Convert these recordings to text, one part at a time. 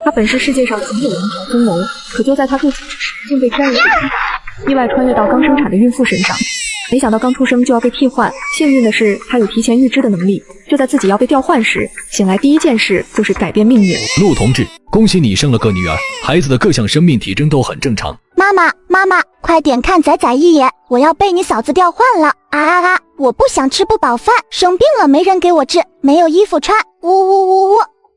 他本是世界上仅有的一条宗龙，可就在他肚子之时，竟被天人给击倒，意外穿越到刚生产的孕妇身上。没想到刚出生就要被替换，幸运的是他有提前预知的能力，就在自己要被调换时，醒来第一件事就是改变命运。陆同志，恭喜你生了个女儿，孩子的各项生命体征都很正常。妈妈，快点看仔仔一眼，我要被你嫂子调换了！我不想吃不饱饭，生病了没人给我治，没有衣服穿，呜。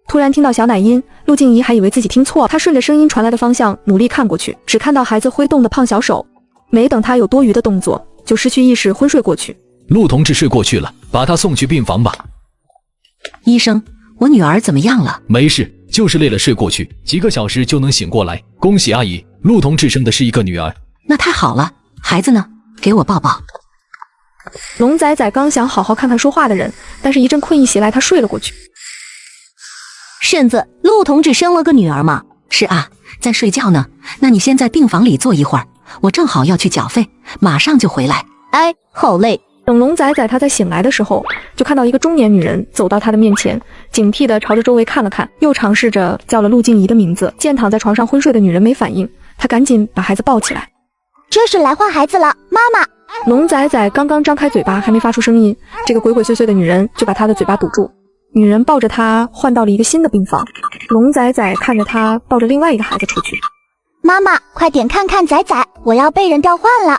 突然听到小奶音，陆静怡还以为自己听错了，她顺着声音传来的方向努力看过去，只看到孩子挥动的胖小手，没等他有多余的动作，就失去意识昏睡过去。陆同志睡过去了，把他送去病房吧。医生，我女儿怎么样了？没事，就是累了睡过去，几个小时就能醒过来。恭喜阿姨，陆同志生的是一个女儿。那太好了，孩子呢？给我抱抱。龙仔仔刚想好好看看说话的人，但是一阵困意袭来，他睡了过去。婶子，陆同志生了个女儿吗？是啊，在睡觉呢。那你先在病房里坐一会儿，我正好要去缴费，马上就回来。哎，好嘞。等龙仔仔他在醒来的时候，就看到一个中年女人走到他的面前，警惕地朝着周围看了看，又尝试着叫了陆静怡的名字。见躺在床上昏睡的女人没反应，他赶紧把孩子抱起来。这是来换孩子了，妈妈。龙仔仔刚刚张开嘴巴，还没发出声音，这个鬼鬼祟祟的女人就把他的嘴巴堵住。女人抱着他换到了一个新的病房，龙仔仔看着他抱着另外一个孩子出去。妈妈，快点看看仔仔，我要被人调换了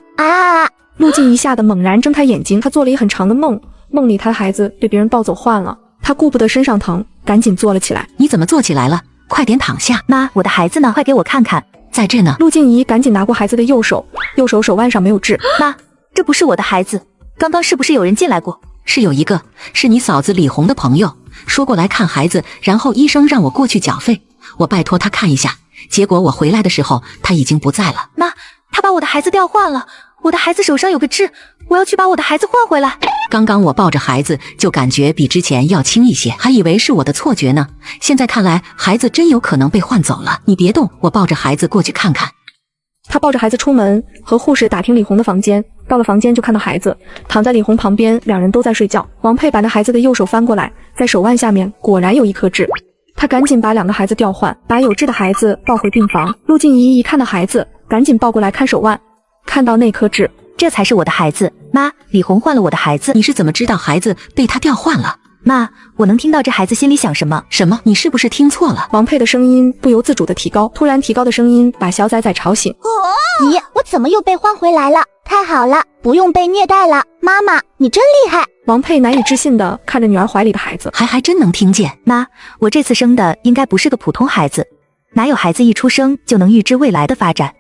陆静怡吓得猛然睁开眼睛，她做了一很长的梦，梦里她的孩子被别人抱走换了，她顾不得身上疼，赶紧坐了起来。你怎么坐起来了？快点躺下。妈，我的孩子呢？快给我看看。在这呢。陆静怡赶紧拿过孩子的右手，右手手腕上没有痣。妈，这不是我的孩子，刚刚是不是有人进来过？是有一个，是你嫂子李红的朋友，说过来看孩子，然后医生让我过去缴费，我拜托他看一下，结果我回来的时候他已经不在了。妈，他把我的孩子调换了，我的孩子手上有个痣，我要去把我的孩子换回来。刚刚我抱着孩子就感觉比之前要轻一些，还以为是我的错觉呢，现在看来孩子真有可能被换走了。你别动，我抱着孩子过去看看。他抱着孩子出门，和护士打听李红的房间，到了房间就看到孩子躺在李红旁边，两人都在睡觉。王佩把那孩子的右手翻过来，在手腕下面果然有一颗痣，他赶紧把两个孩子调换，把有痣的孩子抱回病房。陆静怡一看到孩子，赶紧抱过来看手腕，看到那颗痣，这才是我的孩子。妈，李红换了我的孩子。你是怎么知道孩子被他调换了？妈，我能听到这孩子心里想什么。什么？你是不是听错了？王佩的声音不由自主地提高，突然提高的声音把小仔仔吵醒。咦，我怎么又被换回来了？太好了，不用被虐待了。妈妈，你真厉害。王佩难以置信地看着女儿怀里的孩子，还真能听见。妈，我这次生的应该不是个普通孩子，哪有孩子一出生就能预知未来的发展？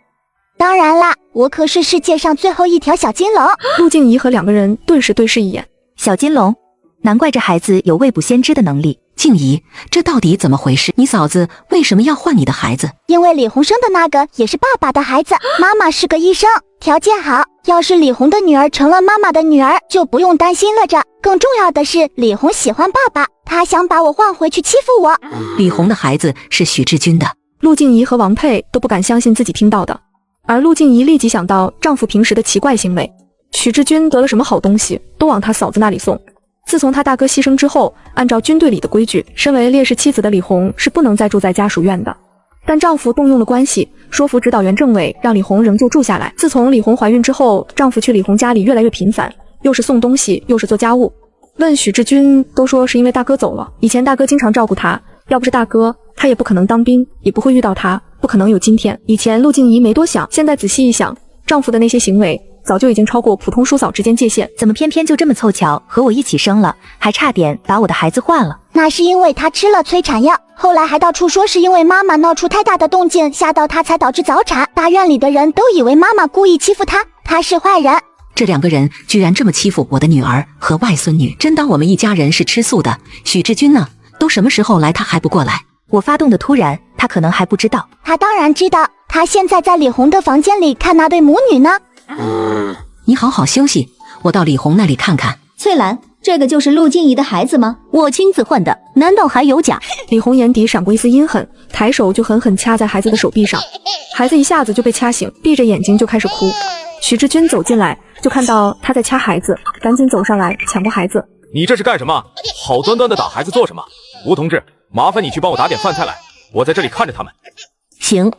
当然啦，我可是世界上最后一条小金龙。陆静怡和两个人顿时对视一眼。小金龙，难怪这孩子有未卜先知的能力。静怡，这到底怎么回事？你嫂子为什么要换你的孩子？因为李红生的那个也是爸爸的孩子，妈妈是个医生，条件好。要是李红的女儿成了妈妈的女儿，就不用担心了着。更重要的是，李红喜欢爸爸，她想把我换回去欺负我。李红的孩子是许志军的。陆静怡和王佩都不敢相信自己听到的，而陆静怡立即想到丈夫平时的奇怪行为，许志军得了什么好东西都往他嫂子那里送。自从他大哥牺牲之后，按照军队里的规矩，身为烈士妻子的李红是不能再住在家属院的。但丈夫动用了关系，说服指导员政委让李红仍旧住下来。自从李红怀孕之后，丈夫去李红家里越来越频繁，又是送东西，又是做家务。问许志军，都说是因为大哥走了，以前大哥经常照顾他，要不是大哥，他也不可能当兵，也不会遇到他，不可能有今天。以前陆静怡没多想，现在仔细一想，丈夫的那些行为早就已经超过普通叔嫂之间界限，怎么偏偏就这么凑巧和我一起生了，还差点把我的孩子换了。那是因为他吃了催产药，后来还到处说是因为妈妈闹出太大的动静吓到他才导致早产，大院里的人都以为妈妈故意欺负他，他是坏人。这两个人居然这么欺负我的女儿和外孙女，真当我们一家人是吃素的。许志军呢？都什么时候来他还不过来？我发动的突然，他可能还不知道。他当然知道，他现在在李红的房间里看那对母女呢。你好好休息，我到李红那里看看。翠兰，这个就是陆静怡的孩子吗？我亲自换的，难道还有假？李红眼底闪过一丝阴狠，抬手就狠狠掐在孩子的手臂上，孩子一下子就被掐醒，闭着眼睛就开始哭。许志军走进来，就看到他在掐孩子，赶紧走上来抢过孩子。你这是干什么？好端端的打孩子做什么？吴同志，麻烦你去帮我打点饭菜来，我在这里看着他们。行。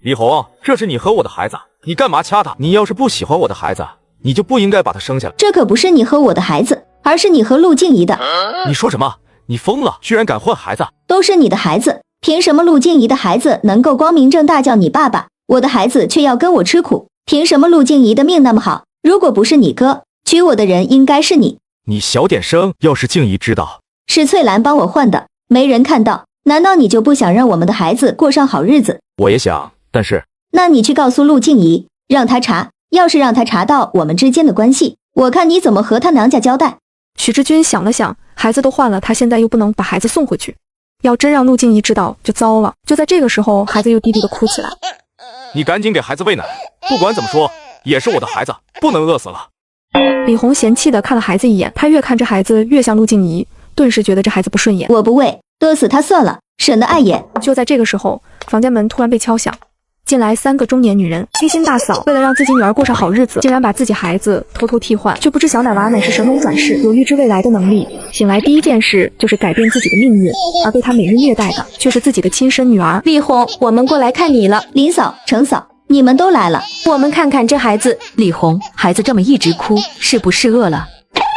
李红，这是你和我的孩子，你干嘛掐他？你要是不喜欢我的孩子，你就不应该把他生下来。这可不是你和我的孩子，而是你和陆静怡的。你说什么？你疯了？居然敢换孩子？都是你的孩子，凭什么陆静怡的孩子能够光明正大叫你爸爸，我的孩子却要跟我吃苦？凭什么陆静怡的命那么好？如果不是你哥，娶我的人应该是你。你小点声，要是静怡知道，是翠兰帮我换的，没人看到。难道你就不想让我们的孩子过上好日子？我也想，但是……那你去告诉陆静怡，让她查。要是让她查到我们之间的关系，我看你怎么和她娘家交代。许志军想了想，孩子都换了，他现在又不能把孩子送回去，要真让陆静怡知道就糟了。就在这个时候，孩子又低低的哭起来。你赶紧给孩子喂奶，不管怎么说也是我的孩子，不能饿死了。李红嫌弃的看了孩子一眼，他越看这孩子越像陆静怡，顿时觉得这孩子不顺眼。我不喂，饿死他算了，省得碍眼。就在这个时候，房间门突然被敲响，进来3个中年女人。黑心大嫂为了让自己女儿过上好日子，竟然把自己孩子偷偷替换，却不知小奶娃乃是神龙转世，有预知未来的能力。醒来第一件事就是改变自己的命运，而被他每日虐待的却是自己的亲生女儿。丽红，我们过来看你了。林嫂、程嫂，你们都来了，我们看看这孩子。李红，孩子这么一直哭，是不是饿了？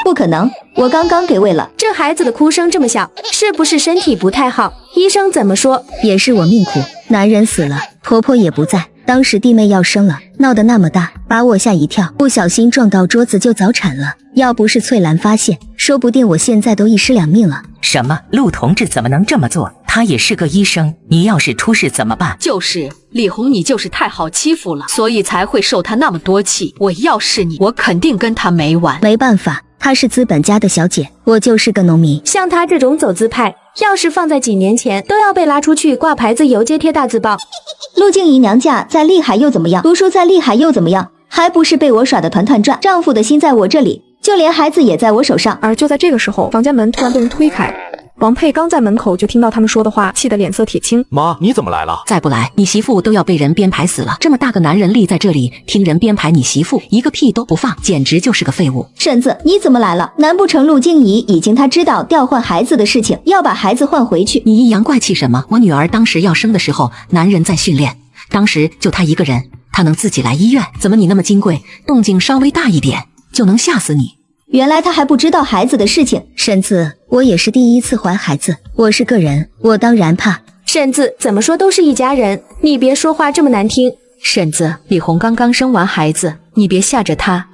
不可能，我刚刚给喂了。这孩子的哭声这么小，是不是身体不太好？医生怎么说？也是我命苦，男人死了，婆婆也不在，当时弟妹要生了，闹得那么大，把我吓一跳，不小心撞到桌子就早产了。要不是翠兰发现，说不定我现在都一尸两命了。什么？陆同志怎么能这么做？他也是个医生，你要是出事怎么办？就是李红，你就是太好欺负了，所以才会受他那么多气。我要是你，我肯定跟他没完。没办法，她是资本家的小姐，我就是个农民。像他这种走资派，要是放在几年前，都要被拉出去挂牌子、游街、贴大字报。陆静怡娘家再厉害又怎么样？读书再厉害又怎么样？还不是被我耍得团团转？丈夫的心在我这里，就连孩子也在我手上。而就在这个时候，房间门突然被人推开。王佩刚在门口就听到他们说的话，气得脸色铁青。妈，你怎么来了？再不来，你媳妇都要被人编排死了。这么大个男人立在这里，听人编排你媳妇，一个屁都不放，简直就是个废物。婶子，你怎么来了？难不成陆静怡已经他知道调换孩子的事情，要把孩子换回去？你阴阳怪气什么？我女儿当时要生的时候，男人在训练，当时就她一个人，她能自己来医院。怎么你那么金贵，动静稍微大一点就能吓死你？原来他还不知道孩子的事情。婶子，我也是第一次怀孩子，我是个人，我当然怕。婶子，怎么说都是一家人，你别说话这么难听。婶子，李红刚刚生完孩子，你别吓着她。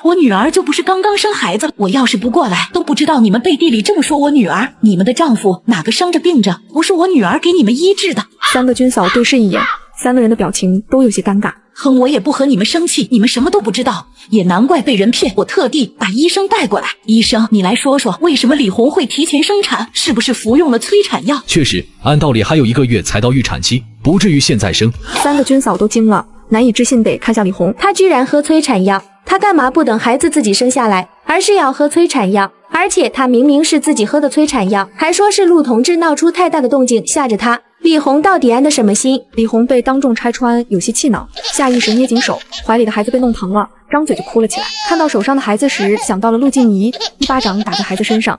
我女儿就不是刚刚生孩子，我要是不过来，都不知道你们背地里这么说我女儿。你们的丈夫哪个生着病着，不是我女儿给你们医治的？3个军嫂对视一眼，3个人的表情都有些尴尬。哼，我也不和你们生气，你们什么都不知道，也难怪被人骗。我特地把医生带过来。医生，你来说说，为什么李红会提前生产？是不是服用了催产药？确实，按道理还有1个月才到预产期，不至于现在生。3个军嫂都惊了，难以置信地看向李红。他居然喝催产药，他干嘛不等孩子自己生下来，而是要喝催产药？而且他明明是自己喝的催产药，还说是陆同志闹出太大的动静吓着他。李红到底安的什么心？李红被当众拆穿，有些气恼，下意识捏紧手，怀里的孩子被弄疼了，张嘴就哭了起来。看到手上的孩子时，想到了陆静怡，一巴掌打在孩子身上，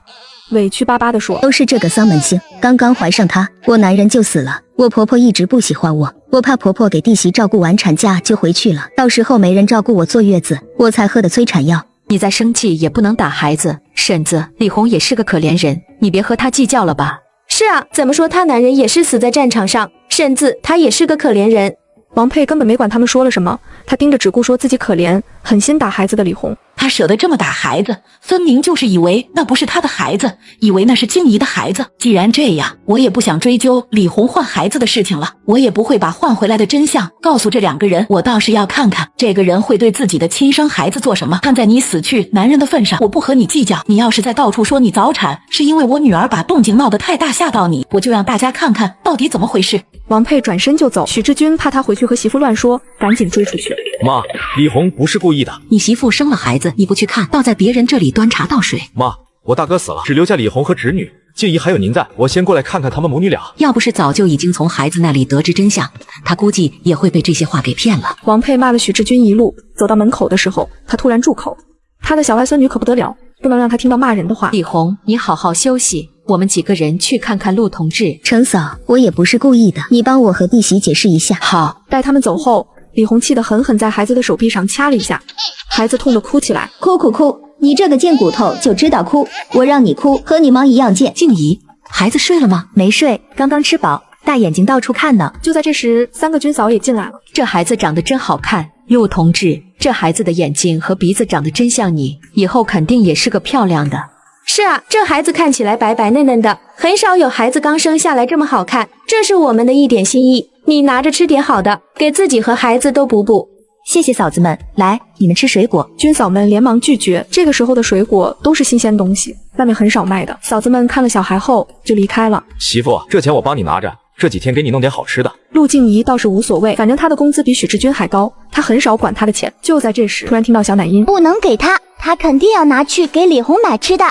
委屈巴巴地说：“都是这个丧门星，刚刚怀上他，我男人就死了。我婆婆一直不喜欢我，我怕婆婆给弟媳照顾完产假就回去了，到时候没人照顾我坐月子，我才喝的催产药。”你再生气也不能打孩子，婶子，李红也是个可怜人，你别和他计较了吧。是啊，怎么说他男人也是死在战场上，婶子他也是个可怜人。王佩根本没管他们说了什么，他盯着只顾说自己可怜，狠心打孩子的李红。他舍得这么打孩子，分明就是以为那不是他的孩子，以为那是静怡的孩子。既然这样，我也不想追究李红换孩子的事情了，我也不会把换回来的真相告诉这2个人。我倒是要看看这个人会对自己的亲生孩子做什么。看在你死去男人的份上，我不和你计较。你要是再到处说你早产是因为我女儿把动静闹得太大吓到你，我就让大家看看到底怎么回事。王佩转身就走，许志军怕他回去和媳妇乱说，赶紧追出去。妈，李红不是故意的。你媳妇生了孩子，你不去看，倒在别人这里端茶倒水。妈，我大哥死了，只留下李红和侄女，静怡还有您在，我先过来看看他们母女俩。要不是早就已经从孩子那里得知真相，他估计也会被这些话给骗了。王佩骂了许志军一路，走到门口的时候，他突然住口。他的小外孙女可不得了，不能让他听到骂人的话。李红，你好好休息，我们几个人去看看陆同志。程嫂，我也不是故意的，你帮我和弟媳解释一下。好。待他们走后，李红气得狠狠在孩子的手臂上掐了一下，孩子痛得哭起来。哭哭哭，你这个贱骨头就知道哭，我让你哭，和你妈一样贱。静怡，孩子睡了吗？没睡，刚刚吃饱，大眼睛到处看呢。就在这时，3个军嫂也进来了。这孩子长得真好看，陆同志，这孩子的眼睛和鼻子长得真像你，以后肯定也是个漂亮的。是啊，这孩子看起来白白嫩嫩的，很少有孩子刚生下来这么好看，这是我们的一点心意，你拿着吃点好的，给自己和孩子都补补。谢谢嫂子们，来，你们吃水果。军嫂们连忙拒绝，这个时候的水果都是新鲜东西，外面很少卖的。嫂子们看了小孩后就离开了。媳妇，这钱我帮你拿着，这几天给你弄点好吃的。陆静怡倒是无所谓，反正她的工资比许志军还高，她很少管他的钱。就在这时，突然听到小奶音：不能给他，他肯定要拿去给李红买吃的。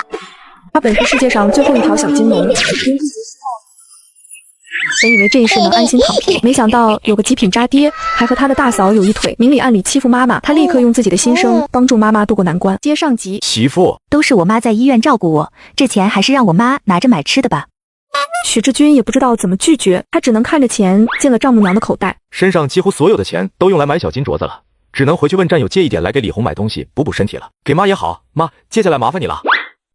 他本是世界上最后一条小金龙，本以为这一世能安心躺平，没想到有个极品渣爹，还和他的大嫂有一腿，明里暗里欺负妈妈。他立刻用自己的心声帮助妈妈渡过难关。接上集，媳妇，都是我妈在医院照顾我，这钱还是让我妈拿着买吃的吧。许志军也不知道怎么拒绝，他只能看着钱进了丈母娘的口袋，身上几乎所有的钱都用来买小金镯子了，只能回去问战友借一点来给李红买东西补补身体了。给妈也好，妈，接下来麻烦你了。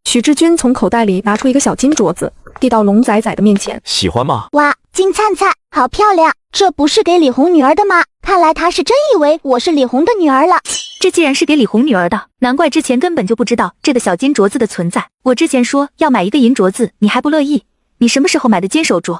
许志军从口袋里拿出一个小金镯子，递到龙仔仔的面前。喜欢吗？哇，金灿灿，好漂亮！这不是给李红女儿的吗？看来她是真以为我是李红的女儿了。这既然是给李红女儿的，难怪之前根本就不知道这个小金镯子的存在。我之前说要买一个银镯子，你还不乐意。你什么时候买的金手镯？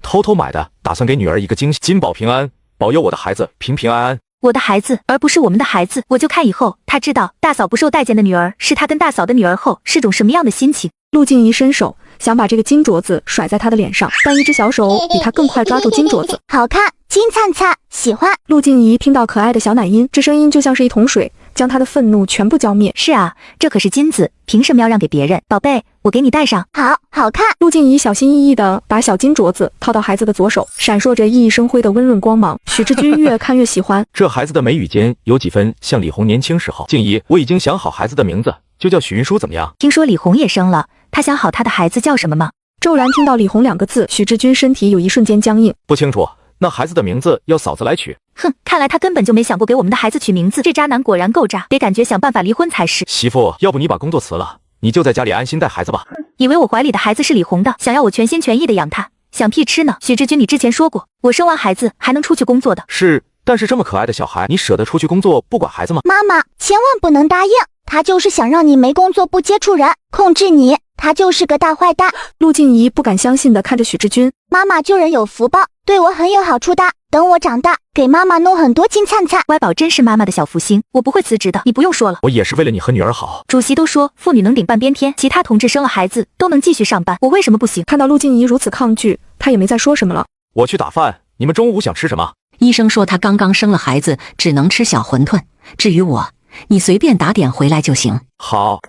偷偷买的，打算给女儿一个惊喜。金保平安，保佑我的孩子平平安安。我的孩子，而不是我们的孩子。我就看以后他知道大嫂不受待见的女儿是他跟大嫂的女儿后是种什么样的心情。陆静怡伸手想把这个金镯子甩在他的脸上，但一只小手比他更快抓住金镯子。好看，金灿灿，喜欢。陆静怡听到可爱的小奶音，这声音就像是一桶水，将她的愤怒全部浇灭。是啊，这可是金子，凭什么要让给别人？宝贝，我给你戴上。好看。陆静怡小心翼翼地把小金镯子套到孩子的左手，闪烁着熠熠生辉的温润光芒。许志军越看越喜欢，这孩子的眉宇间有几分像李红年轻时候。静怡，我已经想好孩子的名字，就叫许云舒，怎么样？听说李红也生了，他想好他的孩子叫什么吗？骤然听到李红2个字，许志军身体有一瞬间僵硬。不清楚，那孩子的名字要嫂子来取。哼，看来他根本就没想过给我们的孩子取名字，这渣男果然够渣，得感觉想办法离婚才是。媳妇，要不你把工作辞了，你就在家里安心带孩子吧。以为我怀里的孩子是李红的，想要我全心全意的养他，想屁吃呢。许志军，你之前说过，我生完孩子还能出去工作的。是，但是这么可爱的小孩，你舍得出去工作不管孩子吗？妈妈，千万不能答应，他就是想让你没工作不接触人，控制你，他就是个大坏蛋。陆静怡不敢相信地看着许志军，妈妈救人有福报，对我很有好处的。等我长大，给妈妈弄很多金灿灿。乖宝真是妈妈的小福星，我不会辞职的，你不用说了。我也是为了你和女儿好。主席都说妇女能顶半边天，其他同志生了孩子都能继续上班，我为什么不行？看到陆静怡如此抗拒，他也没再说什么了。我去打饭，你们中午想吃什么？医生说他刚刚生了孩子，只能吃小馄饨。至于我，你随便打点回来就行。好。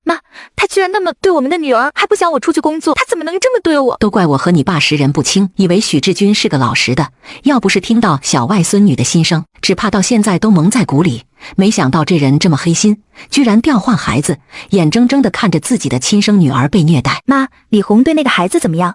妈，他居然那么对我们的女儿，还不想我出去工作，他怎么能这么对我？都怪我和你爸识人不清，以为许志军是个老实的，要不是听到小外孙女的心声，只怕到现在都蒙在鼓里。没想到这人这么黑心，居然调换孩子，眼睁睁地看着自己的亲生女儿被虐待。妈，李红对那个孩子怎么样？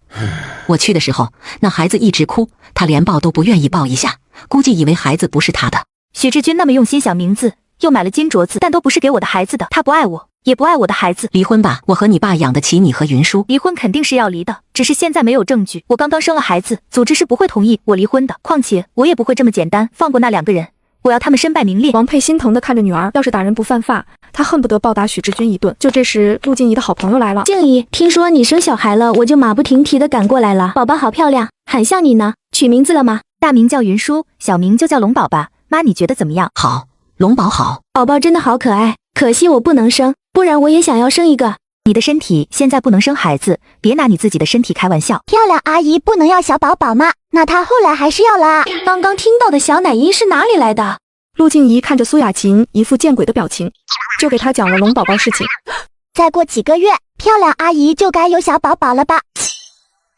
我去的时候，那孩子一直哭，他连抱都不愿意抱一下，估计以为孩子不是他的。许志军那么用心想名字，又买了金镯子，但都不是给我的孩子的，他不爱我，也不爱我的孩子。离婚吧，我和你爸养得起你和云舒。离婚肯定是要离的，只是现在没有证据。我刚刚生了孩子，组织是不会同意我离婚的。况且我也不会这么简单放过那2个人，我要他们身败名裂。王佩心疼地看着女儿，要是打人不犯法，她恨不得暴打许志军一顿。就这时，陆静怡的好朋友来了。静怡，听说你生小孩了，我就马不停蹄地赶过来了。宝宝好漂亮，很像你呢。取名字了吗？大名叫云舒，小名就叫龙宝吧。妈，你觉得怎么样？好，龙宝好。宝宝真的好可爱，可惜我不能生，不然我也想要生一个。你的身体现在不能生孩子，别拿你自己的身体开玩笑。漂亮阿姨不能要小宝宝吗？那她后来还是要了啊。刚刚听到的小奶音是哪里来的？陆静怡看着苏雅琴一副见鬼的表情，就给她讲了龙宝宝事情。再过几个月，漂亮阿姨就该有小宝宝了吧？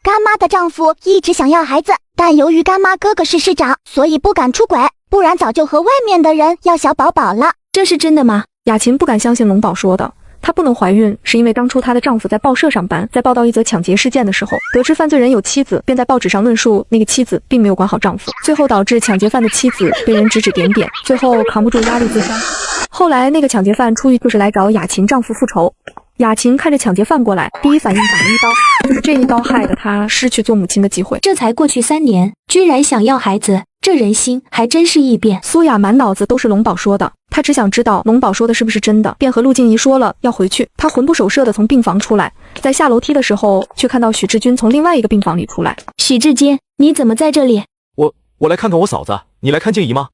干妈的丈夫一直想要孩子，但由于干妈哥哥是市长，所以不敢出轨，不然早就和外面的人要小宝宝了。这是真的吗？雅琴不敢相信龙宝说的。她不能怀孕，是因为当初她的丈夫在报社上班，在报道一则抢劫事件的时候，得知犯罪人有妻子，便在报纸上论述那个妻子并没有管好丈夫，最后导致抢劫犯的妻子被人指指点点，最后扛不住压力自杀。后来那个抢劫犯出狱就是来找雅琴丈夫复仇。雅琴看着抢劫犯过来，第一反应打了一刀，就是这一刀害得她失去做母亲的机会。这才过去3年，居然想要孩子，这人心还真是异变。苏雅满脑子都是龙宝说的，她只想知道龙宝说的是不是真的，便和陆静怡说了要回去。她魂不守舍地从病房出来，在下楼梯的时候，却看到许志军从另外一个病房里出来。许志军，你怎么在这里？我来看看我嫂子，你来看静怡吗？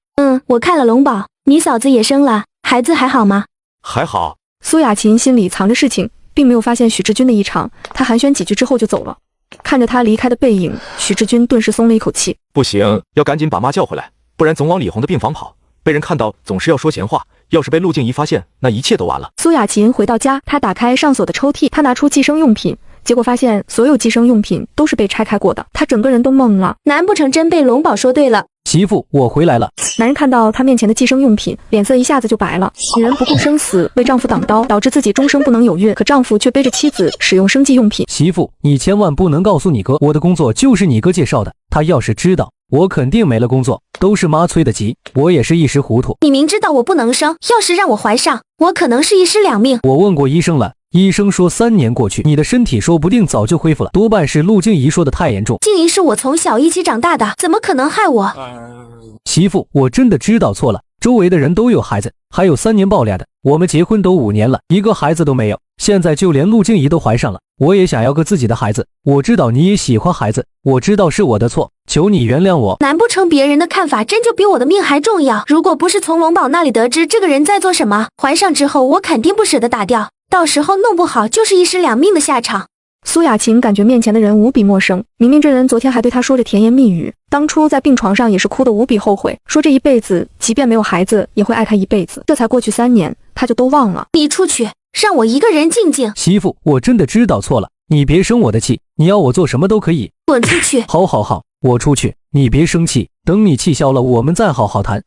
我看了龙宝，你嫂子也生了，孩子还好吗？还好。苏雅琴心里藏着事情，并没有发现许志军的异常，她寒暄几句之后就走了。看着他离开的背影，许志军顿时松了一口气。不行，要赶紧把妈叫回来，不然总往李红的病房跑，被人看到总是要说闲话，要是被陆静怡发现，那一切都完了。苏雅琴回到家，她打开上锁的抽屉，她拿出计生用品，结果发现所有计生用品都是被拆开过的，她整个人都懵了。难不成真被龙宝说对了？媳妇，我回来了。男人看到他面前的计生用品，脸色一下子就白了。女人不顾生死为丈夫挡刀，导致自己终生不能有孕，可丈夫却背着妻子使用生计用品。媳妇，你千万不能告诉你哥，我的工作就是你哥介绍的，他要是知道，我肯定没了工作。都是妈催得急，我也是一时糊涂。你明知道我不能生，要是让我怀上，我可能是一尸两命。我问过医生了，医生说3年过去，你的身体说不定早就恢复了，多半是陆静怡说的太严重。静怡是我从小一起长大的，怎么可能害我？媳妇，我真的知道错了，周围的人都有孩子，还有3年爆俩的，我们结婚都5年了，一个孩子都没有，现在就连陆静怡都怀上了。我也想要个自己的孩子，我知道你也喜欢孩子，我知道是我的错，求你原谅我。难不成别人的看法真就比我的命还重要？如果不是从龙宝那里得知这个人在做什么，怀上之后我肯定不舍得打掉，到时候弄不好就是一尸两命的下场。苏雅琴感觉面前的人无比陌生，明明这人昨天还对她说着甜言蜜语，当初在病床上也是哭得无比后悔，说这一辈子即便没有孩子也会爱他一辈子。这才过去3年，他就都忘了。你出去，让我一个人静静。媳妇，我真的知道错了，你别生我的气，你要我做什么都可以。滚出去！好好好，我出去，你别生气，等你气消了，我们再好好谈。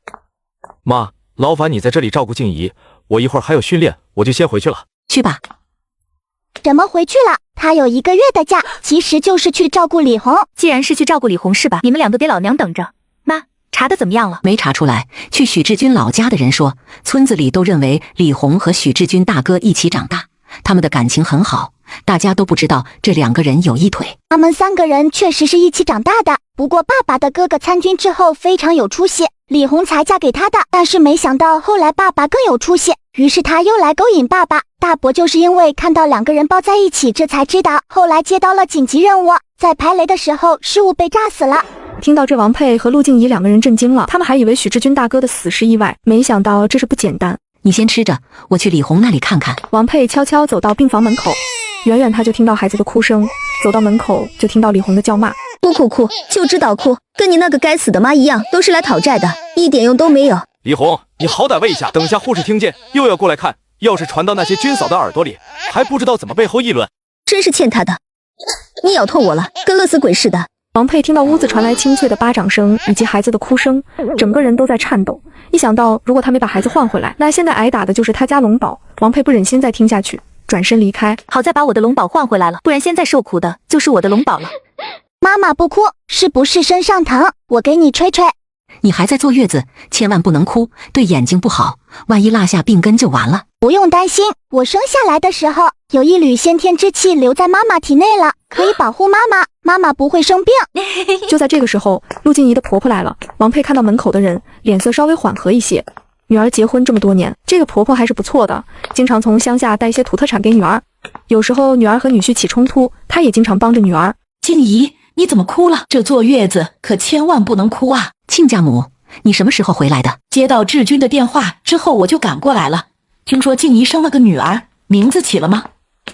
妈，劳烦你在这里照顾静怡，我一会儿还有训练，我就先回去了。去吧。怎么回去了？他有1个月的假，其实就是去照顾李红。既然是去照顾李红是吧？你们2个给老娘等着。妈，查的怎么样了？没查出来。去许志军老家的人说，村子里都认为李红和许志军大哥一起长大，他们的感情很好，大家都不知道这2个人有一腿。他们3个人确实是一起长大的，不过爸爸的哥哥参军之后非常有出息，李红才嫁给他的。但是没想到后来爸爸更有出息，于是他又来勾引爸爸。大伯就是因为看到2个人抱在一起，这才知道，后来接到了紧急任务，在排雷的时候失误被炸死了。听到这，王佩和陆静怡2个人震惊了，他们还以为许志军大哥的死是意外，没想到这是不简单。你先吃着，我去李红那里看看。王佩悄悄走到病房门口，远远他就听到孩子的哭声，走到门口就听到李红的叫骂。哭，就知道哭，跟你那个该死的妈一样，都是来讨债的，一点用都没有。李红，你好歹喂一下，等下护士听见又要过来看，要是传到那些军嫂的耳朵里，还不知道怎么背后议论。真是欠他的，你咬透我了，跟勒死鬼似的。王佩听到屋子传来清脆的巴掌声以及孩子的哭声，整个人都在颤抖。一想到如果他没把孩子换回来，那现在挨打的就是他家龙宝，王佩不忍心再听下去，转身离开。好在把我的龙宝换回来了，不然现在受苦的就是我的龙宝了。妈妈不哭，是不是身上疼？我给你吹吹。你还在坐月子，千万不能哭，对眼睛不好，万一落下病根就完了。不用担心，我生下来的时候有一缕先天之气留在妈妈体内了，可以保护妈妈，妈妈不会生病。就在这个时候，陆静怡的婆婆来了。王佩看到门口的人，脸色稍微缓和一些。女儿结婚这么多年，这个婆婆还是不错的，经常从乡下带一些土特产给女儿。有时候女儿和女婿起冲突，她也经常帮着女儿。静怡，你怎么哭了？这坐月子可千万不能哭啊！亲家母，你什么时候回来的？接到志军的电话之后我就赶过来了。听说静怡生了个女儿，名字起了吗？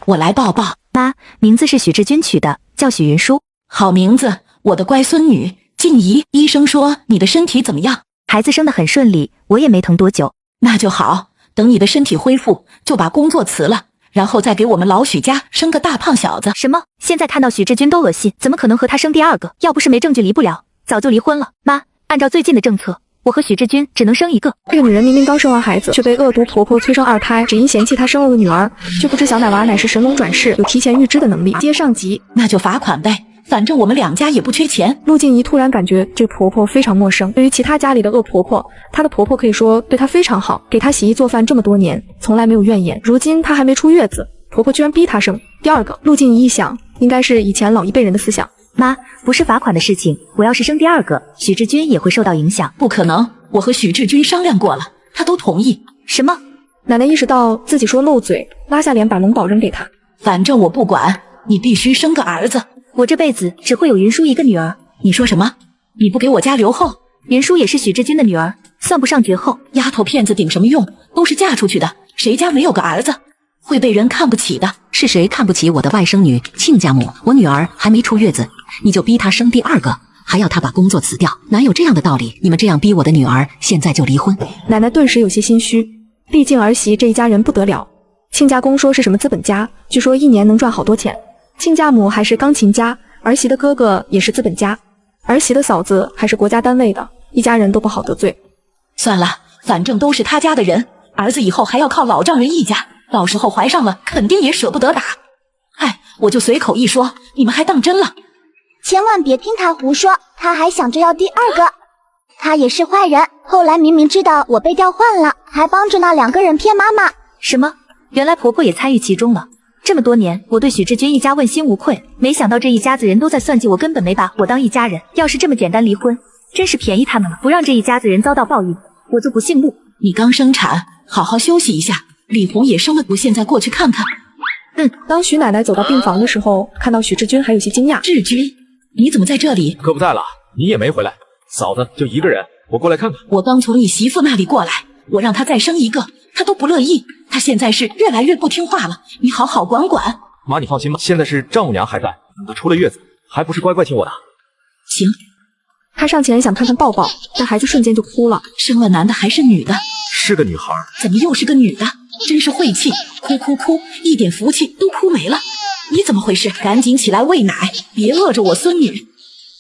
我来报报。妈，名字是许志军取的，叫许云舒。好名字，我的乖孙女。静怡，医生说你的身体怎么样？孩子生得很顺利，我也没疼多久。那就好，等你的身体恢复，就把工作辞了，然后再给我们老许家生个大胖小子。什么？现在看到许志军都恶心，怎么可能和他生第2个？要不是没证据离不了，早就离婚了。妈，按照最近的政策，我和许志军只能生一个。这个女人明明刚生完孩子，却被恶毒婆婆催生二胎，只因嫌弃她生了个女儿，却不知小奶娃乃是神龙转世，有提前预知的能力。接上集，那就罚款呗，反正我们两家也不缺钱。陆静怡突然感觉这个婆婆非常陌生，对于其他家里的恶婆婆，她的婆婆可以说对她非常好，给她洗衣做饭这么多年，从来没有怨言。如今她还没出月子，婆婆居然逼她生第二个。陆静怡一想，应该是以前老一辈人的思想。妈，不是罚款的事情，我要是生第二个，许志军也会受到影响。不可能，我和许志军商量过了，他都同意。什么？奶奶意识到自己说漏嘴，拉下脸把龙宝扔给她。反正我不管，你必须生个儿子。我这辈子只会有云舒一个女儿。你说什么？你不给我家留后？云舒也是许志军的女儿，算不上绝后。丫头片子顶什么用？都是嫁出去的，谁家没有个儿子？会被人看不起的。是谁看不起我的外甥女亲家母？我女儿还没出月子，你就逼她生第二个，还要她把工作辞掉，哪有这样的道理？你们这样逼我的女儿，现在就离婚。奶奶顿时有些心虚，毕竟儿媳这一家人不得了。亲家公说是什么资本家，据说一年能赚好多钱。亲家母还是钢琴家，儿媳的哥哥也是资本家，儿媳的嫂子还是国家单位的，一家人都不好得罪。算了，反正都是他家的人，儿子以后还要靠老丈人一家，到时候怀上了肯定也舍不得打。哎，我就随口一说，你们还当真了？千万别听他胡说，他还想着要第二个。他也是坏人，后来明明知道我被调换了，还帮着那两个人骗妈妈。什么？原来婆婆也参与其中了。这么多年，我对许志军一家问心无愧，没想到这一家子人都在算计我，根本没把我当一家人。要是这么简单离婚，真是便宜他们了，不让这一家子人遭到报应，我就不姓陆。你刚生产，好好休息一下。李红也生了，我现在过去看看。当许奶奶走到病房的时候，看到许志军还有些惊讶。志军，你怎么在这里？哥不在了，你也没回来，嫂子就一个人，我过来看看。我刚从你媳妇那里过来，我让她再生一个，她都不乐意。她现在是越来越不听话了，你好好管管。妈，你放心吧，现在是丈母娘还在，等她出了月子，还不是乖乖听我的。行。他上前想看看抱抱，但孩子瞬间就哭了。生了男的还是女的？是个女孩。怎么又是个女的？真是晦气，哭哭哭，一点福气都哭没了。你怎么回事？赶紧起来喂奶，别饿着我孙女。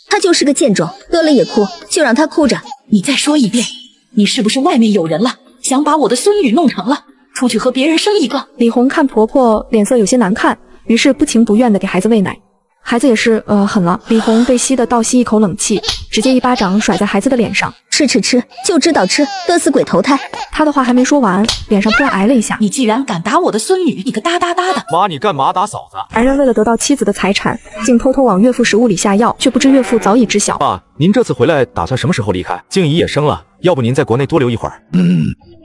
她就是个贱种，得了也哭，就让她哭着。你再说一遍，你是不是外面有人了？想把我的孙女弄成了，出去和别人生一个？李红看婆婆脸色有些难看，于是不情不愿地给孩子喂奶。孩子也是狠了，李红被吸得倒吸一口冷气，直接一巴掌甩在孩子的脸上。吃，就知道吃，得死鬼投胎。他的话还没说完，脸上突然挨了一下。你既然敢打我的孙女，你个哒哒哒的！妈，你干嘛打嫂子？男人为了得到妻子的财产，竟偷偷往岳父食物里下药，却不知岳父早已知晓。爸，您这次回来打算什么时候离开？静怡也生了，要不您在国内多留一会儿。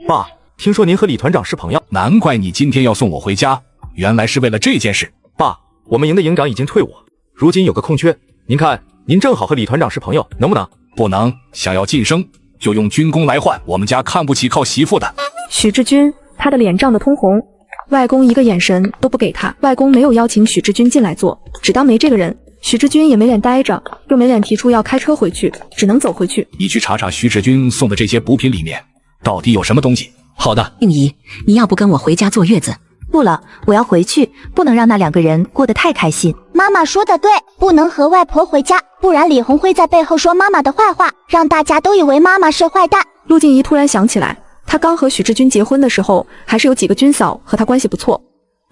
爸，听说您和李团长是朋友，难怪你今天要送我回家，原来是为了这件事。爸，我们营的营长已经退伍，如今有个空缺，您看您正好和李团长是朋友，能不能？不能，想要晋升就用军功来换，我们家看不起靠媳妇的。许志军，他的脸涨得通红，外公一个眼神都不给他。外公没有邀请许志军进来坐，只当没这个人。许志军也没脸待着，又没脸提出要开车回去，只能走回去。你去查查徐志军送的这些补品里面到底有什么东西。好的。静怡，你要不跟我回家坐月子？不了，我要回去，不能让那两个人过得太开心。妈妈说的对，不能和外婆回家，不然李红会在背后说妈妈的坏话，让大家都以为妈妈是坏蛋。陆静怡突然想起来，她刚和许志军结婚的时候，还是有几个军嫂和她关系不错，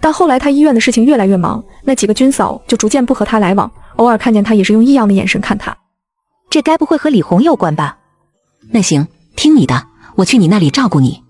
但后来她医院的事情越来越忙，那几个军嫂就逐渐不和她来往，偶尔看见她也是用异样的眼神看她。这该不会和李红有关吧？那行，听你的，我去你那里照顾你。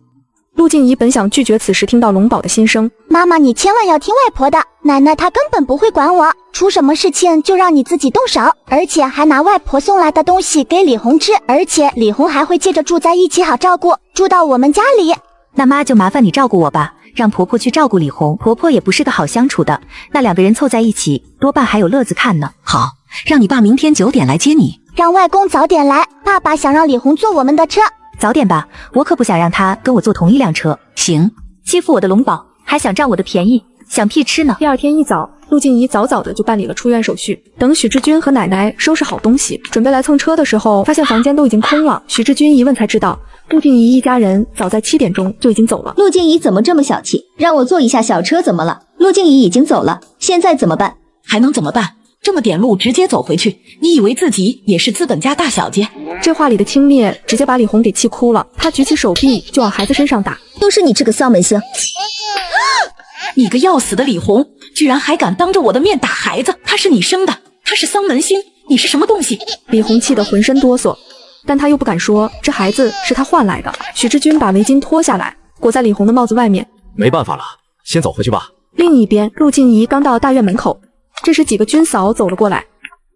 陆静怡本想拒绝此时听到龙宝的心声，妈妈你千万要听外婆的，奶奶她根本不会管我，出什么事情就让你自己动手，而且还拿外婆送来的东西给李红吃，而且李红还会接着住在一起好照顾，住到我们家里。那妈就麻烦你照顾我吧，让婆婆去照顾李红，婆婆也不是个好相处的，那两个人凑在一起多半还有乐子看呢。好，让你爸明天9点来接你，让外公早点来，爸爸想让李红坐我们的车。早点吧，我可不想让他跟我坐同一辆车。行，欺负我的龙宝，还想占我的便宜，想屁吃呢。第二天一早，陆静怡早早的就办理了出院手续。等许志军和奶奶收拾好东西，准备来蹭车的时候，发现房间都已经空了。许志军一问才知道，陆静怡一家人早在7点钟就已经走了。陆静怡怎么这么小气？让我坐一下小车怎么了？陆静怡已经走了，现在怎么办？还能怎么办？这么点路直接走回去，你以为自己也是资本家大小姐？这话里的轻蔑直接把李红给气哭了，他举起手臂就往孩子身上打。都是你这个丧门星！你个要死的李红，居然还敢当着我的面打孩子！他是你生的，他是丧门星，你是什么东西？李红气得浑身哆嗦，但他又不敢说这孩子是他换来的。许志军把围巾脱下来，裹在李红的帽子外面。没办法了，先走回去吧。另一边，陆静怡刚到大院门口，这时几个军嫂走了过来。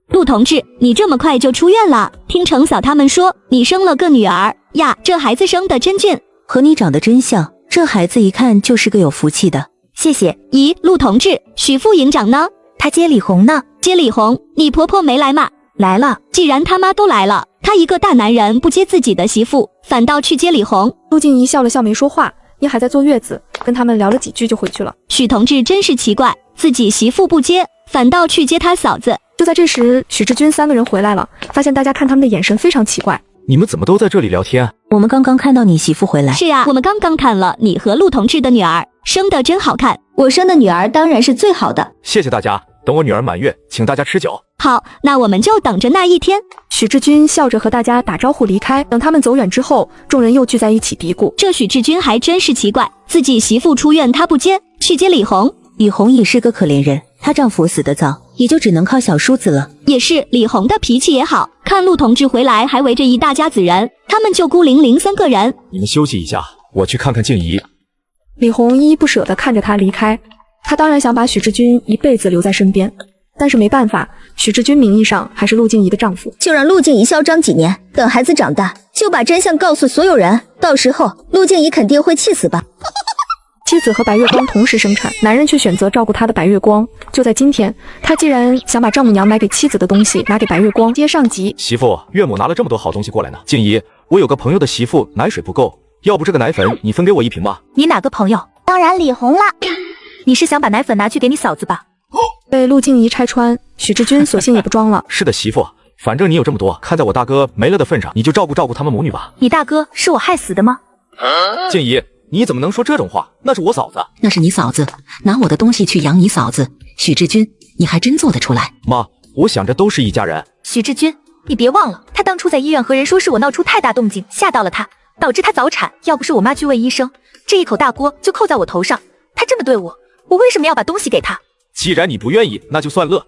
陆同志，你这么快就出院了？听程嫂他们说你生了个女儿呀，这孩子生得真俊，和你长得真像，这孩子一看就是个有福气的。谢谢。咦，陆同志，许副营长呢？他接李红呢。接李红？你婆婆没来吗？来了。既然他妈都来了，他一个大男人不接自己的媳妇，反倒去接李红。陆静怡笑了笑没说话，因还在坐月子，跟他们聊了几句就回去了。许同志真是奇怪，自己媳妇不接，反倒去接他嫂子。就在这时，许志军3个人回来了，发现大家看他们的眼神非常奇怪。你们怎么都在这里聊天？我们刚刚看到你媳妇回来。是啊，我们刚刚看了你和陆同志的女儿，生得真好看。我生的女儿当然是最好的。谢谢大家，等我女儿满月，请大家吃酒。好，那我们就等着那一天。许志军笑着和大家打招呼离开。等他们走远之后，众人又聚在一起嘀咕：这许志军还真是奇怪，自己媳妇出院他不接，去接李红。李红也是个可怜人，她丈夫死得早，也就只能靠小叔子了。也是，李红的脾气也好，看陆同志回来还围着一大家子人，他们就孤零零3个人。你们休息一下，我去看看静怡。李红依依不舍地看着他离开，他当然想把许志军一辈子留在身边，但是没办法，许志军名义上还是陆静怡的丈夫。就让陆静怡嚣张几年，等孩子长大，就把真相告诉所有人，到时候陆静怡肯定会气死吧。妻子和白月光同时生产，男人却选择照顾他的白月光。就在今天，他既然想把丈母娘买给妻子的东西拿给白月光。接上集，媳妇，岳母拿了这么多好东西过来呢。静怡，我有个朋友的媳妇奶水不够，要不这个奶粉你分给我1瓶吧？你哪个朋友？当然李红了。你是想把奶粉拿去给你嫂子吧？被陆静怡拆穿，许志军索性也不装了。是的，媳妇，反正你有这么多，看在我大哥没了的份上，你就照顾照顾他们母女吧。你大哥是我害死的吗？静怡，你怎么能说这种话？那是我嫂子。那是你嫂子，拿我的东西去养你嫂子。许志军，你还真做得出来。妈，我想着都是一家人。许志军，你别忘了，他当初在医院和人说是我闹出太大动静，吓到了他，导致他早产。要不是我妈去问医生，这一口大锅就扣在我头上。他这么对我，我为什么要把东西给他？既然你不愿意，那就算乐。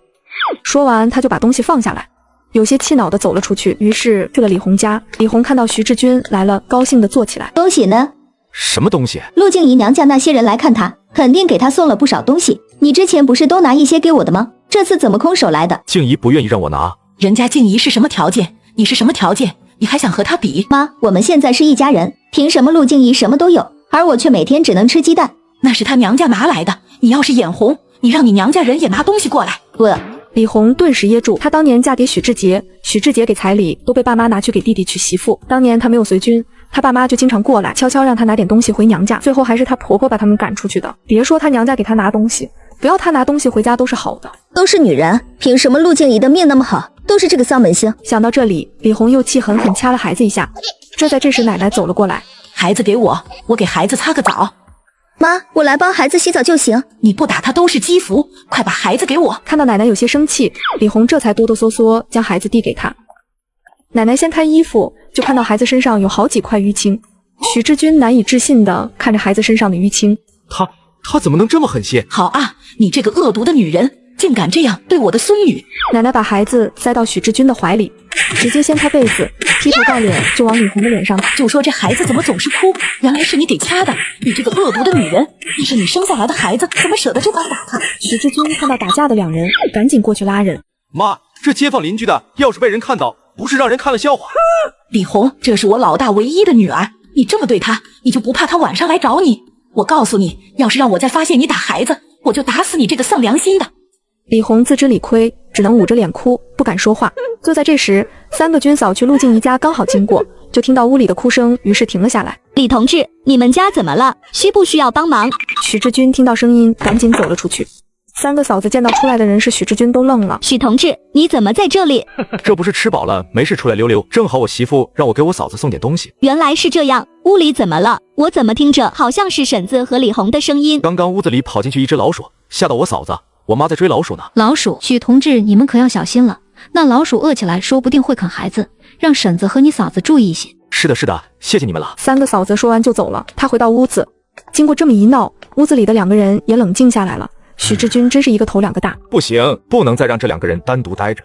说完，他就把东西放下来，有些气恼地走了出去。于是去了李红家。李红看到徐志军来了，高兴地坐起来。东西呢？什么东西？陆静怡娘家那些人来看她，肯定给她送了不少东西。你之前不是都拿一些给我的吗？这次怎么空手来的？静怡不愿意让我拿。人家静怡是什么条件？你是什么条件？你还想和她比？妈，我们现在是一家人，凭什么陆静怡什么都有，而我却每天只能吃鸡蛋？那是她娘家拿来的，你要是眼红，你让你娘家人也拿东西过来。李红顿时噎住，她当年嫁给许志杰，许志杰给彩礼都被爸妈拿去给弟弟娶媳妇。当年她没有随军，她爸妈就经常过来，悄悄让她拿点东西回娘家，最后还是她婆婆把他们赶出去的。别说她娘家给她拿东西，不要她拿东西回家都是好的。都是女人，凭什么陆静怡的命那么好，都是这个丧门星？想到这里，李红又气狠狠掐了孩子一下。在这时，奶奶走了过来，孩子给我，我给孩子擦个澡。妈，我来帮孩子洗澡就行。你不打他都是积福，快把孩子给我。看到奶奶有些生气，李红这才哆哆嗦嗦将孩子递给她。奶奶掀开衣服，就看到孩子身上有好几块淤青。许志军难以置信地看着孩子身上的淤青，他怎么能这么狠心？好啊，你这个恶毒的女人，竟敢这样对我的孙女！奶奶把孩子塞到许志军的怀里，直接掀开被子，劈头盖脸就往李红的脸上打。就说这孩子怎么总是哭，原来是你给掐的！你这个恶毒的女人，那是你生下来的孩子，怎么舍得这般打他？许志军看到打架的两人，赶紧过去拉人。妈，这街坊邻居的，要是被人看到，不是让人看了笑话。李红，这是我老大唯一的女儿，你这么对她，你就不怕她晚上来找你？我告诉你，要是让我再发现你打孩子，我就打死你这个丧良心的！李红自知理亏，只能捂着脸哭，不敢说话。就在这时，3个军嫂去陆静怡家刚好经过，就听到屋里的哭声，于是停了下来。李同志，你们家怎么了？需不需要帮忙？许志军听到声音，赶紧走了出去。3个嫂子见到出来的人是许志军，都愣了。许同志，你怎么在这里？这不是吃饱了没事出来溜溜，正好我媳妇让我给我嫂子送点东西。原来是这样，屋里怎么了？我怎么听着好像是婶子和李红的声音？刚刚屋子里跑进去一只老鼠，吓到我嫂子，我妈在追老鼠呢。老鼠，许同志，你们可要小心了，那老鼠饿起来说不定会啃孩子，让婶子和你嫂子注意一些。是的，是的，谢谢你们了。三个嫂子说完就走了。他回到屋子，经过这么一闹，屋子里的两个人也冷静下来了。许志军真是一个头两个大，不行，不能再让这两个人单独待着。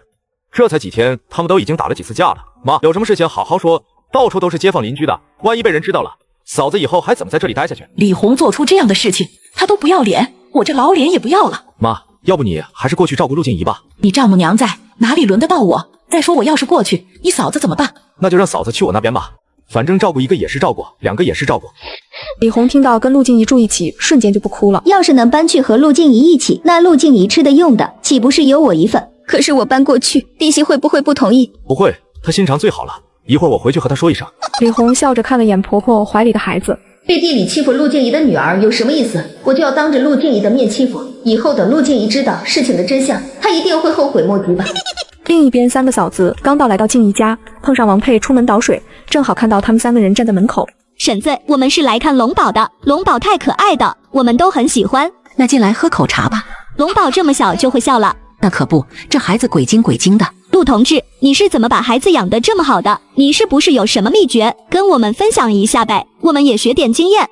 这才几天，他们都已经打了几次架了。妈，有什么事情好好说，到处都是街坊邻居的，万一被人知道了，嫂子以后还怎么在这里待下去？李红做出这样的事情，他都不要脸，我这老脸也不要了。妈，要不你还是过去照顾陆静怡吧。你丈母娘在，哪里轮得到我？再说我要是过去，你嫂子怎么办？那就让嫂子去我那边吧，反正照顾一个也是照顾，两个也是照顾。李红听到跟陆静怡住一起，瞬间就不哭了。要是能搬去和陆静怡一起，那陆静怡吃的用的岂不是有我一份？可是我搬过去，弟媳会不会不同意？不会，她心肠最好了，一会儿我回去和她说一声。李红笑着看了眼婆婆怀里的孩子，背地里欺负陆静怡的女儿有什么意思？我就要当着陆静怡的面欺负，以后等陆静怡知道事情的真相，她一定会后悔莫及吧。另一边，三个嫂子刚到来到静怡家，碰上王佩出门倒水，正好看到他们三个人站在门口。婶子，我们是来看龙宝的，龙宝太可爱的，我们都很喜欢。那进来喝口茶吧。龙宝这么小就会笑了？那可不，这孩子鬼精鬼精的。陆同志，你是怎么把孩子养得这么好的？你是不是有什么秘诀？跟我们分享一下呗，我们也学点经验。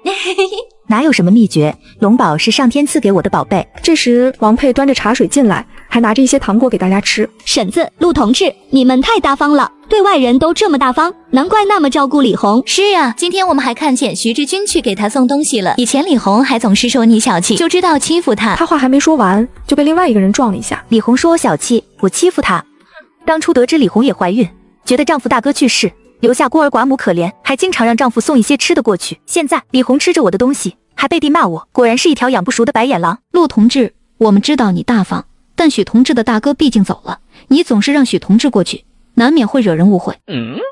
哪有什么秘诀，龙宝是上天赐给我的宝贝。这时王佩端着茶水进来，还拿着一些糖果给大家吃。婶子，陆同志，你们太大方了，对外人都这么大方，难怪那么照顾李红。是啊，今天我们还看见徐志军去给他送东西了。以前李红还总是说你小气，就知道欺负他。他话还没说完，就被另外一个人撞了一下。李红说我小气，我欺负他。当初得知李红也怀孕，觉得丈夫大哥去世，留下孤儿寡母可怜，还经常让丈夫送一些吃的过去。现在李红吃着我的东西，还背地骂我，果然是一条养不熟的白眼狼。陆同志，我们知道你大方，但许同志的大哥毕竟走了，你总是让许同志过去，难免会惹人误会。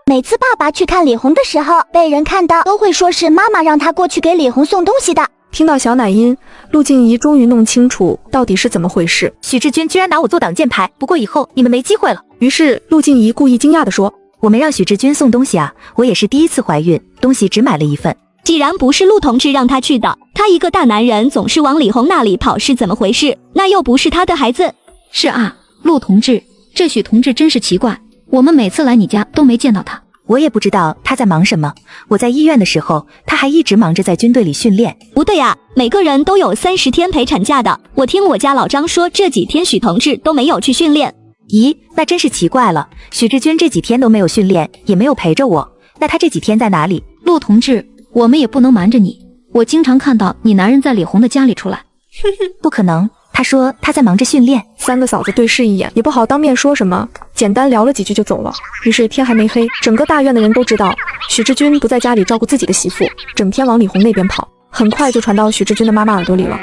每次爸爸去看李红的时候，被人看到都会说是妈妈让他过去给李红送东西的。听到小奶音，陆静怡终于弄清楚到底是怎么回事。许志军居然拿我做挡箭牌，不过以后你们没机会了。于是陆静怡故意惊讶地说，我没让许志军送东西啊，我也是第一次怀孕，东西只买了一份。既然不是陆同志让他去的，他一个大男人总是往李红那里跑是怎么回事？那又不是他的孩子。是啊，陆同志，这许同志真是奇怪，我们每次来你家都没见到他。我也不知道他在忙什么，我在医院的时候，他还一直忙着在军队里训练。不对啊，每个人都有30天陪产假的，我听我家老张说这几天许同志都没有去训练。咦，那真是奇怪了，许志军这几天都没有训练，也没有陪着我，那他这几天在哪里？陆同志，我们也不能瞒着你，我经常看到你男人在李红的家里出来。不可能，他说他在忙着训练。三个嫂子对视一眼，也不好当面说什么，简单聊了几句就走了。于是天还没黑，整个大院的人都知道许志军不在家里照顾自己的媳妇，整天往李红那边跑，很快就传到许志军的妈妈耳朵里了。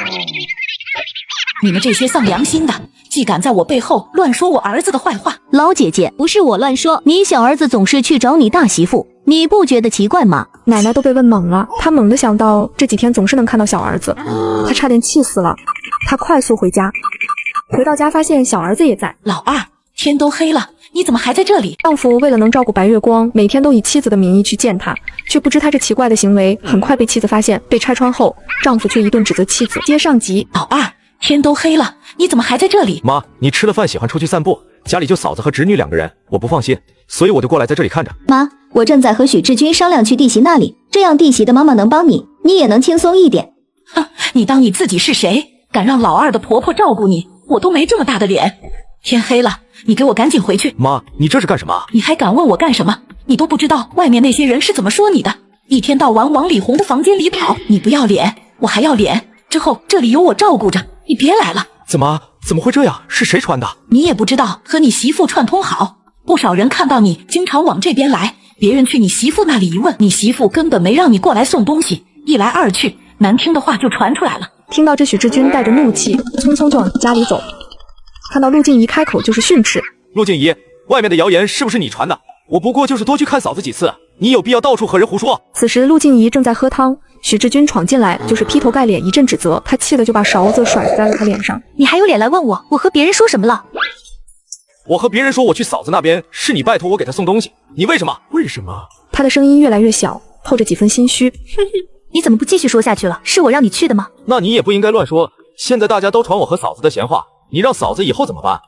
你们这些丧良心的，竟敢在我背后乱说我儿子的坏话！老姐姐，不是我乱说，你小儿子总是去找你大媳妇，你不觉得奇怪吗？奶奶都被问懵了，她猛地想到这几天总是能看到小儿子，她差点气死了。她快速回家，回到家发现小儿子也在。老二，天都黑了，你怎么还在这里？丈夫为了能照顾白月光，每天都以妻子的名义去见她，却不知她这奇怪的行为很快被妻子发现。被拆穿后，丈夫却一顿指责妻子。接上集。老二，天都黑了，你怎么还在这里？妈，你吃了饭喜欢出去散步，家里就嫂子和侄女2个人，我不放心，所以我就过来在这里看着。妈，我正在和许志军商量去弟媳那里，这样弟媳的妈妈能帮你，你也能轻松一点。哼，你当你自己是谁？敢让老二的婆婆照顾你，我都没这么大的脸。天黑了，你给我赶紧回去。妈，你这是干什么？你还敢问我干什么？你都不知道外面那些人是怎么说你的，一天到晚往李红的房间里跑，你不要脸，我还要脸。之后这里有我照顾着，你别来了。怎么会这样？是谁传的？你也不知道和你媳妇串通好，不少人看到你经常往这边来，别人去你媳妇那里一问，你媳妇根本没让你过来送东西，一来二去，难听的话就传出来了。听到这，许志军带着怒气，匆匆就往家里走。看到陆静怡开口就是训斥。陆静怡，外面的谣言是不是你传的？我不过就是多去看嫂子几次，你有必要到处和人胡说？此时陆静怡正在喝汤，许志军闯进来就是劈头盖脸一阵指责，他气得就把勺子甩在了他脸上。你还有脸来问我，我和别人说什么了？我和别人说我去嫂子那边，是你拜托我给她送东西，你为什么？他的声音越来越小，透着几分心虚。你怎么不继续说下去了？是我让你去的吗？那你也不应该乱说，现在大家都传我和嫂子的闲话，你让嫂子以后怎么办？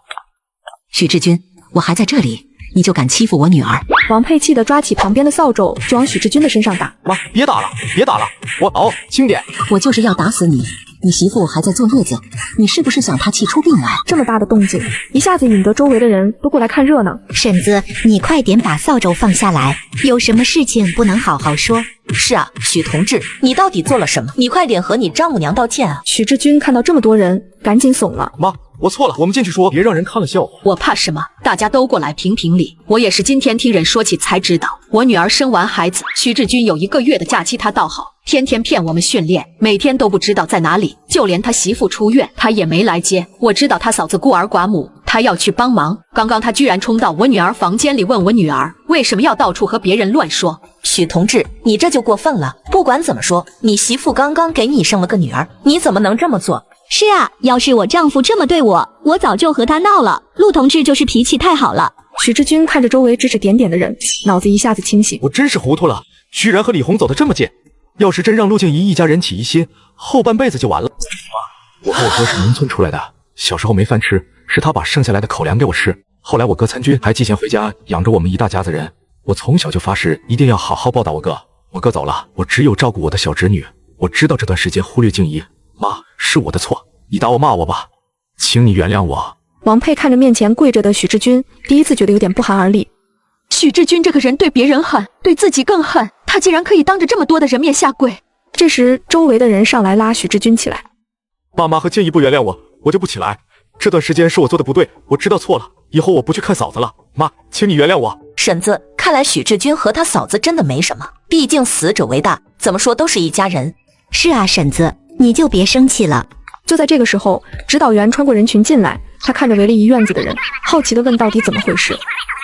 许志军，我还在这里，你就敢欺负我女儿？王佩气得抓起旁边的扫帚就往许志军的身上打。妈，别打了，别打了，我轻点。我就是要打死你！你媳妇还在坐月子，你是不是想她气出病来？这么大的动静，一下子引得周围的人都过来看热闹。婶子，你快点把扫帚放下来，有什么事情不能好好说？是啊，许同志，你到底做了什么？你快点和你丈母娘道歉啊！许志军看到这么多人，赶紧怂了。妈，我错了，我们进去说，别让人看了笑话。我怕什么？大家都过来评评理。我也是今天听人说起才知道，我女儿生完孩子，许志军有1个月的假期，他倒好，天天骗我们训练，每天都不知道在哪里，就连他媳妇出院，他也没来接。我知道他嫂子孤儿寡母，他要去帮忙。刚刚他居然冲到我女儿房间里，问我女儿为什么要到处和别人乱说。许同志，你这就过分了。不管怎么说，你媳妇刚刚给你生了个女儿，你怎么能这么做？是啊，要是我丈夫这么对我，我早就和他闹了。陆同志就是脾气太好了。许志军看着周围指指点点的人，脑子一下子清醒。我真是糊涂了，居然和李红走得这么近。要是真让陆静怡一家人起疑心，后半辈子就完了。妈，我和我哥是农村出来的，小时候没饭吃，是他把剩下来的口粮给我吃。后来我哥参军，还寄钱回家养着我们一大家子人。我从小就发誓一定要好好报答我哥。我哥走了，我只有照顾我的小侄女。我知道这段时间忽略静怡，妈，是我的错，你打我骂我吧，请你原谅我。王佩看着面前跪着的许志军，第一次觉得有点不寒而栗。许志军这个人对别人狠，对自己更狠，他竟然可以当着这么多的人面下跪。这时周围的人上来拉许志军起来。爸妈和静怡不原谅我，我就不起来。这段时间是我做的不对，我知道错了，以后我不去看嫂子了。妈，请你原谅我。婶子，看来许志军和他嫂子真的没什么，毕竟死者为大，怎么说都是一家人。是啊，婶子，你就别生气了。就在这个时候，指导员穿过人群进来，他看着围了一院子的人，好奇地问到底怎么回事。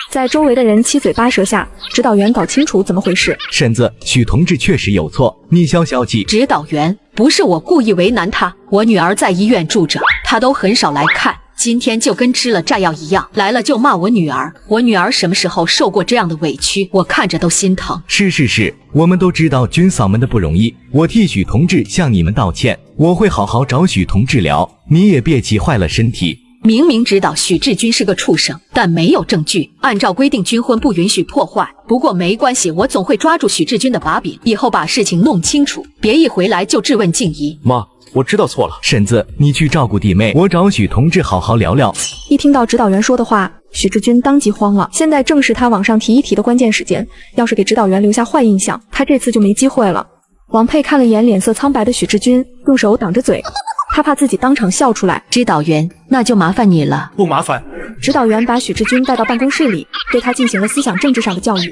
在周围的人七嘴八舌下，指导员搞清楚怎么回事。婶子，许同志确实有错，你消消气。指导员，不是我故意为难他，我女儿在医院住着，他都很少来看，今天就跟吃了炸药一样，来了就骂我女儿。我女儿什么时候受过这样的委屈？我看着都心疼。是，我们都知道军嫂们的不容易，我替许同志向你们道歉，我会好好找许同治疗，你也别气坏了身体。明明知道许志军是个畜生，但没有证据。按照规定，军婚不允许破坏。不过没关系，我总会抓住许志军的把柄，以后把事情弄清楚，别一回来就质问静怡。妈，我知道错了。婶子，你去照顾弟妹，我找许同志好好聊聊。一听到指导员说的话，许志军当即慌了。现在正是他往上提一提的关键时间，要是给指导员留下坏印象，他这次就没机会了。王佩看了眼脸色苍白的许志军，用手挡着嘴。他怕自己当场笑出来。指导员，那就麻烦你了。不麻烦。指导员把许志军带到办公室里，对他进行了思想政治上的教育。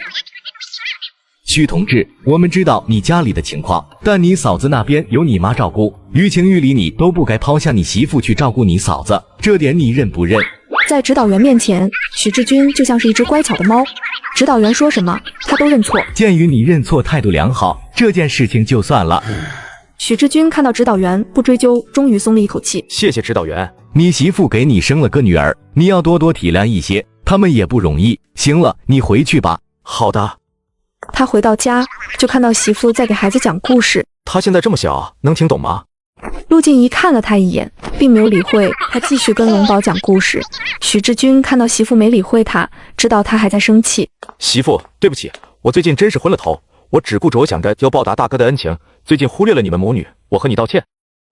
许同志，我们知道你家里的情况，但你嫂子那边有你妈照顾，于情于理你都不该抛下你媳妇去照顾你嫂子，这点你认不认？在指导员面前，许志军就像是一只乖巧的猫，指导员说什么他都认错。鉴于你认错态度良好，这件事情就算了。许志军看到指导员不追究，终于松了一口气。谢谢指导员。你媳妇给你生了个女儿，你要多多体谅一些，他们也不容易。行了，你回去吧。好的。他回到家就看到媳妇在给孩子讲故事。他现在这么小，能听懂吗？陆静怡看了他一眼，并没有理会他，继续跟龙宝讲故事。许志军看到媳妇没理会他，知道他还在生气。媳妇，对不起，我最近真是昏了头，我只顾着想着要报答大哥的恩情，最近忽略了你们母女，我和你道歉。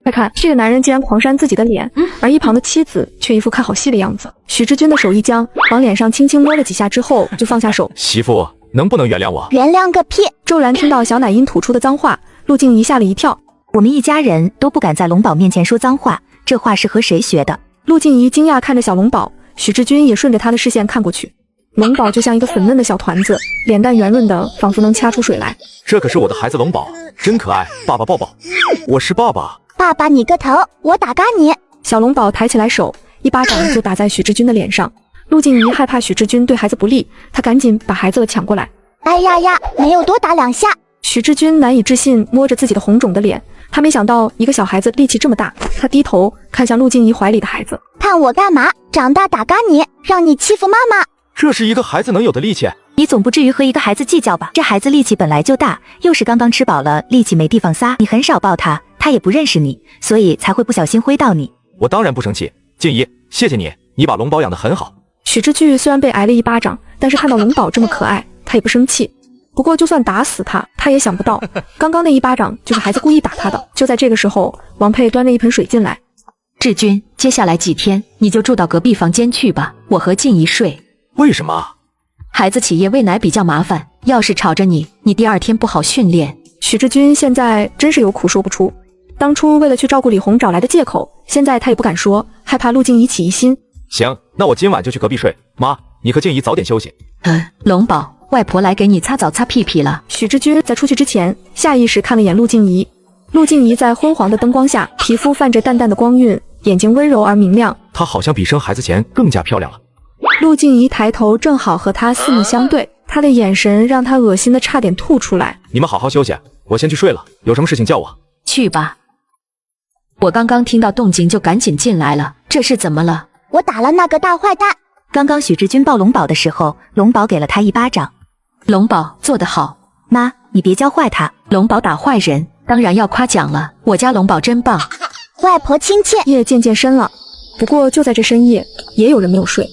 快看，这个男人竟然狂扇自己的脸，而一旁的妻子却一副看好戏的样子。许志军的手一僵，往脸上轻轻摸了几下之后就放下手。媳妇，能不能原谅我？原谅个屁！骤然听到小奶音吐出的脏话，陆静怡吓了一跳。我们一家人都不敢在龙宝面前说脏话，这话是和谁学的？陆静怡惊讶看着小龙宝，许志军也顺着他的视线看过去。龙宝就像一个粉嫩的小团子，脸蛋圆润的仿佛能掐出水来。这可是我的孩子龙宝，真可爱，爸爸抱抱。我是爸爸。爸爸你个头，我打嘎你！小龙宝抬起来手，一巴掌就打在许志军的脸上。陆静怡害怕许志军对孩子不利，她赶紧把孩子抢过来。哎呀呀，没有多打2下。许志军难以置信摸着自己的红肿的脸，他没想到一个小孩子力气这么大。他低头看向陆静怡怀里的孩子，看我干嘛？长大打嘎你，让你欺负妈妈。这是一个孩子能有的力气？你总不至于和一个孩子计较吧？这孩子力气本来就大，又是刚刚吃饱了，力气没地方撒。你很少抱他，他也不认识你，所以才会不小心挥到你。我当然不生气，静怡，谢谢你，你把龙宝养得很好。许知巨虽然被挨了一巴掌，但是看到龙宝这么可爱，他也不生气。不过就算打死他，他也想不到，刚刚那一巴掌就是孩子故意打他的。就在这个时候，王佩端了一盆水进来。志军，接下来几天你就住到隔壁房间去吧，我和静怡睡。为什么？孩子起夜喂奶比较麻烦，要是吵着你，你第二天不好训练。许志军现在真是有苦说不出，当初为了去照顾李红找来的借口，现在他也不敢说，害怕陆静怡起疑心。行，那我今晚就去隔壁睡。妈，你和静怡早点休息。龙宝，外婆来给你擦澡擦屁屁了。许志军在出去之前，下意识看了眼陆静怡。陆静怡在昏黄的灯光下，皮肤泛着淡淡的光晕，眼睛温柔而明亮。她好像比生孩子前更加漂亮了。陆静怡抬头正好和他四目相对，她的眼神让他恶心的差点吐出来。你们好好休息，我先去睡了，有什么事情叫我。去吧。我刚刚听到动静就赶紧进来了，这是怎么了？我打了那个大坏蛋。刚刚许志军抱龙宝的时候，龙宝给了他一巴掌。龙宝做得好，妈，你别教坏他。龙宝打坏人，当然要夸奖了。我家龙宝真棒。外婆亲切。夜渐渐深了，不过就在这深夜，也有人没有睡。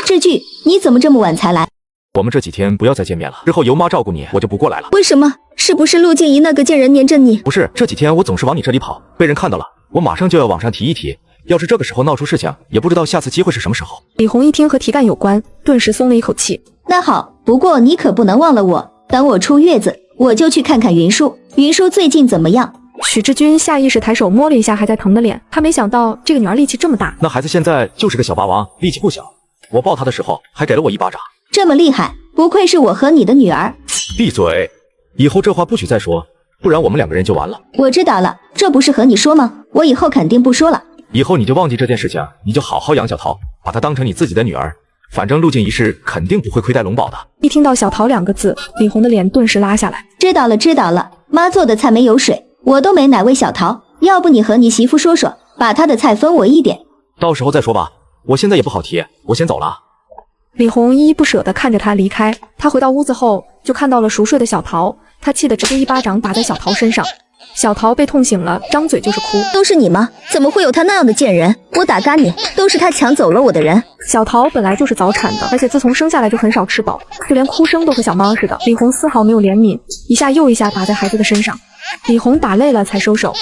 志巨，你怎么这么晚才来？我们这几天不要再见面了，之后由妈照顾你，我就不过来了。为什么？是不是陆静怡那个贱人黏着你？不是，这几天我总是往你这里跑，被人看到了，我马上就要往上提一提。要是这个时候闹出事情，也不知道下次机会是什么时候。李红一听和提干有关，顿时松了一口气。那好，不过你可不能忘了我。等我出月子，我就去看看云舒。云舒最近怎么样？许志军下意识抬手摸了一下还在疼的脸，他没想到这个女儿力气这么大。那孩子现在就是个小霸王，力气不小。我抱她的时候还给了我一巴掌。这么厉害，不愧是我和你的女儿。闭嘴！以后这话不许再说，不然我们两个人就完了。我知道了，这不是和你说吗？我以后肯定不说了。以后你就忘记这件事情，你就好好养小桃，把她当成你自己的女儿。反正陆静怡是肯定不会亏待龙宝的。一听到小桃两个字，李红的脸顿时拉下来。知道了，知道了。妈做的菜没有水，我都没奶喂小桃。要不你和你媳妇说说，把她的菜分我一点。到时候再说吧，我现在也不好提，我先走了。李红依依不舍地看着他离开。他回到屋子后，就看到了熟睡的小桃，他气得直接一巴掌打在小桃身上。小桃被痛醒了，张嘴就是哭。都是你吗？怎么会有他那样的贱人？我打嘎你，都是他抢走了我的人。小桃本来就是早产的，而且自从生下来就很少吃饱，就连哭声都和小猫似的。李红丝毫没有怜悯，一下又一下打在孩子的身上。李红打累了才收手。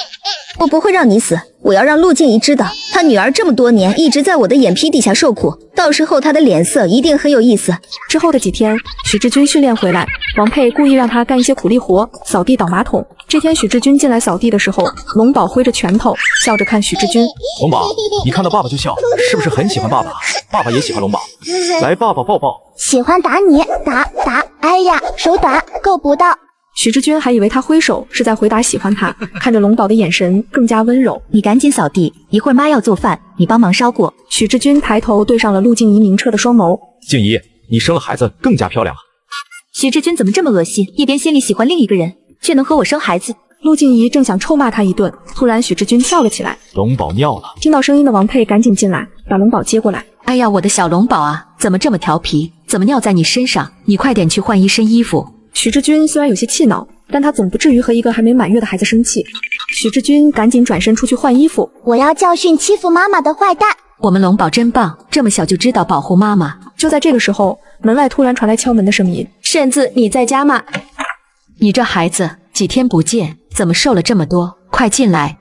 我不会让你死，我要让陆静怡知道，她女儿这么多年一直在我的眼皮底下受苦，到时候她的脸色一定很有意思。之后的几天，许志军训练回来，王佩故意让他干一些苦力活，扫地、倒马桶。这天许志军进来扫地的时候，龙宝挥着拳头，笑着看许志军。龙宝，你看到爸爸就笑，是不是很喜欢爸爸？爸爸也喜欢龙宝，来，爸爸抱抱。喜欢打你，打，哎呀，手短，够不到。许志军还以为他挥手是在回答喜欢他，看着龙宝的眼神更加温柔。你赶紧扫地，一会儿妈要做饭，你帮忙烧过。许志军抬头对上了陆静怡明澈的双眸。静怡，你生了孩子更加漂亮了。许志军怎么这么恶心？一边心里喜欢另一个人，却能和我生孩子。陆静怡正想臭骂他一顿，突然许志军跳了起来。龙宝尿了。听到声音的王佩赶紧进来，把龙宝接过来。哎呀，我的小龙宝啊，怎么这么调皮？怎么尿在你身上？你快点去换一身衣服。许志军虽然有些气恼，但他总不至于和一个还没满月的孩子生气。许志军赶紧转身出去换衣服。我要教训欺负妈妈的坏蛋。我们龙宝真棒，这么小就知道保护妈妈。就在这个时候，门外突然传来敲门的声音。婶子，你在家吗？你这孩子几天不见，怎么瘦了这么多？快进来。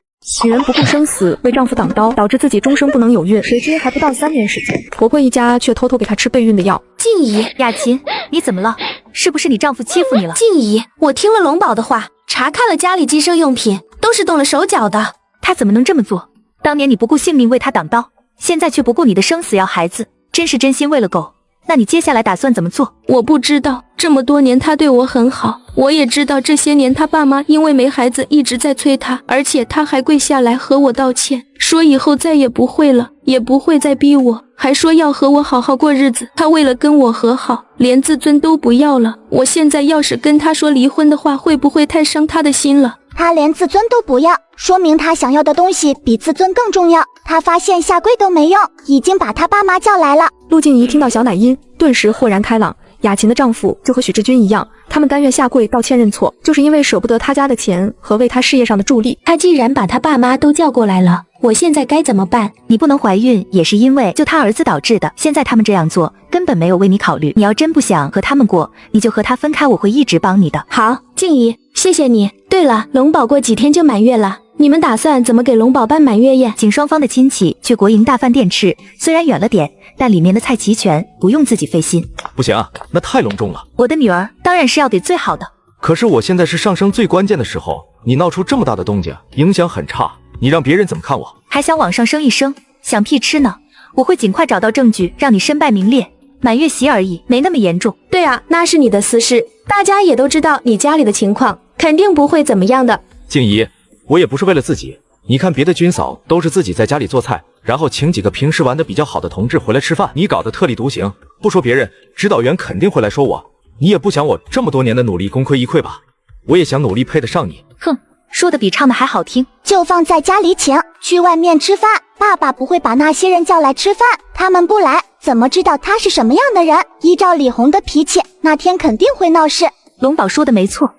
女人不顾生死为丈夫挡刀，导致自己终生不能有孕，谁知还不到3年时间，婆婆一家却偷偷给她吃备孕的药。静怡，雅琴，你怎么了？是不是你丈夫欺负你了？静怡，我听了龙宝的话，查看了家里计生用品，都是动了手脚的。他怎么能这么做？当年你不顾性命为他挡刀，现在却不顾你的生死要孩子，真是真心为了狗。那你接下来打算怎么做？我不知道，这么多年他对我很好，我也知道这些年他爸妈因为没孩子一直在催他，而且他还跪下来和我道歉，说以后再也不会了，也不会再逼我，还说要和我好好过日子。他为了跟我和好，连自尊都不要了。我现在要是跟他说离婚的话，会不会太伤他的心了？他连自尊都不要，说明他想要的东西比自尊更重要。他发现下跪都没用，已经把他爸妈叫来了。陆静怡听到小奶音，顿时豁然开朗，雅琴的丈夫就和许志军一样，他们甘愿下跪道歉认错，就是因为舍不得他家的钱和为他事业上的助力。他既然把他爸妈都叫过来了，我现在该怎么办？你不能怀孕也是因为就他儿子导致的，现在他们这样做根本没有为你考虑。你要真不想和他们过，你就和他分开，我会一直帮你的。好，静怡，谢谢你。对了，龙宝过几天就满月了，你们打算怎么给龙宝办满月宴？请双方的亲戚去国营大饭店吃，虽然远了点，但里面的菜齐全，不用自己费心。不行啊，那太隆重了。我的女儿当然是要给最好的。可是我现在是上升最关键的时候，你闹出这么大的动静，影响很差，你让别人怎么看我？还想往上升一升，想屁吃呢！我会尽快找到证据，让你身败名裂。满月席而已，没那么严重。对啊，那是你的私事，大家也都知道你家里的情况，肯定不会怎么样的。静怡，我也不是为了自己，你看别的军嫂都是自己在家里做菜，然后请几个平时玩的比较好的同志回来吃饭，你搞得特立独行，不说别人，指导员肯定会来说我。你也不想我这么多年的努力功亏一篑吧？我也想努力配得上你。哼，说的比唱的还好听。就放在家里请，去外面吃饭，爸爸不会把那些人叫来吃饭，他们不来，怎么知道他是什么样的人？依照李红的脾气，那天肯定会闹事。龙宝说的没错，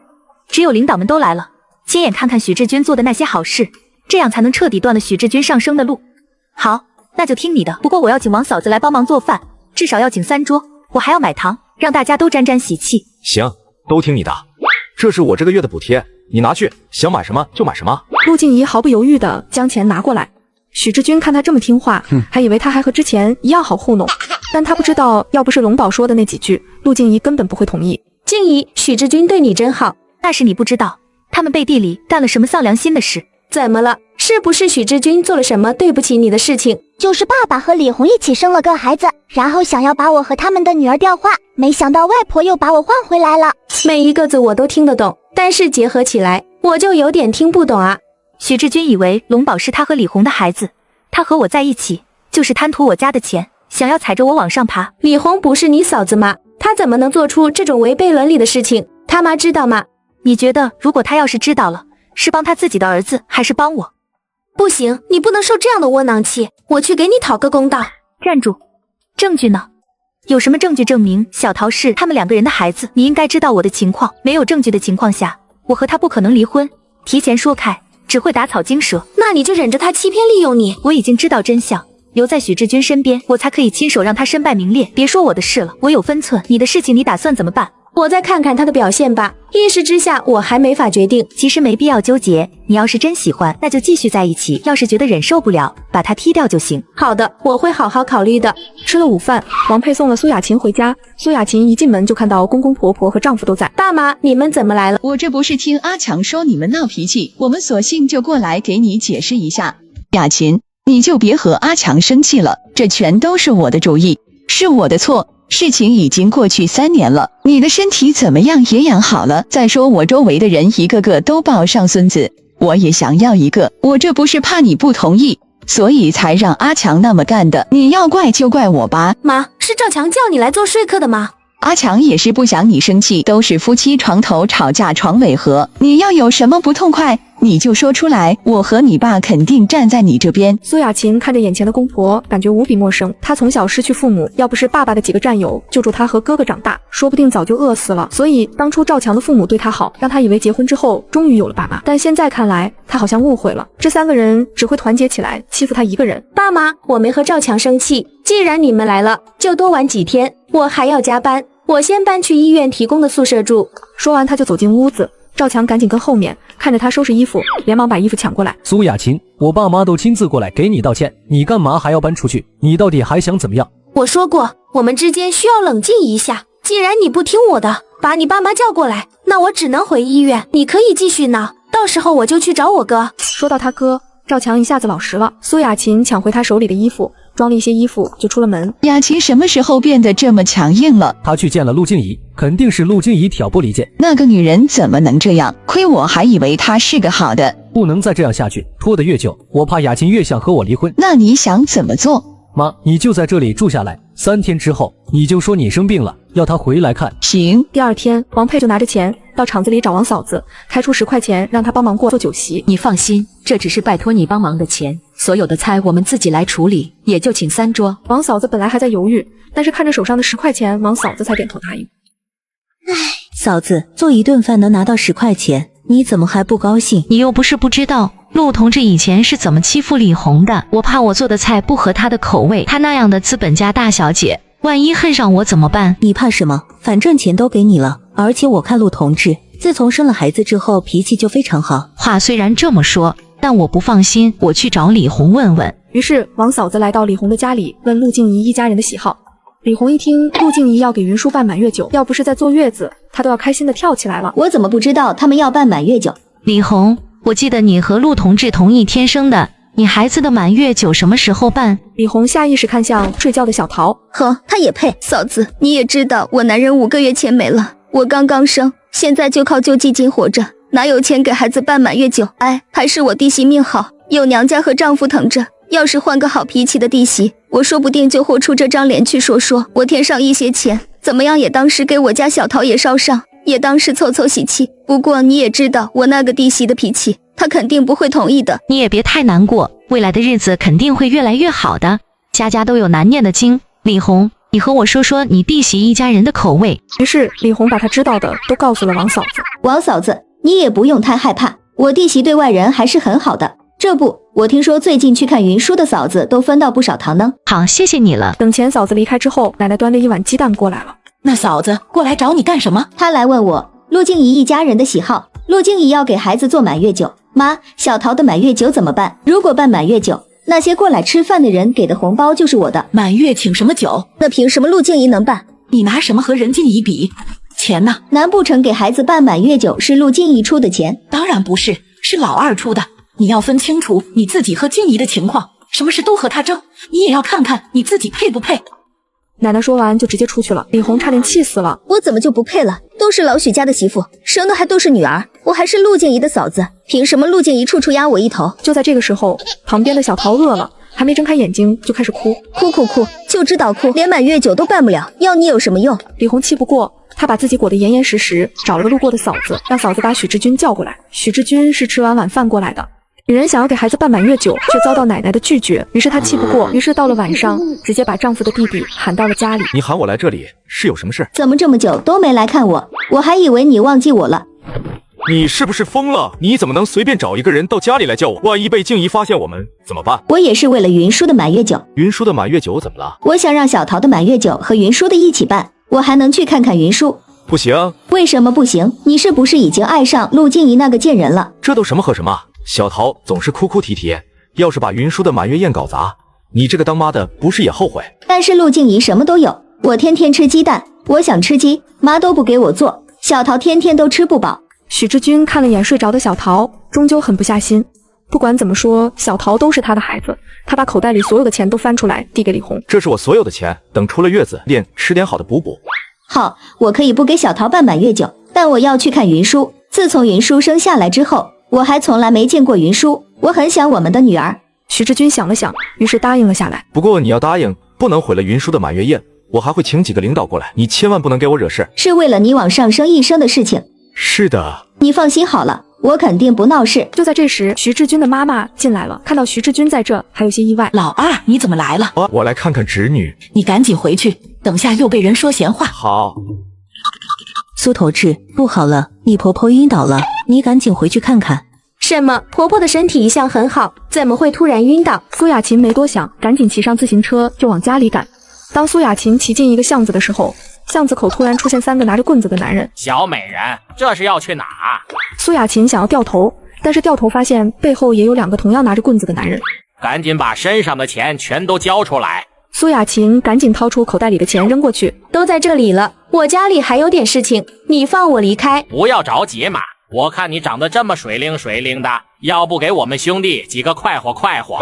只有领导们都来了，亲眼看看许志军做的那些好事，这样才能彻底断了许志军上升的路。好，那就听你的。不过我要请王嫂子来帮忙做饭，至少要请3桌，我还要买糖，让大家都沾沾喜气。行，都听你的，这是我这个月的补贴，你拿去，想买什么就买什么。陆静怡毫不犹豫地将钱拿过来。许志军看他这么听话，还以为他还和之前一样好糊弄，但他不知道，要不是龙宝说的那几句，陆静怡根本不会同意。静怡，许志军对你真好。那是你不知道，他们背地里干了什么丧良心的事。怎么了？是不是许志军做了什么对不起你的事情？就是爸爸和李红一起生了个孩子，然后想要把我和他们的女儿调换，没想到外婆又把我换回来了。每一个字我都听得懂，但是结合起来，我就有点听不懂啊。许志军以为龙宝是他和李红的孩子，他和我在一起就是贪图我家的钱，想要踩着我往上爬。李红不是你嫂子吗？她怎么能做出这种违背伦理的事情？他妈知道吗？你觉得如果他要是知道了，是帮他自己的儿子还是帮我？不行，你不能受这样的窝囊气，我去给你讨个公道。站住！证据呢？有什么证据证明小桃是他们2个人的孩子？你应该知道我的情况，没有证据的情况下，我和他不可能离婚，提前说开只会打草惊蛇。那你就忍着他欺骗利用你。我已经知道真相，留在许志军身边，我才可以亲手让他身败名裂。别说我的事了，我有分寸。你的事情你打算怎么办？我再看看他的表现吧，一时之下我还没法决定。其实没必要纠结，你要是真喜欢，那就继续在一起，要是觉得忍受不了，把他踢掉就行。好的，我会好好考虑的。吃了午饭，王佩送了苏雅琴回家。苏雅琴一进门就看到公公婆婆和丈夫都在。大妈，你们怎么来了？我这不是听阿强说你们闹脾气，我们索性就过来给你解释一下。雅琴，你就别和阿强生气了，这全都是我的主意，是我的错。事情已经过去3年了，你的身体怎么样也养好了。再说我周围的人一个个都抱上孙子，我也想要一个。我这不是怕你不同意，所以才让阿强那么干的。你要怪就怪我吧。妈，是赵强叫你来做说客的吗？阿强也是不想你生气，都是夫妻床头吵架床尾和，你要有什么不痛快你就说出来，我和你爸肯定站在你这边。苏雅琴看着眼前的公婆，感觉无比陌生。她从小失去父母，要不是爸爸的几个战友救助她和哥哥长大，说不定早就饿死了。所以当初赵强的父母对她好，让她以为结婚之后终于有了爸妈。但现在看来，她好像误会了，这3个人只会团结起来欺负她一个人。爸妈，我没和赵强生气，既然你们来了，就多玩几天，我还要加班。我先搬去医院提供的宿舍住。说完，他就走进屋子。赵强赶紧跟后面，看着他收拾衣服，连忙把衣服抢过来。苏雅琴，我爸妈都亲自过来给你道歉，你干嘛还要搬出去？你到底还想怎么样？我说过，我们之间需要冷静一下。既然你不听我的，把你爸妈叫过来，那我只能回医院。你可以继续闹，到时候我就去找我哥。说到他哥，赵强一下子老实了。苏雅琴抢回他手里的衣服，装了一些衣服就出了门。雅琴什么时候变得这么强硬了？她去见了陆静怡，肯定是陆静怡挑拨离间。那个女人怎么能这样？亏我还以为她是个好的。不能再这样下去，拖得越久，我怕雅琴越想和我离婚。那你想怎么做？妈，你就在这里住下来，3天之后你就说你生病了，要他回来看。行。第二天，王佩就拿着钱到厂子里找王嫂子，开出10块钱让她帮忙过做酒席。你放心，这只是拜托你帮忙的钱，所有的菜我们自己来处理，也就请3桌。王嫂子本来还在犹豫，但是看着手上的10块钱，王嫂子才点头答应。嫂子，做一顿饭能拿到10块钱，你怎么还不高兴？你又不是不知道陆同志以前是怎么欺负李红的，我怕我做的菜不合他的口味，他那样的资本家大小姐，万一恨上我怎么办？你怕什么？反正钱都给你了，而且我看陆同志自从生了孩子之后，脾气就非常好。话虽然这么说，但我不放心，我去找李红问问。于是王嫂子来到李红的家里，问陆静怡一家人的喜好。李红一听陆静怡要给云舒办满月酒，要不是在坐月子，她都要开心的跳起来了。我怎么不知道他们要办满月酒？李红，我记得你和陆同志同一天生的，你孩子的满月酒什么时候办？李红下意识看向睡觉的小桃。呵，他也配？嫂子，你也知道我男人5个月前没了，我刚刚生，现在就靠救济金活着，哪有钱给孩子办满月酒？哎，还是我弟媳命好，有娘家和丈夫疼着。要是换个好脾气的弟媳，我说不定就豁出这张脸去说我添上一些钱，怎么样也当是给我家小桃也捎上，也当是凑凑喜气。不过你也知道我那个弟媳的脾气，她肯定不会同意的。你也别太难过，未来的日子肯定会越来越好的，家家都有难念的经。李红，你和我说说你弟媳一家人的口味。于是李红把她知道的都告诉了王嫂子。王嫂子，你也不用太害怕，我弟媳对外人还是很好的。这不，我听说最近去看云舒的嫂子都分到不少糖呢。好，谢谢你了。等钱嫂子离开之后，奶奶端了一碗鸡蛋过来了。那嫂子过来找你干什么？她来问我陆静怡一家人的喜好。陆静怡要给孩子做满月酒，妈，小桃的满月酒怎么办？如果办满月酒，那些过来吃饭的人给的红包就是我的。满月请什么酒？那凭什么陆静怡能办？你拿什么和任静怡比？钱呢？难不成给孩子办满月酒是陆静怡出的钱？当然不是，是老二出的。你要分清楚你自己和静怡的情况，什么事都和他争，你也要看看你自己配不配。奶奶说完就直接出去了，李红差点气死了。我怎么就不配了？都是老许家的媳妇，生的还都是女儿，我还是陆静怡的嫂子，凭什么陆静怡处处压我一头？就在这个时候，旁边的小桃饿了，还没睁开眼睛就开始哭，哭，就知道哭，连满月酒都办不了，要你有什么用？李红气不过，她把自己裹得严严实实，找了个路过的嫂子，让嫂子把许志军叫过来。许志军是吃完晚饭过来的。女人想要给孩子办满月酒，却遭到奶奶的拒绝，于是她气不过，于是到了晚上，直接把丈夫的弟弟喊到了家里。你喊我来这里是有什么事？怎么这么久都没来看我？我还以为你忘记我了。你是不是疯了？你怎么能随便找一个人到家里来叫我？万一被静怡发现我们怎么办？我也是为了云舒的满月酒。云舒的满月酒怎么了？我想让小桃的满月酒和云舒的一起办，我还能去看看云舒。不行。为什么不行？你是不是已经爱上陆静怡那个贱人了？这都什么和什么？小桃总是哭哭啼啼，要是把云舒的满月宴搞砸，你这个当妈的不是也后悔？但是陆静怡什么都有，我天天吃鸡蛋，我想吃鸡，妈都不给我做，小桃天天都吃不饱。许志军看了眼睡着的小桃，终究狠不下心。不管怎么说，小桃都是他的孩子，他把口袋里所有的钱都翻出来递给李红。这是我所有的钱，等出了月子练吃点好的补补。好，我可以不给小桃办满月酒，但我要去看云舒。自从云舒生下来之后，我还从来没见过云舒，我很想我们的女儿。许志军想了想，于是答应了下来。不过你要答应，不能毁了云舒的满月宴，我还会请几个领导过来，你千万不能给我惹事。是为了你往上升一升的事情。是的，你放心好了，我肯定不闹事。就在这时，徐志军的妈妈进来了，看到徐志军在这，还有些意外。老二，你怎么来了？我来看看侄女。你赶紧回去，等下又被人说闲话。好。苏头志，不好了，你婆婆晕倒了，你赶紧回去看看。什么？婆婆的身体一向很好，怎么会突然晕倒？苏雅琴没多想，赶紧骑上自行车就往家里赶。当苏雅琴骑进一个巷子的时候，巷子口突然出现3个拿着棍子的男人。小美人，这是要去哪？苏雅琴想要掉头，但是掉头发现背后也有2个同样拿着棍子的男人。赶紧把身上的钱全都交出来。苏雅琴赶紧掏出口袋里的钱扔过去。都在这里了，我家里还有点事情，你放我离开。不要着急嘛，我看你长得这么水灵水灵的，要不给我们兄弟几个快活快活。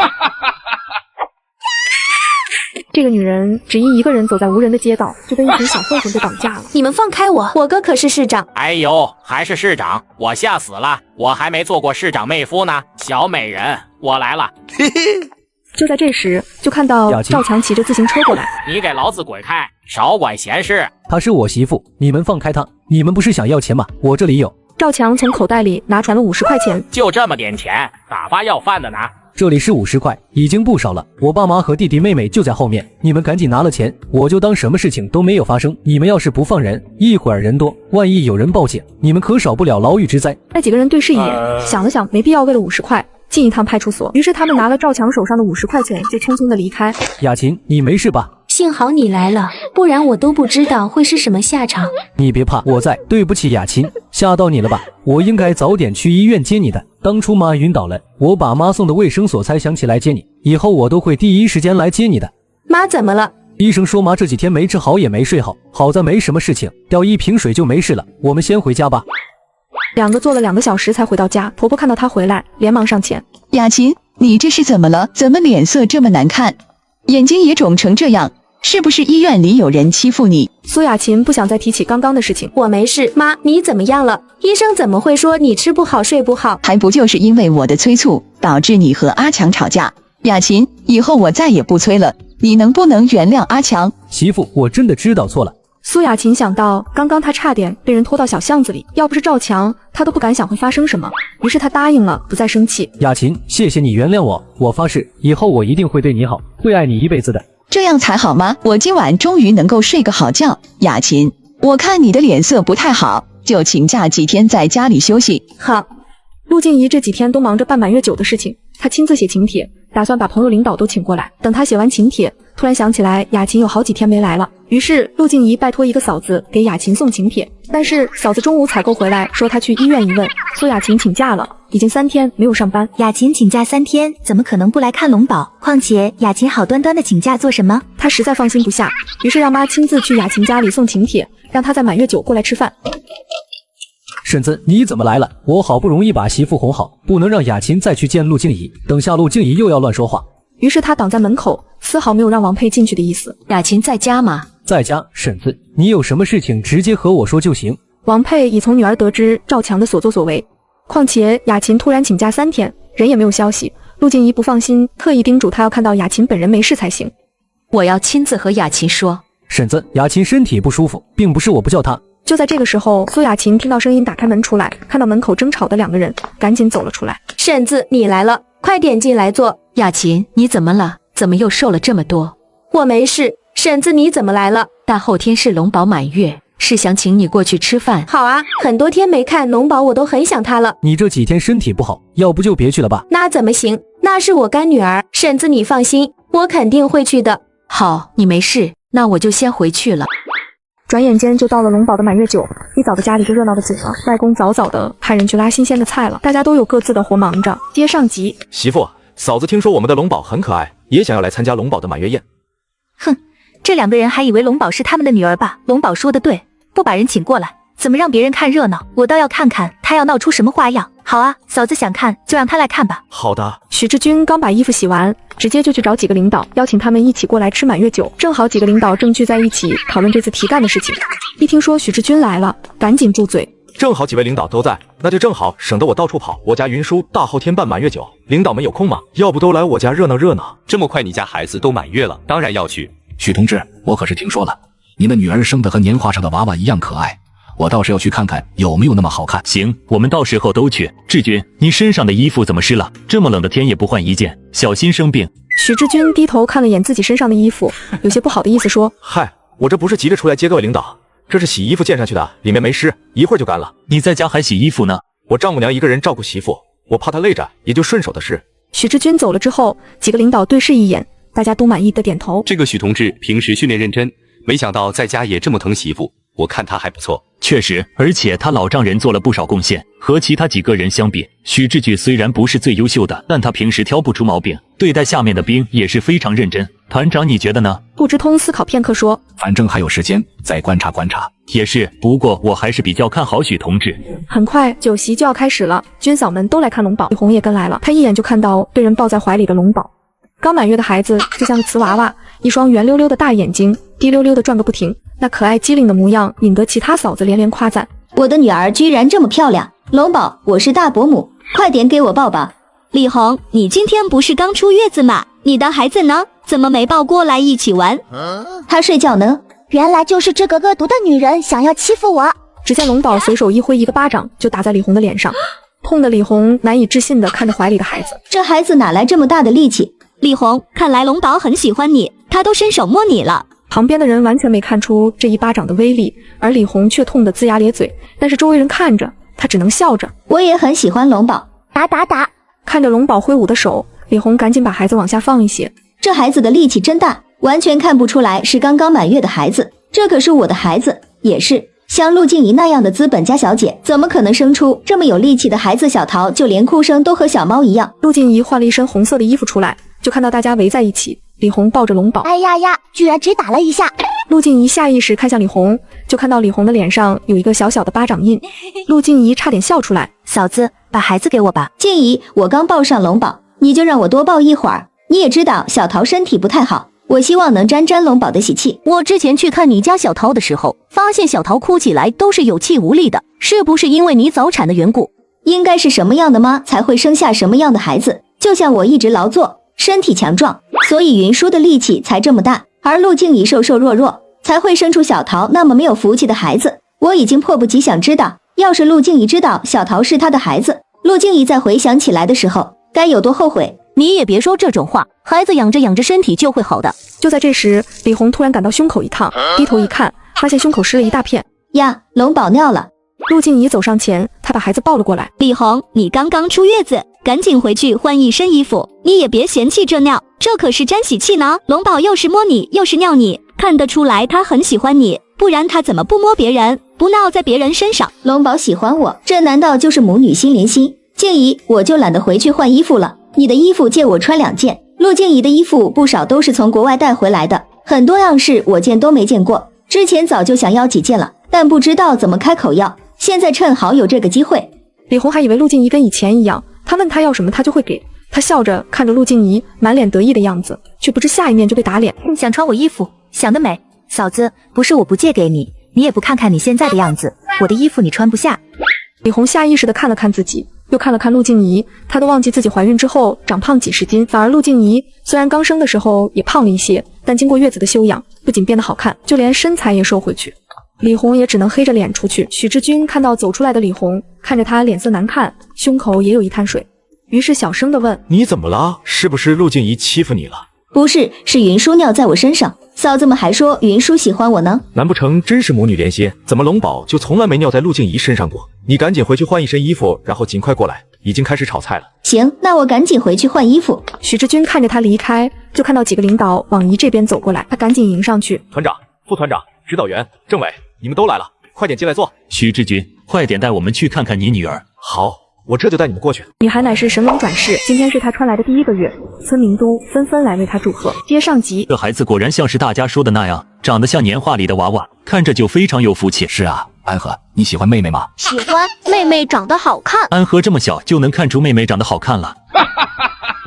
这个女人只因一个人走在无人的街道，就被一群小混混给绑架了。你们放开我，我哥可是市长。哎呦，还是市长，我吓死了，我还没做过市长妹夫呢。小美人，我来了。就在这时，就看到赵强骑着自行车过来。你给老子滚开，少管闲事！她是我媳妇，你们放开她。你们不是想要钱吗？我这里有。赵强从口袋里拿出来了50块钱。就这么点钱，打发要饭的呢？这里是50块，已经不少了。我爸妈和弟弟妹妹就在后面，你们赶紧拿了钱，我就当什么事情都没有发生。你们要是不放人，一会儿人多，万一有人报警，你们可少不了牢狱之灾。那几个人对视一眼，想了想，没必要为了50块进一趟派出所。于是他们拿了赵强手上的50块钱，就匆匆的离开。雅琴，你没事吧？幸好你来了，不然我都不知道会是什么下场。你别怕，我在。对不起雅琴，吓到你了吧？我应该早点去医院接你的。当初妈晕倒了，我把妈送的卫生所才想起来接你，以后我都会第一时间来接你的。妈怎么了？医生说妈这几天没吃好也没睡好，好在没什么事情，掉一瓶水就没事了。我们先回家吧。两个坐了2个小时才回到家，婆婆看到她回来，连忙上前。雅琴，你这是怎么了？怎么脸色这么难看？眼睛也肿成这样，是不是医院里有人欺负你？苏雅琴不想再提起刚刚的事情。我没事，妈，你怎么样了？医生怎么会说你吃不好睡不好？还不就是因为我的催促，导致你和阿强吵架。雅琴，以后我再也不催了，你能不能原谅阿强？媳妇，我真的知道错了。苏雅琴想到刚刚她差点被人拖到小巷子里，要不是赵强，她都不敢想会发生什么。于是她答应了，不再生气。雅琴，谢谢你原谅我，我发誓以后我一定会对你好，会爱你一辈子的。这样才好吗？我今晚终于能够睡个好觉。雅琴，我看你的脸色不太好，就请假几天在家里休息。好。陆静怡这几天都忙着办满月酒的事情，她亲自写请帖，打算把朋友领导都请过来。等她写完请帖，突然想起来雅琴有好几天没来了，于是陆静怡拜托一个嫂子给雅琴送请帖。但是嫂子中午采购回来说她去医院一问，说雅琴请假了，已经3天没有上班。雅琴请假3天，怎么可能不来看龙宝？况且雅琴好端端的请假做什么？她实在放心不下，于是让妈亲自去雅琴家里送请帖，让她在满月酒过来吃饭。婶子，你怎么来了？我好不容易把媳妇哄好，不能让雅琴再去见陆静怡，等下陆静怡又要乱说话。于是他挡在门口，丝毫没有让王佩进去的意思。雅琴在家吗？在家。婶子，你有什么事情直接和我说就行。王佩已从女儿得知赵强的所作所为，况且雅琴突然请假3天，人也没有消息。陆静怡不放心，特意叮嘱她要看到雅琴本人没事才行。我要亲自和雅琴说。婶子，雅琴身体不舒服，并不是我不叫她。就在这个时候，苏雅琴听到声音，打开门出来，看到门口争吵的2个人，赶紧走了出来。婶子，你来了，快点进来坐。雅琴，你怎么了？怎么又瘦了这么多？我没事。婶子，你怎么来了？大后天是龙宝满月，是想请你过去吃饭。好啊，很多天没看龙宝，我都很想他了。你这几天身体不好，要不就别去了吧。那怎么行？那是我干女儿，婶子你放心，我肯定会去的。好，你没事，那我就先回去了。转眼间就到了龙宝的满月酒，一早的家里就热闹的紧了。外公早早的派人去拉新鲜的菜了，大家都有各自的活忙着。接上集，媳妇，嫂子听说我们的龙宝很可爱，也想要来参加龙宝的满月宴。哼，这2个人还以为龙宝是他们的女儿吧？龙宝说的对，不把人请过来，怎么让别人看热闹？我倒要看看他要闹出什么花样。好啊，嫂子想看就让他来看吧。好的。许志军刚把衣服洗完，直接就去找几个领导，邀请他们一起过来吃满月酒。正好几个领导正聚在一起讨论这次提干的事情，一听说许志军来了，赶紧住嘴。正好几位领导都在，那就正好，省得我到处跑。我家云叔大后天办满月酒，领导们有空吗？要不都来我家热闹热闹。这么快你家孩子都满月了，当然要去。许同志，我可是听说了，您的女儿生得和年画上的娃娃一样可爱，我倒是要去看看有没有那么好看。行，我们到时候都去。志军，你身上的衣服怎么湿了？这么冷的天也不换一件，小心生病。许志军低头看了眼自己身上的衣服，有些不好的意思说：嗨，我这不是急着出来接各位领导，这是洗衣服溅上去的，里面没湿，一会儿就干了。你在家还洗衣服呢？我丈母娘一个人照顾媳妇，我怕她累着，也就顺手的事。许志军走了之后，几个领导对视一眼，大家都满意的点头。这个许同志平时训练认真，没想到在家也这么疼媳妇，我看他还不错。确实，而且他老丈人做了不少贡献，和其他几个人相比，许志举虽然不是最优秀的，但他平时挑不出毛病，对待下面的兵也是非常认真。团长，你觉得呢？不知通思考片刻说，反正还有时间，再观察观察。也是，不过我还是比较看好许同志。很快酒席就要开始了，军嫂们都来看龙宝，李红也跟来了。她一眼就看到被人抱在怀里的龙宝，刚满月的孩子就像个瓷娃娃，一双圆溜溜的大眼睛滴溜溜的转个不停，那可爱机灵的模样引得其他嫂子连连夸赞。我的女儿居然这么漂亮，龙宝，我是大伯母，快点给我抱抱。李红，你今天不是刚出月子吗？你的孩子呢？怎么没抱过来一起玩？他睡觉呢。原来就是这个恶毒的女人想要欺负我。只见龙宝随手一挥，一个巴掌就打在李红的脸上，痛得李红难以置信地看着怀里的孩子。这孩子哪来这么大的力气？李红，看来龙宝很喜欢你，他都伸手摸你了。旁边的人完全没看出这一巴掌的威力，而李红却痛得龇牙咧嘴。但是周围人看着他，只能笑着。我也很喜欢龙宝，打打打！看着龙宝挥舞的手，李红赶紧把孩子往下放一些。这孩子的力气真大，完全看不出来是刚刚满月的孩子。这可是我的孩子，也是。像陆静怡那样的资本家小姐，怎么可能生出这么有力气的孩子？小桃就连哭声都和小猫一样。陆静怡换了一身红色的衣服出来，就看到大家围在一起。李红抱着龙宝，哎呀呀，居然只打了一下。陆静怡下意识看向李红，就看到李红的脸上有一个小小的巴掌印。陆静怡差点笑出来。嫂子，把孩子给我吧。静怡，我刚抱上龙宝，你就让我多抱一会儿。你也知道小桃身体不太好，我希望能沾沾龙宝的喜气。我之前去看你家小桃的时候，发现小桃哭起来都是有气无力的，是不是因为你早产的缘故？应该是什么样的妈才会生下什么样的孩子，就像我一直劳作，身体强壮，所以云舒的力气才这么大，而陆静怡瘦瘦弱弱，才会生出小桃那么没有福气的孩子。我已经迫不及想知道，要是陆静怡知道小桃是她的孩子，陆静怡在回想起来的时候该有多后悔。你也别说这种话，孩子养着养着身体就会好的。就在这时，李红突然感到胸口一烫，低头一看，发现胸口湿了一大片。呀，龙宝尿了。陆静怡走上前，她把孩子抱了过来。李红，你刚刚出月子，赶紧回去换一身衣服，你也别嫌弃这尿，这可是沾喜气呢。龙宝又是摸你又是尿你，看得出来他很喜欢你，不然他怎么不摸别人，不闹在别人身上？龙宝喜欢我，这难道就是母女心连心？静怡，我就懒得回去换衣服了，你的衣服借我穿2件。陆静怡的衣服不少都是从国外带回来的，很多样式我见都没见过，之前早就想要几件了，但不知道怎么开口要，现在正好有这个机会。李红还以为陆静怡跟以前一样，他问他要什么他就会给，他笑着看着陆静怡满脸得意的样子，却不知下一面就被打脸。想穿我衣服，想得美。嫂子，不是我不借给你，你也不看看你现在的样子，我的衣服你穿不下。李红下意识地看了看自己，又看了看陆静怡，她都忘记自己怀孕之后长胖几10斤，反而陆静怡虽然刚生的时候也胖了一些，但经过月子的休养，不仅变得好看，就连身材也瘦回去。李红也只能黑着脸出去。许志军看到走出来的李红，看着她脸色难看，胸口也有一滩水，于是小声地问：你怎么了？是不是陆静怡欺负你了？不是，是云舒尿在我身上，嫂子们还说云舒喜欢我呢。难不成真是母女连心？怎么龙宝就从来没尿在陆静怡身上过？你赶紧回去换一身衣服，然后尽快过来，已经开始炒菜了。行，那我赶紧回去换衣服。许志军看着他离开，就看到几个领导往姨这边走过来，他赶紧迎上去。团长、副团长、指导员、政委，你们都来了，快点进来坐。许志军，快点带我们去看看你女儿。好，我这就带你们过去。女孩乃是神龙转世，今天是她穿来的第1个月，村民都纷纷来为她祝贺。接上集，这孩子果然像是大家说的那样，长得像年画里的娃娃，看着就非常有福气。是啊，安和，你喜欢妹妹吗？喜欢，妹妹长得好看。安和这么小就能看出妹妹长得好看了。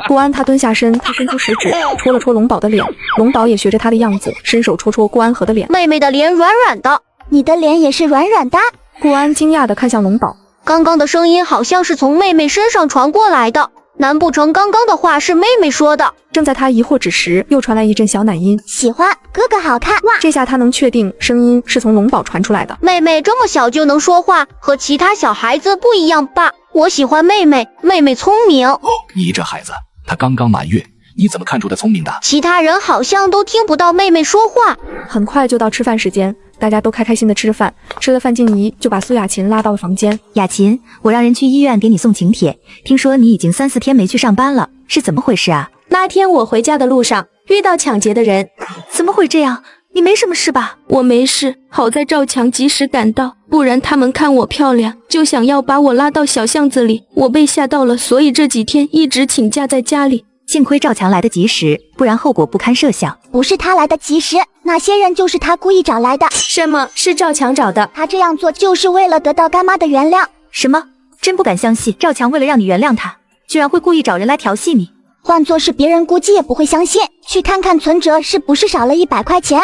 顾安他蹲下身，他伸出食指戳了戳龙宝的脸，龙宝也学着他的样子，伸手戳戳顾安和的脸。妹妹的脸软软的，你的脸也是软软的。顾安惊讶地看向龙宝，刚刚的声音好像是从妹妹身上传过来的，难不成刚刚的话是妹妹说的？正在他疑惑之时，又传来一阵小奶音，喜欢，哥哥好看。哇，这下他能确定声音是从龙宝传出来的。妹妹这么小就能说话，和其他小孩子不一样吧？我喜欢妹妹，妹妹聪明。你这孩子，她刚刚满月，你怎么看出她聪明的？其他人好像都听不到妹妹说话。很快就到吃饭时间，大家都开心的吃着饭。吃了饭，静怡就把苏雅琴拉到了房间。雅琴，我让人去医院给你送请帖，听说你已经3、4天没去上班了，是怎么回事啊？那天我回家的路上遇到抢劫的人。怎么会这样？你没什么事吧？我没事，好在赵强及时赶到，不然他们看我漂亮，就想要把我拉到小巷子里，我被吓到了，所以这几天一直请假在家里。幸亏赵强来得及时，不然后果不堪设想。不是他来得及时，那些人就是他故意找来的。什么？是赵强找的？他这样做就是为了得到干妈的原谅。什么？真不敢相信，赵强为了让你原谅他，居然会故意找人来调戏你。换做是别人估计也不会相信。去看看存折是不是少了100块钱。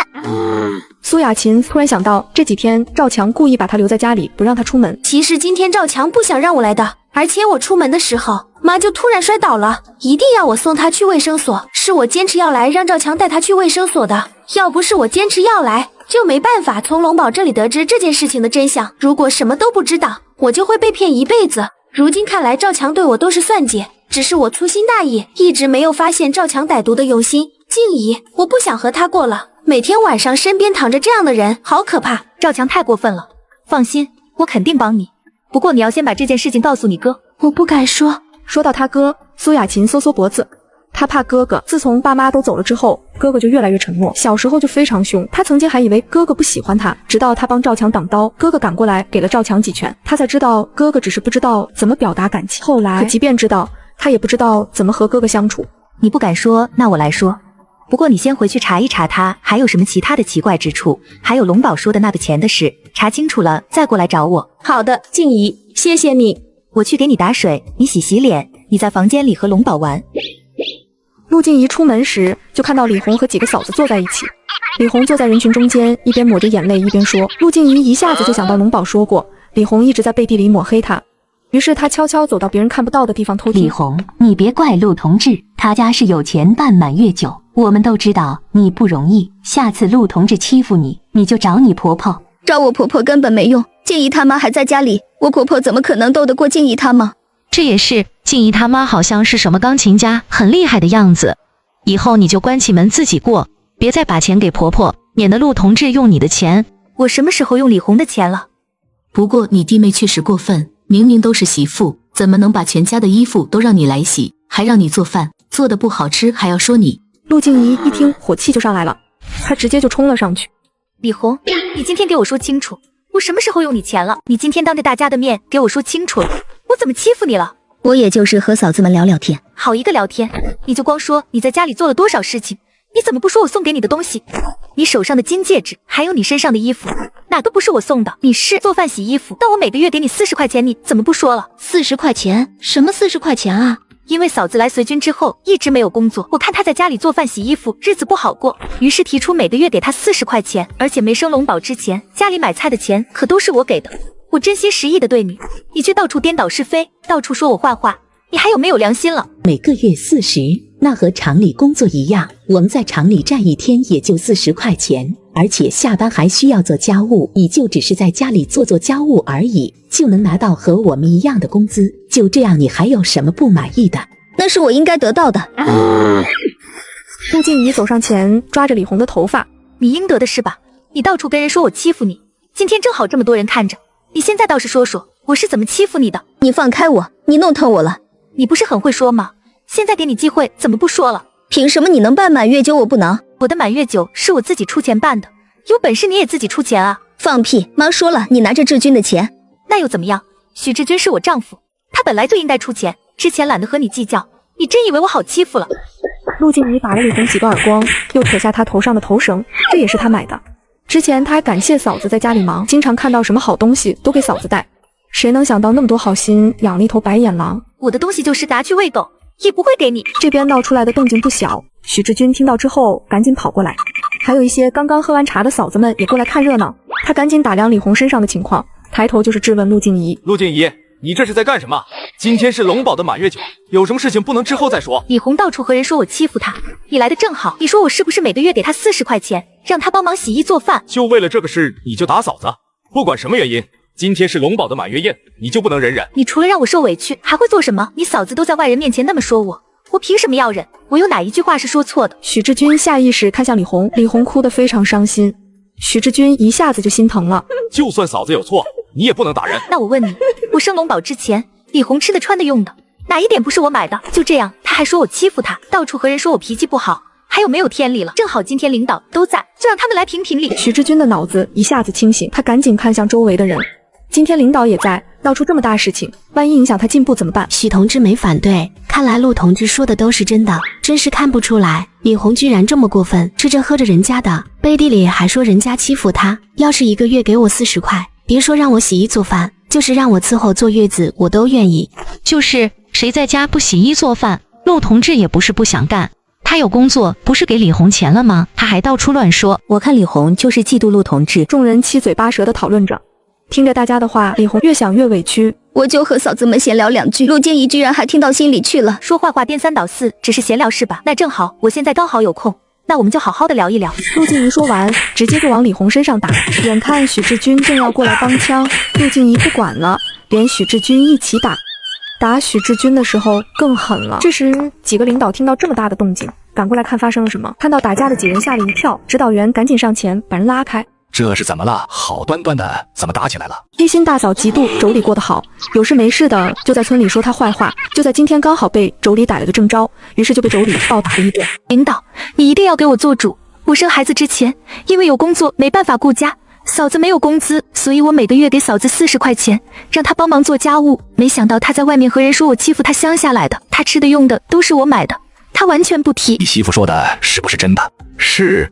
苏雅琴突然想到，这几天赵强故意把她留在家里，不让她出门。其实今天赵强不想让我来的，而且我出门的时候妈就突然摔倒了，一定要我送她去卫生所，是我坚持要来让赵强带她去卫生所的。要不是我坚持要来，就没办法从龙宝这里得知这件事情的真相。如果什么都不知道，我就会被骗一辈子。如今看来赵强对我都是算计，只是我粗心大意，一直没有发现赵强歹毒的用心。静怡，我不想和他过了，每天晚上身边躺着这样的人，好可怕。赵强太过分了，放心，我肯定帮你。不过你要先把这件事情告诉你哥。我不敢说。说到他哥，苏雅琴缩缩脖子，她怕哥哥。自从爸妈都走了之后，哥哥就越来越沉默，小时候就非常凶。她曾经还以为哥哥不喜欢她，直到她帮赵强挡刀，哥哥赶过来给了赵强几拳，她才知道哥哥只是不知道怎么表达感情。后来，可即便知道，她也不知道怎么和哥哥相处。你不敢说，那我来说。不过你先回去查一查他还有什么其他的奇怪之处，还有龙宝说的那个钱的事，查清楚了再过来找我。好的，静怡，谢谢你。我去给你打水，你洗洗脸，你在房间里和龙宝玩。陆静怡出门时就看到李红和几个嫂子坐在一起，李红坐在人群中间，一边抹着眼泪一边说。陆静怡一下子就想到龙宝说过李红一直在背地里抹黑她，于是她悄悄走到别人看不到的地方偷听。李红，你别怪陆同志，他家是有钱办满月酒，我们都知道你不容易，下次陆同志欺负你，你就找你婆婆。找我婆婆根本没用，静怡他妈还在家里，我婆婆怎么可能斗得过静怡他妈？这也是，静怡他妈好像是什么钢琴家，很厉害的样子。以后你就关起门自己过，别再把钱给婆婆，免得陆同志用你的钱。我什么时候用李红的钱了？不过你弟妹确实过分，明明都是媳妇，怎么能把全家的衣服都让你来洗，还让你做饭，做的不好吃还要说你。陆静怡一听火气就上来了，她直接就冲了上去。李红，你今天给我说清楚，我什么时候用你钱了？你今天当着大家的面给我说清楚了，我怎么欺负你了？我也就是和嫂子们聊聊天。好一个聊天，你就光说你在家里做了多少事情，你怎么不说我送给你的东西？你手上的金戒指，还有你身上的衣服，哪都不是我送的。你是做饭洗衣服，但我每个月给你40块钱，你怎么不说了？40块钱？什么40块钱啊？因为嫂子来随军之后一直没有工作，我看她在家里做饭洗衣服，日子不好过，于是提出每个月给她40块钱，而且没生龙宝之前，家里买菜的钱可都是我给的。我真心实意的对你，你却到处颠倒是非，到处说我坏话，你还有没有良心了？每个月40，那和厂里工作一样，我们在厂里站一天也就40块钱，而且下班还需要做家务，你就只是在家里做家务而已，就能拿到和我们一样的工资，就这样你还有什么不满意的？那是我应该得到的。陆静怡走上前抓着李红的头发，你应得的是吧？你到处跟人说我欺负你，今天正好这么多人看着，你现在倒是说说我是怎么欺负你的。你放开我，你弄疼我了。你不是很会说吗？现在给你机会，怎么不说了？凭什么你能办满月酒，我不能？我的满月酒是我自己出钱办的，有本事你也自己出钱啊！放屁！妈说了，你拿着志军的钱，那又怎么样？许志军是我丈夫，他本来就应该出钱，之前懒得和你计较，你真以为我好欺负了？陆静怡打了李红几个耳光，又扯下她头上的头绳，这也是她买的。之前她还感谢嫂子在家里忙，经常看到什么好东西都给嫂子带。谁能想到那么多好心，养了一头白眼狼？我的东西就是拿去喂狗，也不会给你。这边闹出来的动静不小，许志军听到之后赶紧跑过来，还有一些刚刚喝完茶的嫂子们也过来看热闹。他赶紧打量李红身上的情况，抬头就是质问陆静怡：陆静怡，你这是在干什么？今天是龙宝的满月酒，有什么事情不能之后再说？李红到处和人说我欺负他，你来的正好，你说我是不是每个月给他40块钱，让他帮忙洗衣做饭？就为了这个事你就打嫂子？不管什么原因，今天是龙宝的满月宴，你就不能忍忍？你除了让我受委屈还会做什么？你嫂子都在外人面前那么说我，我凭什么要忍？我有哪一句话是说错的？许志军下意识看向李红，李红哭得非常伤心，许志军一下子就心疼了。就算嫂子有错，你也不能打人。那我问你，我生龙宝之前，李红吃的穿的用的，哪一点不是我买的？就这样，他还说我欺负他，到处和人说我脾气不好，还有没有天理了？正好今天领导都在，就让他们来评评理。许志军的脑子一下子清醒，他赶紧看向周围的人。今天领导也在，闹出这么大事情，万一影响他进步怎么办？许同志没反对，看来陆同志说的都是真的，真是看不出来李红居然这么过分，吃着喝着人家的，背地里还说人家欺负他。要是一个月给我40块，别说让我洗衣做饭，就是让我伺候坐月子我都愿意。就是谁在家不洗衣做饭，陆同志也不是不想干，他有工作，不是给李红钱了吗？他还到处乱说。我看李红就是嫉妒陆同志。众人七嘴八舌的讨论着，听着大家的话，李红越想越委屈。我就和嫂子们闲聊2句，陆静怡居然还听到心里去了。说话颠三倒四，只是闲聊是吧？那正好，我现在刚好有空，那我们就好好的聊一聊。陆静怡说完，直接就往李红身上打。眼看许志军正要过来帮腔，陆静怡不管了，连许志军一起打。打许志军的时候更狠了。这时几个领导听到这么大的动静，赶过来看发生了什么。看到打架的几人吓了一跳，指导员赶紧上前把人拉开。这是怎么了？好端端的怎么打起来了？黑心大嫂嫉妒妯娌过得好，有事没事的就在村里说她坏话。就在今天刚好被妯娌逮了个正着，于是就被妯娌暴打了一顿。领导，你一定要给我做主。我生孩子之前，因为有工作没办法顾家，嫂子没有工资，所以我每个月给嫂子40块钱，让她帮忙做家务。没想到她在外面和人说我欺负她乡下来的，她吃的用的都是我买的，她完全不提。你媳妇说的是不是真的？是。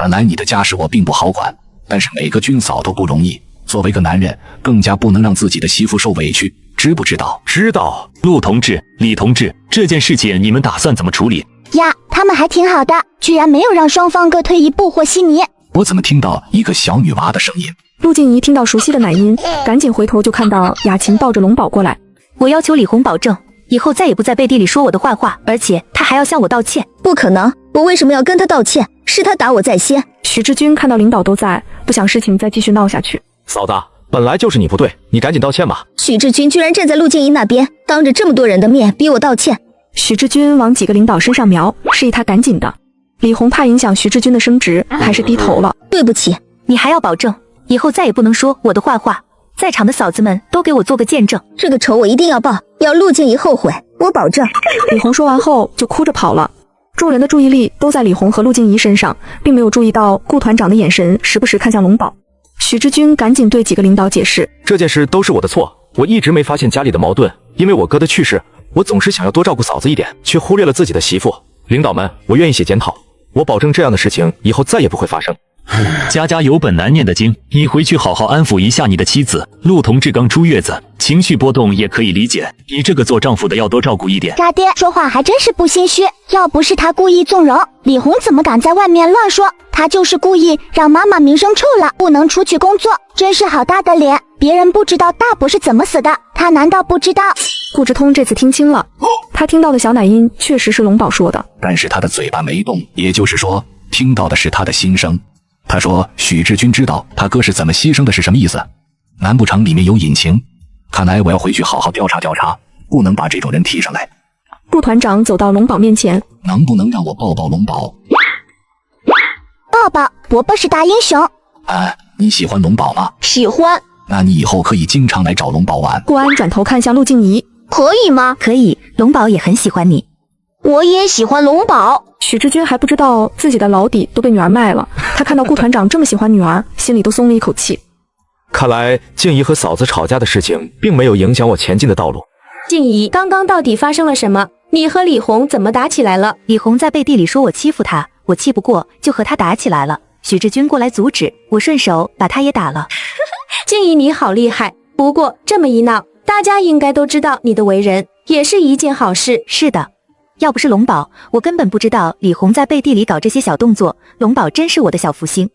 本来你的家事我并不好管，但是每个军嫂都不容易，作为个男人，更加不能让自己的媳妇受委屈，知不知道？知道。陆同志、李同志，这件事情你们打算怎么处理？呀，他们还挺好的，居然没有让双方各退一步和稀泥。我怎么听到一个小女娃的声音？陆静怡听到熟悉的奶音，赶紧回头就看到雅琴抱着龙宝过来。我要求李红保证，以后再也不在背地里说我的坏话，而且他还要向我道歉。不可能，我为什么要跟他道歉？是他打我在先。许志军看到领导都在，不想事情再继续闹下去。嫂子，本来就是你不对，你赶紧道歉吧。许志军居然站在陆静怡那边，当着这么多人的面逼我道歉。许志军往几个领导身上瞄，示意他赶紧的。李红怕影响徐志军的升职，还是低头了。对不起，你还要保证，以后再也不能说我的坏话。在场的嫂子们都给我做个见证，这个仇我一定要报，要陆静怡后悔，我保证。李红说完后就哭着跑了。众人的注意力都在李红和陆静怡身上，并没有注意到顾团长的眼神时不时看向龙宝。许志军赶紧对几个领导解释，这件事都是我的错，我一直没发现家里的矛盾，因为我哥的去世，我总是想要多照顾嫂子一点，却忽略了自己的媳妇。领导们，我愿意写检讨，我保证这样的事情以后再也不会发生。家家有本难念的经，你回去好好安抚一下你的妻子。陆同志刚出月子，情绪波动也可以理解，你这个做丈夫的要多照顾一点。渣爹说话还真是不心虚，要不是他故意纵容，李红怎么敢在外面乱说？他就是故意让妈妈名声臭了，不能出去工作，真是好大的脸。别人不知道大伯是怎么死的，他难道不知道？顾志通这次听清了，他听到的小奶音确实是龙宝说的，但是他的嘴巴没动，也就是说，听到的是他的心声。他说许志军知道他哥是怎么牺牲的，是什么意思？难不成里面有隐情？看来我要回去好好调查调查，不能把这种人提上来。顾团长走到龙宝面前，能不能让我抱抱龙宝？抱抱，伯伯是大英雄。你喜欢龙宝吗？喜欢。那你以后可以经常来找龙宝玩。顾安转头看向陆静怡，可以吗？可以，龙宝也很喜欢你。我也喜欢龙宝。许志军还不知道自己的老底都被女儿卖了，他看到顾团长这么喜欢女儿，心里都松了一口气。看来静怡和嫂子吵架的事情并没有影响我前进的道路。静怡，刚刚到底发生了什么？你和李红怎么打起来了？李红在背地里说我欺负她，我气不过就和她打起来了。许志军过来阻止，我顺手把她也打了。静怡你好厉害，不过这么一闹，大家应该都知道你的为人，也是一件好事。是的，要不是龙宝，我根本不知道李红在背地里搞这些小动作。龙宝真是我的小福星。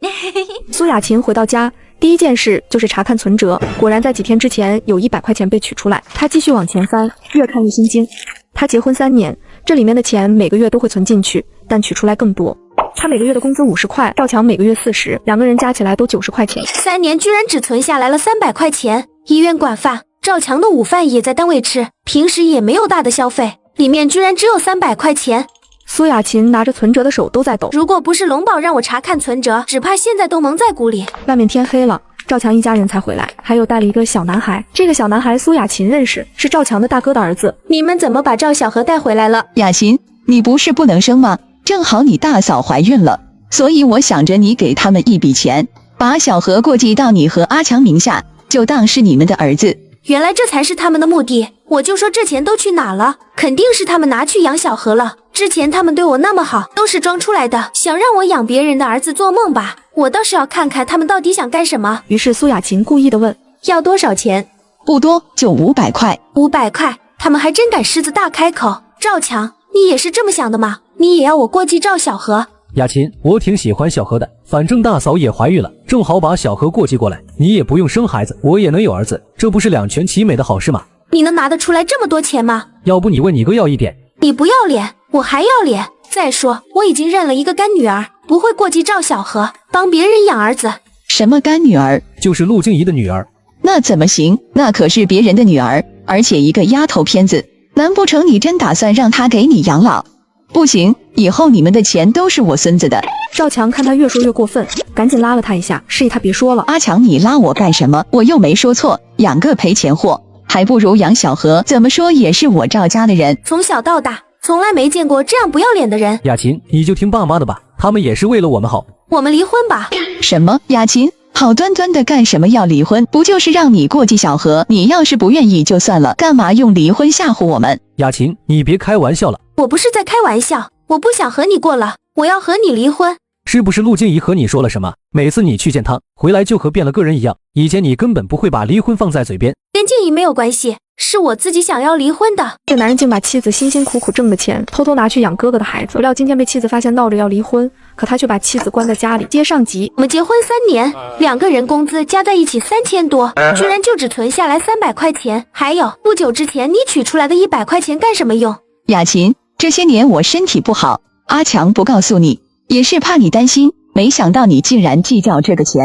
苏雅琴回到家，第一件事就是查看存折，果然在几天之前有100块钱被取出来。她继续往前翻，越看越心惊。她结婚3年，这里面的钱每个月都会存进去，但取出来更多。她每个月的工资50块，赵强每个月40，两个人加起来都90块钱。3年居然只存下来了300块钱。医院管饭，赵强的午饭也在单位吃，平时也没有大的消费，里面居然只有300块钱。苏雅琴拿着存折的手都在抖。如果不是龙宝让我查看存折，只怕现在都蒙在鼓里。外面天黑了，赵强一家人才回来，还有带了一个小男孩。这个小男孩苏雅琴认识，是赵强的大哥的儿子。你们怎么把赵小荷带回来了？雅琴，你不是不能生吗？正好你大嫂怀孕了，所以我想着你给他们一笔钱，把小荷过继到你和阿强名下，就当是你们的儿子。原来这才是他们的目的，我就说这钱都去哪了，肯定是他们拿去养小荷了。之前他们对我那么好，都是装出来的，想让我养别人的儿子做梦吧。我倒是要看看他们到底想干什么。于是苏雅琴故意的问，要多少钱？不多，就500块。500块，他们还真敢狮子大开口。赵强，你也是这么想的吗？你也要我过继赵小荷？雅琴，我挺喜欢小荷的，反正大嫂也怀孕了，正好把小何过继过来，你也不用生孩子，我也能有儿子，这不是两全其美的好事吗？你能拿得出来这么多钱吗？要不你问你哥要一点。你不要脸，我还要脸。再说我已经认了一个干女儿，不会过继赵小荷，帮别人养儿子。什么干女儿？就是陆静怡的女儿。那怎么行？那可是别人的女儿，而且一个丫头片子，难不成你真打算让她给你养老？不行，以后你们的钱都是我孙子的。赵强看他越说越过分，赶紧拉了他一下，示意他别说了。阿强，你拉我干什么？我又没说错，养个赔钱货，还不如养小何，怎么说也是我赵家的人。从小到大，从来没见过这样不要脸的人。雅琴，你就听爸妈的吧，他们也是为了我们好。我们离婚吧。什么？雅琴，好端端的干什么要离婚？不就是让你过继小何？你要是不愿意就算了，干嘛用离婚吓唬我们？雅琴，你别开玩笑了。我不是在开玩笑，我不想和你过了，我要和你离婚。是不是陆静怡和你说了什么？每次你去见她，回来就和变了个人一样。以前你根本不会把离婚放在嘴边。跟静怡没有关系，是我自己想要离婚的。这男人竟把妻子辛辛苦苦挣的钱偷偷拿去养哥哥的孩子，不料今天被妻子发现闹着要离婚，可他却把妻子关在家里。接上集，我们结婚3年，2个人工资加在一起3000多，居然就只存下来300块钱。还有不久之前你取出来的100块钱干什么用？雅琴，这些年我身体不好，阿强不告诉你，也是怕你担心，没想到你竟然计较这个钱。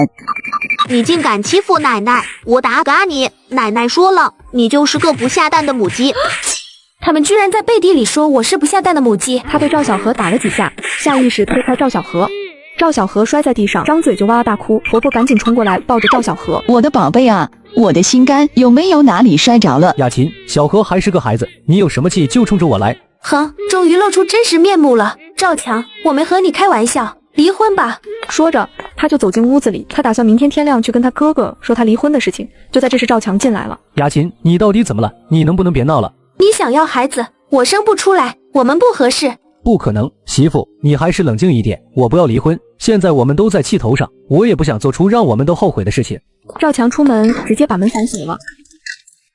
你竟敢欺负奶奶，我打嘎你！奶奶说了，你就是个不下蛋的母鸡。他们居然在背地里说我是不下蛋的母鸡。他被赵小荷打了几下，下意识推开赵小荷，赵小荷摔在地上，张嘴就哇哇大哭。婆婆赶紧冲过来抱着赵小荷，我的宝贝啊，我的心肝有没有哪里摔着了？雅琴，小荷还是个孩子，你有什么气就冲着我来。哼，终于露出真实面目了。赵强，我没和你开玩笑，离婚吧。说着他就走进屋子里，他打算明天天亮去跟他哥哥说他离婚的事情。就在这时赵强进来了。雅琴，你到底怎么了？你能不能别闹了？你想要孩子，我生不出来，我们不合适。不可能，媳妇，你还是冷静一点，我不要离婚。现在我们都在气头上，我也不想做出让我们都后悔的事情。赵强出门直接把门反锁了。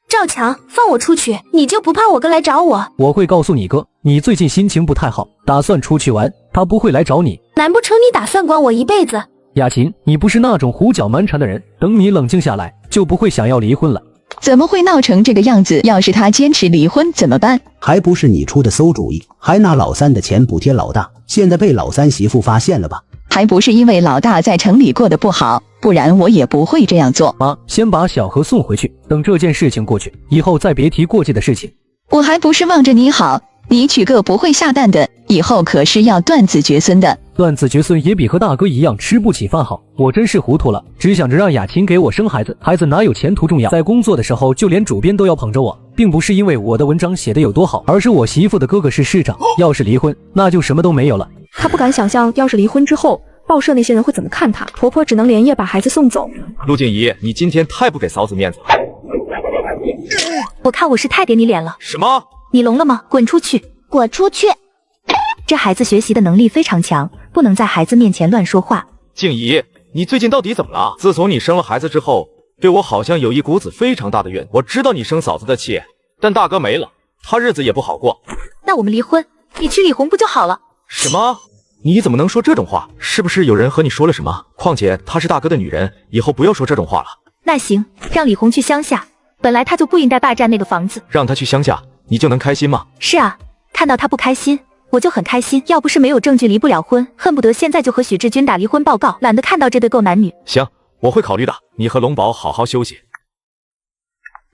赵强，放我出去，你就不怕我哥来找我？我会告诉你哥，你最近心情不太好，打算出去玩，他不会来找你。难不成你打算管我一辈子？雅琴，你不是那种胡搅蛮缠的人，等你冷静下来，就不会想要离婚了。怎么会闹成这个样子？要是他坚持离婚怎么办？还不是你出的馊主意，还拿老三的钱补贴老大，现在被老三媳妇发现了吧？还不是因为老大在城里过得不好，不然我也不会这样做。妈，先把小何送回去，等这件事情过去，以后再别提过继的事情。我还不是望着你好，你娶个不会下蛋的，以后可是要断子绝孙的。断子绝孙也比和大哥一样吃不起饭好。我真是糊涂了，只想着让雅琴给我生孩子，孩子哪有前途重要？在工作的时候，就连主编都要捧着我，并不是因为我的文章写得有多好，而是我媳妇的哥哥是市长，要是离婚，那就什么都没有了。他不敢想象，要是离婚之后，报社那些人会怎么看他。婆婆只能连夜把孩子送走。陆静怡，你今天太不给嫂子面子了。我看我是太给你脸了。什么？你聋了吗？滚出去！滚出去！这孩子学习的能力非常强，不能在孩子面前乱说话。静怡，你最近到底怎么了？自从你生了孩子之后，对我好像有一股子非常大的怨。我知道你生嫂子的气，但大哥没了，他日子也不好过。那我们离婚，你娶李红不就好了？什么？你怎么能说这种话？是不是有人和你说了什么？况且她是大哥的女人，以后不要说这种话了。那行，让李红去乡下，本来她就不应该霸占那个房子。让她去乡下，你就能开心吗？是啊，看到她不开心，我就很开心。要不是没有证据离不了婚，恨不得现在就和许志军打离婚报告，懒得看到这对狗男女。行，我会考虑的。你和龙宝好好休息。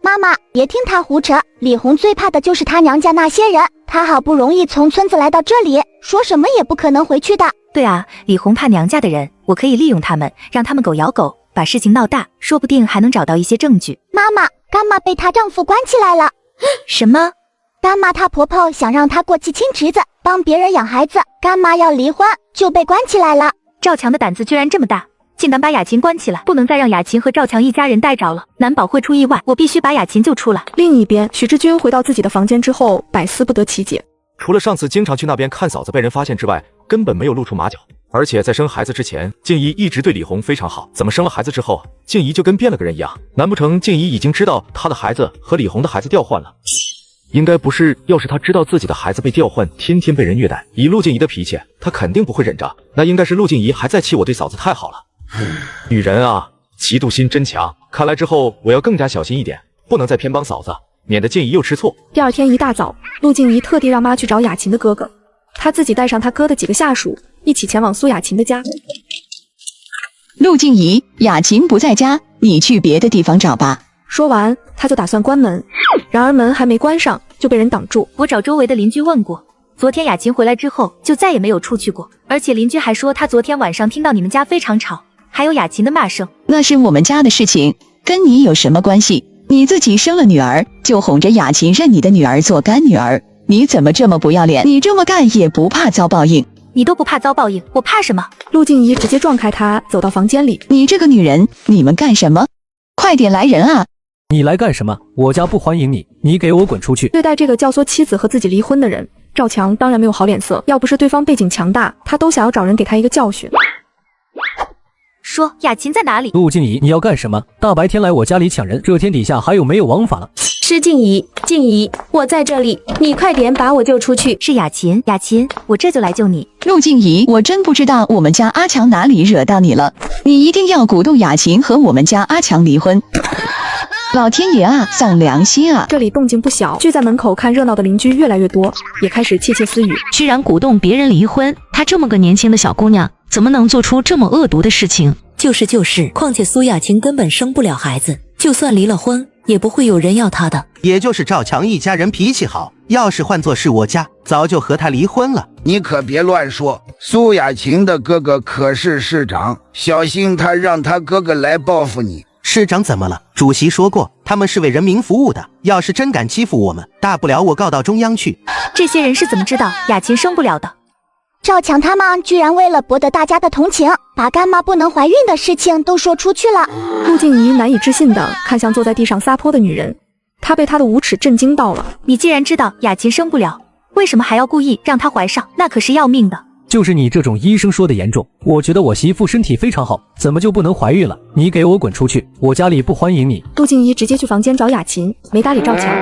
妈妈，别听他胡扯，李红最怕的就是他娘家那些人，他好不容易从村子来到这里，说什么也不可能回去的。对啊，李红怕娘家的人，我可以利用他们，让他们狗咬狗，把事情闹大，说不定还能找到一些证据。妈妈，干妈被她丈夫关起来了。什么？干妈她婆婆想让她过继亲侄子，帮别人养孩子，干妈要离婚，就被关起来了。赵强的胆子居然这么大，竟敢把雅琴关起来，不能再让雅琴和赵强一家人带着了，难保会出意外，我必须把雅琴救出来。另一边，许志军回到自己的房间之后，百思不得其解。除了上次经常去那边看嫂子被人发现之外，根本没有露出马脚。而且在生孩子之前，静怡一直对李红非常好，怎么生了孩子之后，静怡就跟变了个人一样？难不成静怡已经知道她的孩子和李红的孩子调换了？应该不是，要是她知道自己的孩子被调换，天天被人虐待，以陆静怡的脾气，她肯定不会忍着。那应该是陆静怡还在气我对嫂子太好了。女人啊，嫉妒心真强。看来之后我要更加小心一点，不能再偏帮嫂子，免得静怡又吃醋。第二天一大早，陆静怡特地让妈去找雅琴的哥哥，她自己带上她哥的几个下属，一起前往苏雅琴的家。陆静怡，雅琴不在家，你去别的地方找吧。说完，他就打算关门，然而门还没关上就被人挡住。我找周围的邻居问过，昨天雅琴回来之后就再也没有出去过，而且邻居还说她昨天晚上听到你们家非常吵，还有雅琴的骂声。那是我们家的事情，跟你有什么关系？你自己生了女儿，就哄着雅琴认你的女儿做干女儿，你怎么这么不要脸？你这么干也不怕遭报应？你都不怕遭报应，我怕什么？陆静怡直接撞开他，走到房间里。你这个女人，你们干什么？快点来人啊！你来干什么？我家不欢迎你，你给我滚出去！对待这个教唆妻子和自己离婚的人，赵强当然没有好脸色。要不是对方背景强大，他都想要找人给他一个教训。说雅琴在哪里？陆静怡，你要干什么？大白天来我家里抢人，这天底下还有没有王法了？是静怡，静怡，我在这里，你快点把我救出去。是雅琴，雅琴，我这就来救你。陆静怡，我真不知道我们家阿强哪里惹到你了，你一定要鼓动雅琴和我们家阿强离婚。老天爷啊，丧良心啊！这里动静不小，聚在门口看热闹的邻居越来越多，也开始窃窃私语。居然鼓动别人离婚，她这么个年轻的小姑娘，怎么能做出这么恶毒的事情？就是，况且苏雅琴根本生不了孩子，就算离了婚，也不会有人要她的。也就是赵强一家人脾气好，要是换作是我家，早就和他离婚了。你可别乱说，苏雅琴的哥哥可是市长，小心他让他哥哥来报复你。市长怎么了？主席说过，他们是为人民服务的，要是真敢欺负我们，大不了我告到中央去。这些人是怎么知道雅琴生不了的？赵强他们居然为了博得大家的同情，把干妈不能怀孕的事情都说出去了。陆静怡难以置信地看向坐在地上撒泼的女人，她被她的无耻震惊到了。你既然知道雅琴生不了，为什么还要故意让她怀上？那可是要命的。就是你这种医生说的严重，我觉得我媳妇身体非常好，怎么就不能怀孕了？你给我滚出去，我家里不欢迎你。陆静怡直接去房间找雅琴，没搭理赵强。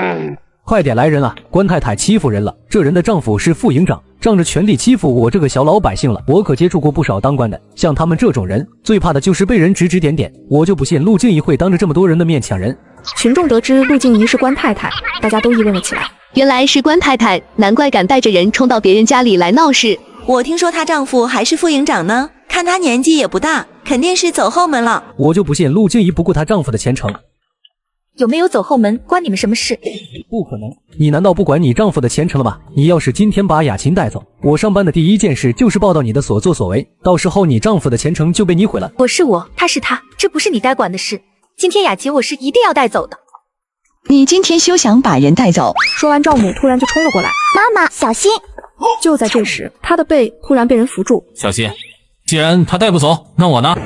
快点来人啊！关太太欺负人了，这人的丈夫是副营长，仗着权力欺负我这个小老百姓了。我可接触过不少当官的，像他们这种人，最怕的就是被人指指点点。我就不信陆静怡会当着这么多人的面抢人。群众得知陆静怡是官太太，大家都议论了起来。原来是官太太，难怪敢带着人冲到别人家里来闹事。我听说她丈夫还是副营长呢，看她年纪也不大，肯定是走后门了。我就不信陆静怡不顾她丈夫的前程。有没有走后门关你们什么事？不可能，你难道不管你丈夫的前程了吗？你要是今天把雅琴带走，我上班的第一件事就是报道你的所作所为，到时候你丈夫的前程就被你毁了。我是我，他是他，这不是你该管的事。今天雅琴我是一定要带走的。你今天休想把人带走！说完，赵母突然就冲了过来。妈妈，小心！就在这时，他的背突然被人扶住。小心，既然他带不走，那我呢？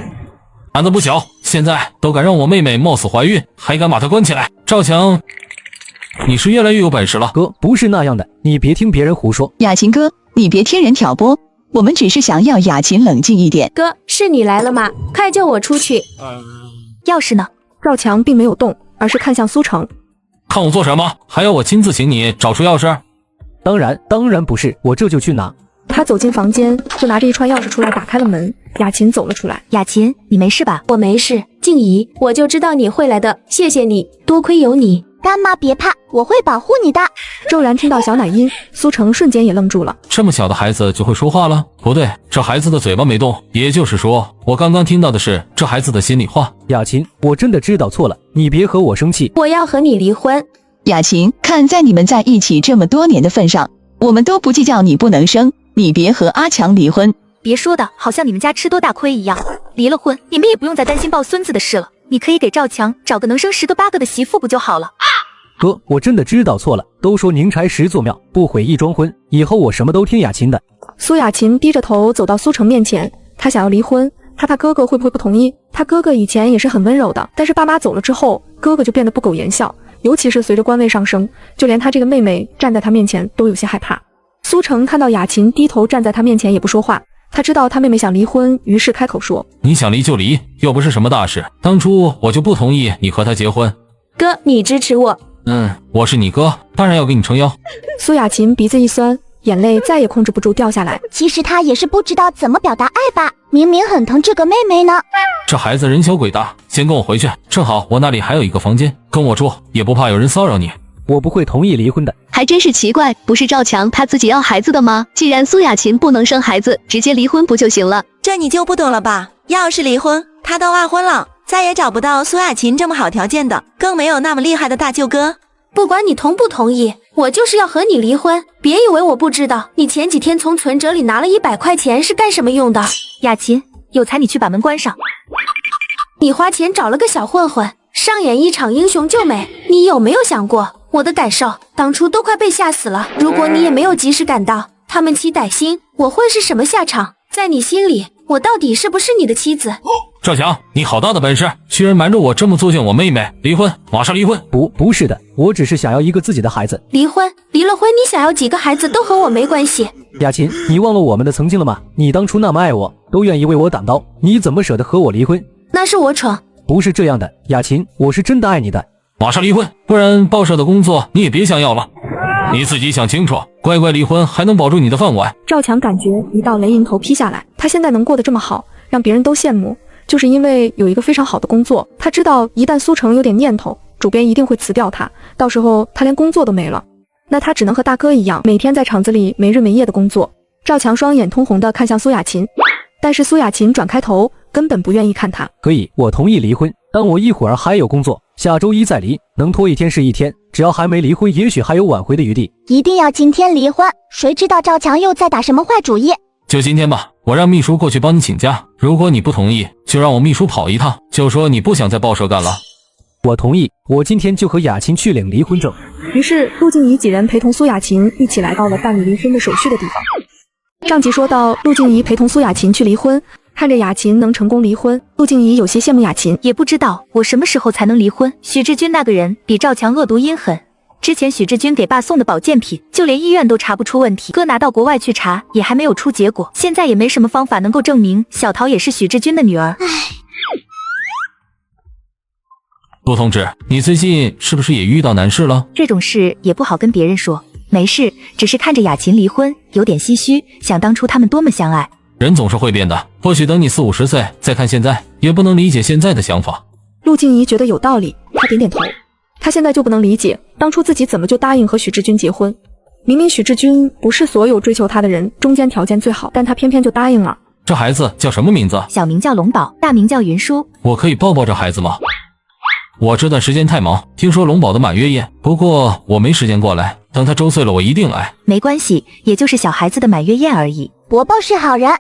胆子不小，现在都敢让我妹妹冒死怀孕，还敢把她关起来。赵强，你是越来越有本事了。哥，不是那样的，你别听别人胡说。雅琴哥，你别听人挑拨，我们只是想要雅琴冷静一点。哥，是你来了吗？快救我出去！钥匙呢？赵强并没有动，而是看向苏成。看我做什么？还要我亲自请你找出钥匙？当然不是，我这就去拿。他走进房间，就拿着一串钥匙出来，打开了门。雅琴走了出来。雅琴，你没事吧？我没事。静怡，我就知道你会来的，谢谢你，多亏有你。干妈别怕，我会保护你的。骤然听到小奶音，苏成瞬间也愣住了。这么小的孩子就会说话了？不对，这孩子的嘴巴没动，也就是说，我刚刚听到的是这孩子的心里话。雅琴，我真的知道错了，你别和我生气。我要和你离婚。雅琴，看在你们在一起这么多年的份上，我们都不计较你不能生，你别和阿强离婚。别说的好像你们家吃多大亏一样，离了婚，你们也不用再担心抱孙子的事了。你可以给赵强找个能生10个8个的媳妇不就好了？哥，我真的知道错了。都说宁拆10座庙，不毁一桩婚，以后我什么都听雅琴的。苏雅琴低着头走到苏成面前，她想要离婚，她怕哥哥会不会不同意。她哥哥以前也是很温柔的，但是爸妈走了之后，哥哥就变得不苟言笑，尤其是随着官位上升，就连她这个妹妹站在她面前都有些害怕。苏成看到雅琴低头站在她面前也不说话，他知道她妹妹想离婚，于是开口说：你想离就离，又不是什么大事，当初我就不同意你和他结婚。哥，你支持我。我是你哥，当然要给你撑腰。苏雅琴鼻子一酸，眼泪再也控制不住掉下来。其实他也是不知道怎么表达爱吧，明明很疼这个妹妹呢。这孩子人小鬼大，先跟我回去，正好我那里还有一个房间，跟我住，也不怕有人骚扰你。我不会同意离婚的。还真是奇怪，不是赵强他自己要孩子的吗？既然苏雅琴不能生孩子，直接离婚不就行了？这你就不懂了吧？要是离婚，他都二婚了，再也找不到苏雅琴这么好条件的，更没有那么厉害的大舅哥。不管你同不同意，我就是要和你离婚。别以为我不知道，你前几天从存折里拿了100块钱是干什么用的？雅琴，有才你去把门关上。你花钱找了个小混混，上演一场英雄救美，你有没有想过我的感受？当初都快被吓死了，如果你也没有及时赶到，他们起歹心，我会是什么下场？在你心里，我到底是不是你的妻子？赵强，你好大的本事，居然瞒着我这么作践我妹妹！离婚，马上离婚！不是的，我只是想要一个自己的孩子。离婚？离了婚，你想要几个孩子都和我没关系。雅琴，你忘了我们的曾经了吗？你当初那么爱我，都愿意为我挡刀，你怎么舍得和我离婚？那是我蠢。不是这样的，雅琴，我是真的爱你的。马上离婚，不然报社的工作你也别想要了。你自己想清楚，乖乖离婚还能保住你的饭碗。赵强感觉一道雷迎头劈下来，他现在能过得这么好，让别人都羡慕，就是因为有一个非常好的工作。他知道一旦苏城有点念头，主编一定会辞掉他，到时候他连工作都没了，那他只能和大哥一样，每天在厂子里没日没夜的工作。赵强双眼通红的看向苏雅琴，但是苏雅琴转开头，根本不愿意看他。可以，我同意离婚，但我一会儿还有工作，下周一再离，能拖一天是一天，只要还没离婚，也许还有挽回的余地。一定要今天离婚，谁知道赵强又在打什么坏主意？就今天吧，我让秘书过去帮你请假，如果你不同意，就让我秘书跑一趟，就说你不想在报社干了。我同意，我今天就和雅琴去领离婚证。于是陆静怡几人陪同苏雅琴一起来到了办理离婚的手续的地方。上集说到，陆静怡陪同苏雅琴去离婚，看着雅琴能成功离婚，陆静怡有些羡慕雅琴。也不知道我什么时候才能离婚。许志军那个人比赵强恶毒阴狠，之前许志军给爸送的保健品，就连医院都查不出问题，哥拿到国外去查也还没有出结果，现在也没什么方法能够证明小桃也是许志军的女儿。陆同志，你最近是不是也遇到难事了？这种事也不好跟别人说。没事，只是看着雅琴离婚有点唏嘘，想当初他们多么相爱。人总是会变的，或许等你40、50岁再看现在，也不能理解现在的想法。陆静怡觉得有道理，她点点头。她现在就不能理解，当初自己怎么就答应和许志军结婚？明明许志军不是所有追求她的人中间条件最好，但她偏偏就答应了。这孩子叫什么名字？小名叫龙宝，大名叫云舒。我可以抱抱这孩子吗？我这段时间太忙，听说龙宝的满月宴，不过我没时间过来，等他周岁了我一定来。没关系，也就是小孩子的满月宴而已。伯伯是好人，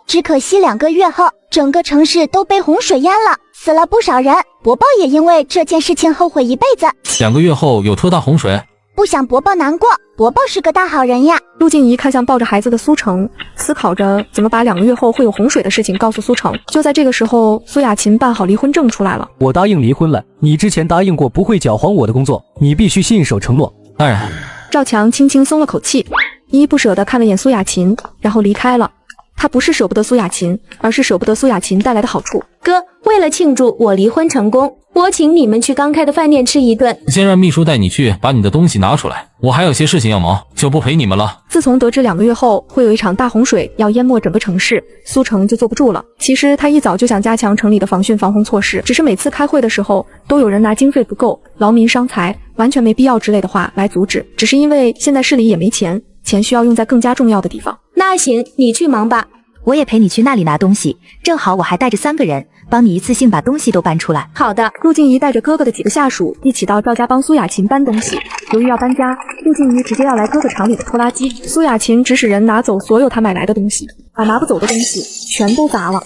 只可惜2个月后，整个城市都被洪水淹了，死了不少人。伯伯也因为这件事情后悔一辈子。2个月后有特大洪水？不想伯伯难过，伯伯是个大好人呀。陆静怡看向抱着孩子的苏城，思考着怎么把2个月后会有洪水的事情告诉苏城。就在这个时候，苏雅琴办好离婚证出来了。我答应离婚了，你之前答应过不会搅黄我的工作，你必须信守承诺。当然。赵强轻轻松了口气，依依不舍地看了眼苏雅琴，然后离开了。他不是舍不得苏雅琴，而是舍不得苏雅琴带来的好处。哥，为了庆祝我离婚成功，我请你们去刚开的饭店吃一顿。先让秘书带你去把你的东西拿出来，我还有些事情要忙，就不陪你们了。自从得知2个月后会有一场大洪水要淹没整个城市，苏城就坐不住了。其实他一早就想加强城里的防汛防洪措施，只是每次开会的时候都有人拿经费不够、劳民伤财、完全没必要之类的话来阻止，只是因为现在市里也没钱，钱需要用在更加重要的地方。那行，你去忙吧。我也陪你去那里拿东西，正好我还带着3个人，帮你一次性把东西都搬出来。好的。陆静怡带着哥哥的几个下属一起到赵家帮苏雅琴搬东西。由于要搬家，陆静怡直接要来哥哥厂里的拖拉机。苏雅琴指使人拿走所有他买来的东西，把拿不走的东西全都砸了。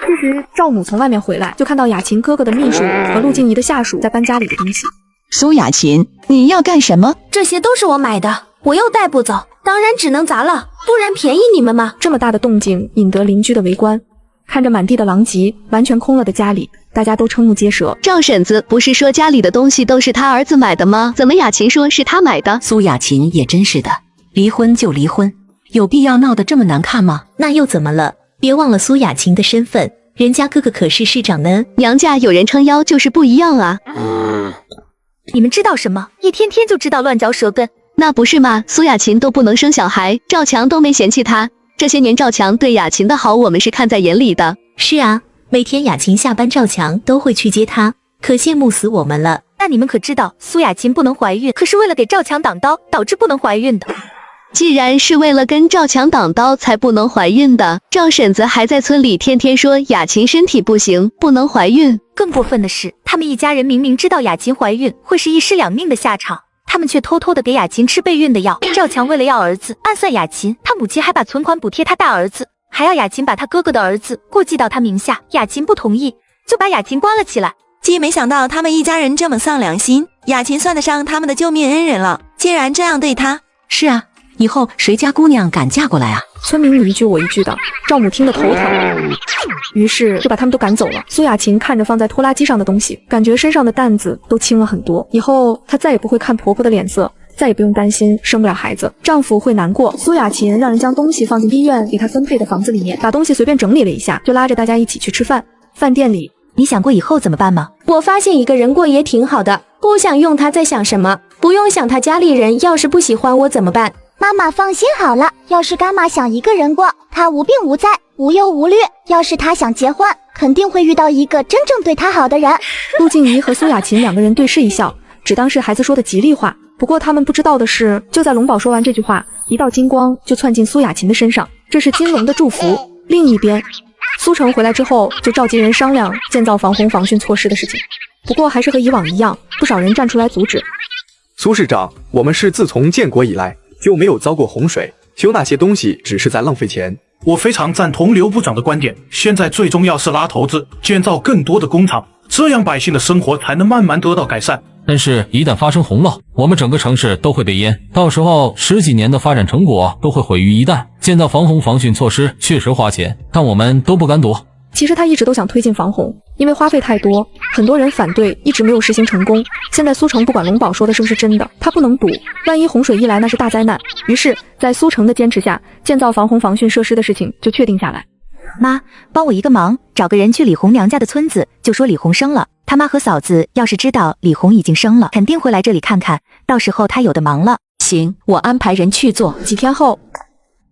这时赵母从外面回来，就看到雅琴哥哥的秘书和陆静怡的下属在搬家里的东西。苏雅琴，你要干什么？这些都是我买的，我又带不走，当然只能砸了，不然便宜你们吗？这么大的动静引得邻居的围观，看着满地的狼藉，完全空了的家里，大家都瞠目结舌。赵婶子不是说家里的东西都是他儿子买的吗？怎么雅琴说是他买的？苏雅琴也真是的，离婚就离婚，有必要闹得这么难看吗？那又怎么了？别忘了苏雅琴的身份，人家哥哥可是市长呢。娘家有人撑腰就是不一样啊。你们知道什么？一天天就知道乱嚼舌根。那不是吗？苏雅琴都不能生小孩，赵强都没嫌弃她。这些年赵强对雅琴的好，我们是看在眼里的。是啊，每天雅琴下班，赵强都会去接她，可羡慕死我们了。那你们可知道，苏雅琴不能怀孕，可是为了给赵强挡刀，导致不能怀孕的。既然是为了跟赵强挡刀才不能怀孕的，赵婶子还在村里天天说雅琴身体不行，不能怀孕。更过分的是，他们一家人明明知道雅琴怀孕会是一尸两命的下场，他们却偷偷的给雅琴吃备孕的药。赵强为了要儿子，暗算雅琴，他母亲还把存款补贴他大儿子，还要雅琴把他哥哥的儿子过继到他名下。雅琴不同意，就把雅琴关了起来。既没想到他们一家人这么丧良心，雅琴算得上他们的救命恩人了，竟然这样对他。是啊，以后谁家姑娘敢嫁过来啊？村民你一句我一句的，赵母听得头疼，于是就把他们都赶走了。苏雅琴看着放在拖拉机上的东西，感觉身上的担子都轻了很多。以后她再也不会看婆婆的脸色，再也不用担心生不了孩子，丈夫会难过。苏雅琴让人将东西放进医院给她分配的房子里面，把东西随便整理了一下，就拉着大家一起去吃饭。饭店里，你想过以后怎么办吗？我发现一个人过也挺好的，不想用他在想什么，不用想他家里人要是不喜欢我怎么办？妈妈放心好了，要是干妈想一个人过，她无病无灾，无忧无虑。要是她想结婚，肯定会遇到一个真正对她好的人。陆静怡和苏雅琴两个人对视一笑，只当是孩子说的吉利话。不过他们不知道的是，就在龙宝说完这句话，一道金光就窜进苏雅琴的身上，这是金龙的祝福。另一边，苏成回来之后就召集人商量建造防洪防汛措施的事情，不过还是和以往一样，不少人站出来阻止。苏市长，我们市自从建国以来就没有遭过洪水，修那些东西只是在浪费钱。我非常赞同刘部长的观点，现在最重要是拉投资，建造更多的工厂，这样百姓的生活才能慢慢得到改善。但是，一旦发生洪涝，我们整个城市都会被淹，到时候10几年的发展成果都会毁于一旦。建造防洪防汛措施确实花钱，但我们都不敢躲。其实他一直都想推进防洪，因为花费太多，很多人反对，一直没有实行成功。现在苏城不管龙宝说的是不是真的，他不能赌，万一洪水一来那是大灾难。于是，在苏城的坚持下，建造防洪防汛设施的事情就确定下来。妈，帮我一个忙，找个人去李红娘家的村子，就说李红生了。他妈和嫂子要是知道李红已经生了，肯定会来这里看看，到时候他有的忙了。行，我安排人去做。几天后，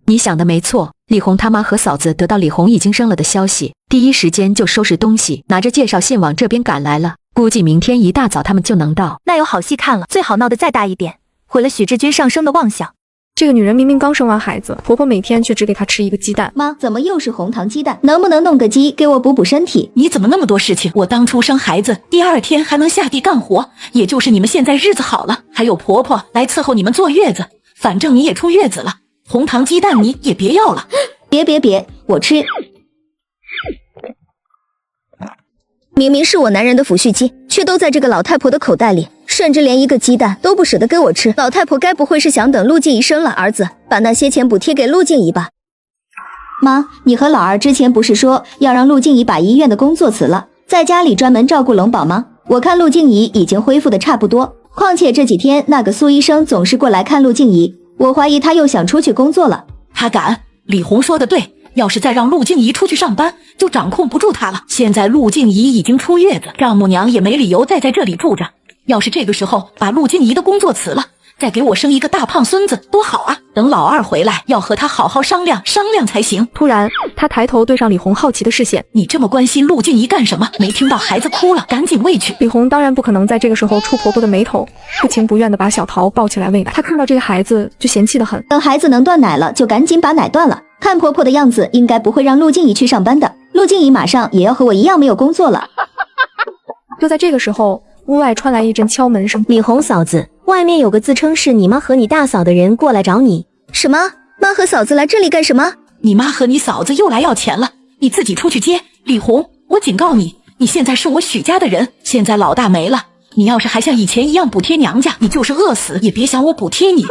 你想的没错，李红他妈和嫂子得到李红已经生了的消息，第一时间就收拾东西，拿着介绍信往这边赶来了。估计明天一大早他们就能到。那有好戏看了，最好闹得再大一点，毁了许志军上升的妄想。这个女人明明刚生完孩子，婆婆每天却只给她吃一个鸡蛋。妈，怎么又是红糖鸡蛋？能不能弄个鸡给我补补身体？你怎么那么多事情？我当初生孩子，第2天还能下地干活，也就是你们现在日子好了，还有婆婆来伺候你们坐月子。反正你也出月子了，红糖鸡蛋你也别要了。别，我吃。明明是我男人的抚恤金，却都在这个老太婆的口袋里，甚至连一个鸡蛋都不舍得给我吃。老太婆该不会是想等陆静怡生了儿子，把那些钱补贴给陆静怡吧？妈，你和老二之前不是说要让陆静怡把医院的工作辞了，在家里专门照顾龙宝吗？我看陆静怡已经恢复的差不多，况且这几天那个苏医生总是过来看陆静怡，我怀疑他又想出去工作了。他敢？李红说的对，要是再让陆静怡出去上班，就掌控不住她了。现在陆静怡已经出月子，丈母娘也没理由再在这里住着。要是这个时候把陆静怡的工作辞了，再给我生一个大胖孙子，多好啊！等老二回来，要和他好好商量商量才行。突然，他抬头对上李红好奇的视线：“你这么关心陆静怡干什么？没听到孩子哭了，赶紧喂去。”李红当然不可能在这个时候触婆婆的眉头，不情不愿地把小桃抱起来喂奶。她看到这个孩子就嫌弃得很，等孩子能断奶了，就赶紧把奶断了。看婆婆的样子，应该不会让陆静怡去上班的。陆静怡马上也要和我一样没有工作了。就在这个时候，屋外传来一阵敲门声。李红嫂子，外面有个自称是你妈和你大嫂的人过来找你。什么？妈和嫂子来这里干什么？你妈和你嫂子又来要钱了，你自己出去接。李红，我警告你，你现在是我许家的人，现在老大没了，你要是还像以前一样补贴娘家，你就是饿死也别想我补贴你。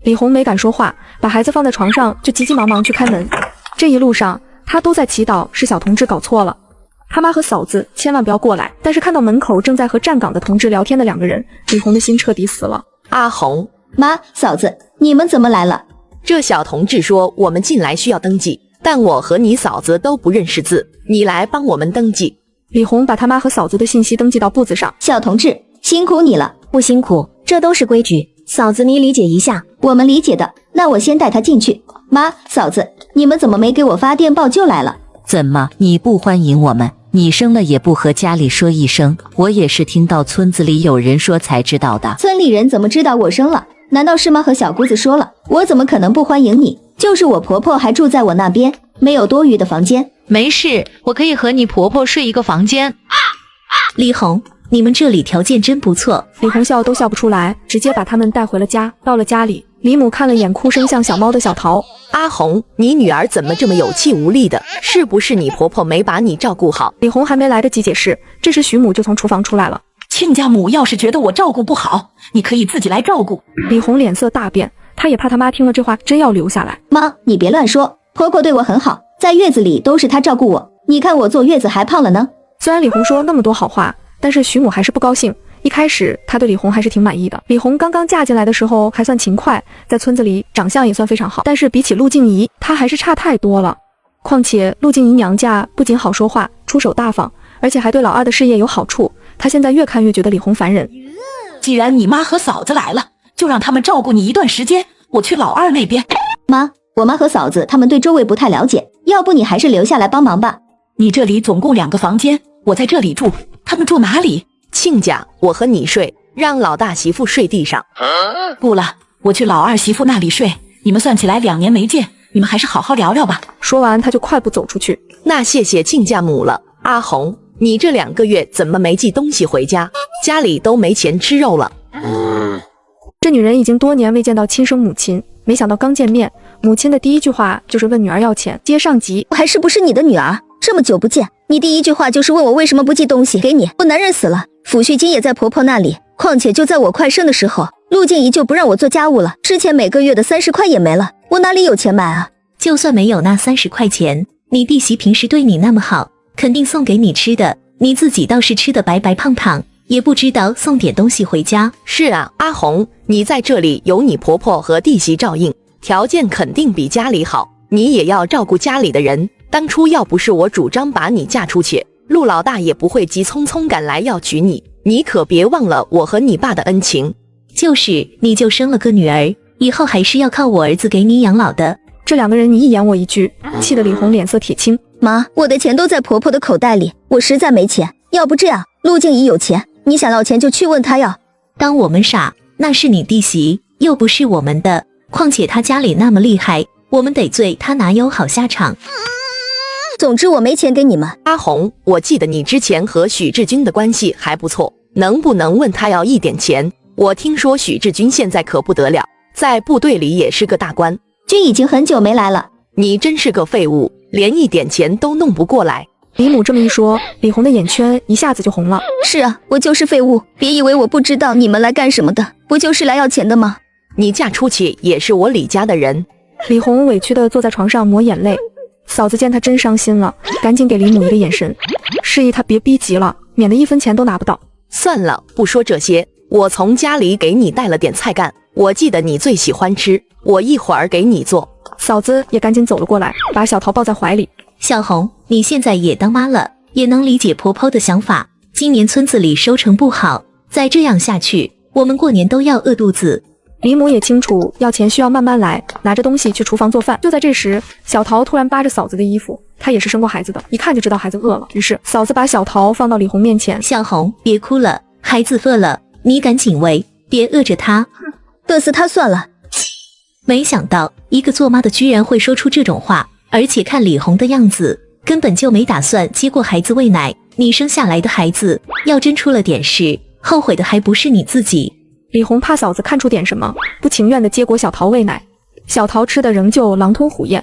李红没敢说话，把孩子放在床上，就急急忙忙去开门。这一路上，他都在祈祷是小同志搞错了，他妈和嫂子千万不要过来。但是看到门口正在和站岗的同志聊天的两个人，李红的心彻底死了。阿红，妈，嫂子，你们怎么来了？这小同志说我们进来需要登记，但我和你嫂子都不认识字，你来帮我们登记。李红把他妈和嫂子的信息登记到簿子上。小同志，辛苦你了。不辛苦，这都是规矩。嫂子，你理解一下。我们理解的，那我先带他进去。妈，嫂子，你们怎么没给我发电报就来了？怎么，你不欢迎我们？你生了也不和家里说一声？我也是听到村子里有人说才知道的。村里人怎么知道我生了？难道是妈和小姑子说了？我怎么可能不欢迎你？就是我婆婆还住在我那边，没有多余的房间。没事，我可以和你婆婆睡一个房间。李红，你们这里条件真不错。李红笑都笑不出来，直接把他们带回了家。到了家里，李母看了眼哭声像小猫的小桃。阿红，你女儿怎么这么有气无力的？是不是你婆婆没把你照顾好？李红还没来得及解释，这时徐母就从厨房出来了。亲家母要是觉得我照顾不好，你可以自己来照顾。李红脸色大变，她也怕她妈听了这话真要留下来。妈，你别乱说，婆婆对我很好，在月子里都是她照顾我。你看我坐月子还胖了呢。虽然李红说那么多好话，但是徐母还是不高兴。一开始她对李红还是挺满意的。李红刚刚嫁进来的时候还算勤快，在村子里长相也算非常好，但是比起陆静怡，她还是差太多了。况且陆静怡娘家不仅好说话，出手大方，而且还对老二的事业有好处。她现在越看越觉得李红烦人。既然你妈和嫂子来了，就让他们照顾你一段时间，我去老二那边。妈，我妈和嫂子他们对周围不太了解，要不你还是留下来帮忙吧。你这里总共2个房间，我在这里住，他们住哪里？亲家，我和你睡，让老大媳妇睡地上。不了，我去老二媳妇那里睡。你们算起来2年没见，你们还是好好聊聊吧。说完他就快步走出去。那谢谢亲家母了。阿红，你这2个月怎么没寄东西回家？家里都没钱吃肉了。这女人已经多年未见到亲生母亲，没想到刚见面，母亲的第一句话就是问女儿要钱。接上集，我还是不是你的女儿？这么久不见，你第一句话就是问我为什么不寄东西给你。我男人死了，抚恤金也在婆婆那里，况且就在我快生的时候，陆静怡就不让我做家务了，之前每个月的30块也没了，我哪里有钱买啊？就算没有那30块钱，你弟媳平时对你那么好，肯定送给你吃的，你自己倒是吃得白白胖胖，也不知道送点东西回家。是啊，阿红，你在这里有你婆婆和弟媳照应，条件肯定比家里好，你也要照顾家里的人。当初要不是我主张把你嫁出去，陆老大也不会急匆匆赶来要娶你，你可别忘了我和你爸的恩情。就是，你就生了个女儿，以后还是要靠我儿子给你养老的。这2个人你一言我一句，气得李红脸色铁青。妈，我的钱都在婆婆的口袋里，我实在没钱。要不这样，陆静怡有钱，你想要钱就去问她要。当我们傻，那是你弟媳，又不是我们的。况且她家里那么厉害，我们得罪她哪有好下场？总之我没钱给你们。阿红，我记得你之前和许志军的关系还不错，能不能问他要一点钱？我听说许志军现在可不得了，在部队里也是个大官。军已经很久没来了。你真是个废物，连一点钱都弄不过来。李母这么一说，李红的眼圈一下子就红了。是啊，我就是废物，别以为我不知道你们来干什么的，不就是来要钱的吗？你嫁出去也是我李家的人。李红委屈地坐在床上抹眼泪。嫂子见她真伤心了，赶紧给李母一个眼神，示意她别逼急了，免得1分钱都拿不到。算了，不说这些，我从家里给你带了点菜干，我记得你最喜欢吃，我一会儿给你做。嫂子也赶紧走了过来，把小桃抱在怀里。小红，你现在也当妈了，也能理解婆婆的想法。今年村子里收成不好，再这样下去，我们过年都要饿肚子。李母也清楚要钱需要慢慢来，拿着东西去厨房做饭。就在这时，小桃突然扒着嫂子的衣服，她也是生过孩子的，一看就知道孩子饿了。于是嫂子把小桃放到李红面前。小红，别哭了，孩子饿了，你赶紧喂，别饿着他。饿死他算了。没想到一个做妈的居然会说出这种话，而且看李红的样子，根本就没打算接过孩子喂奶。你生下来的孩子，要真出了点事，后悔的还不是你自己。李红怕嫂子看出点什么，不情愿地接过小桃喂奶。小桃吃的仍旧狼吞虎咽。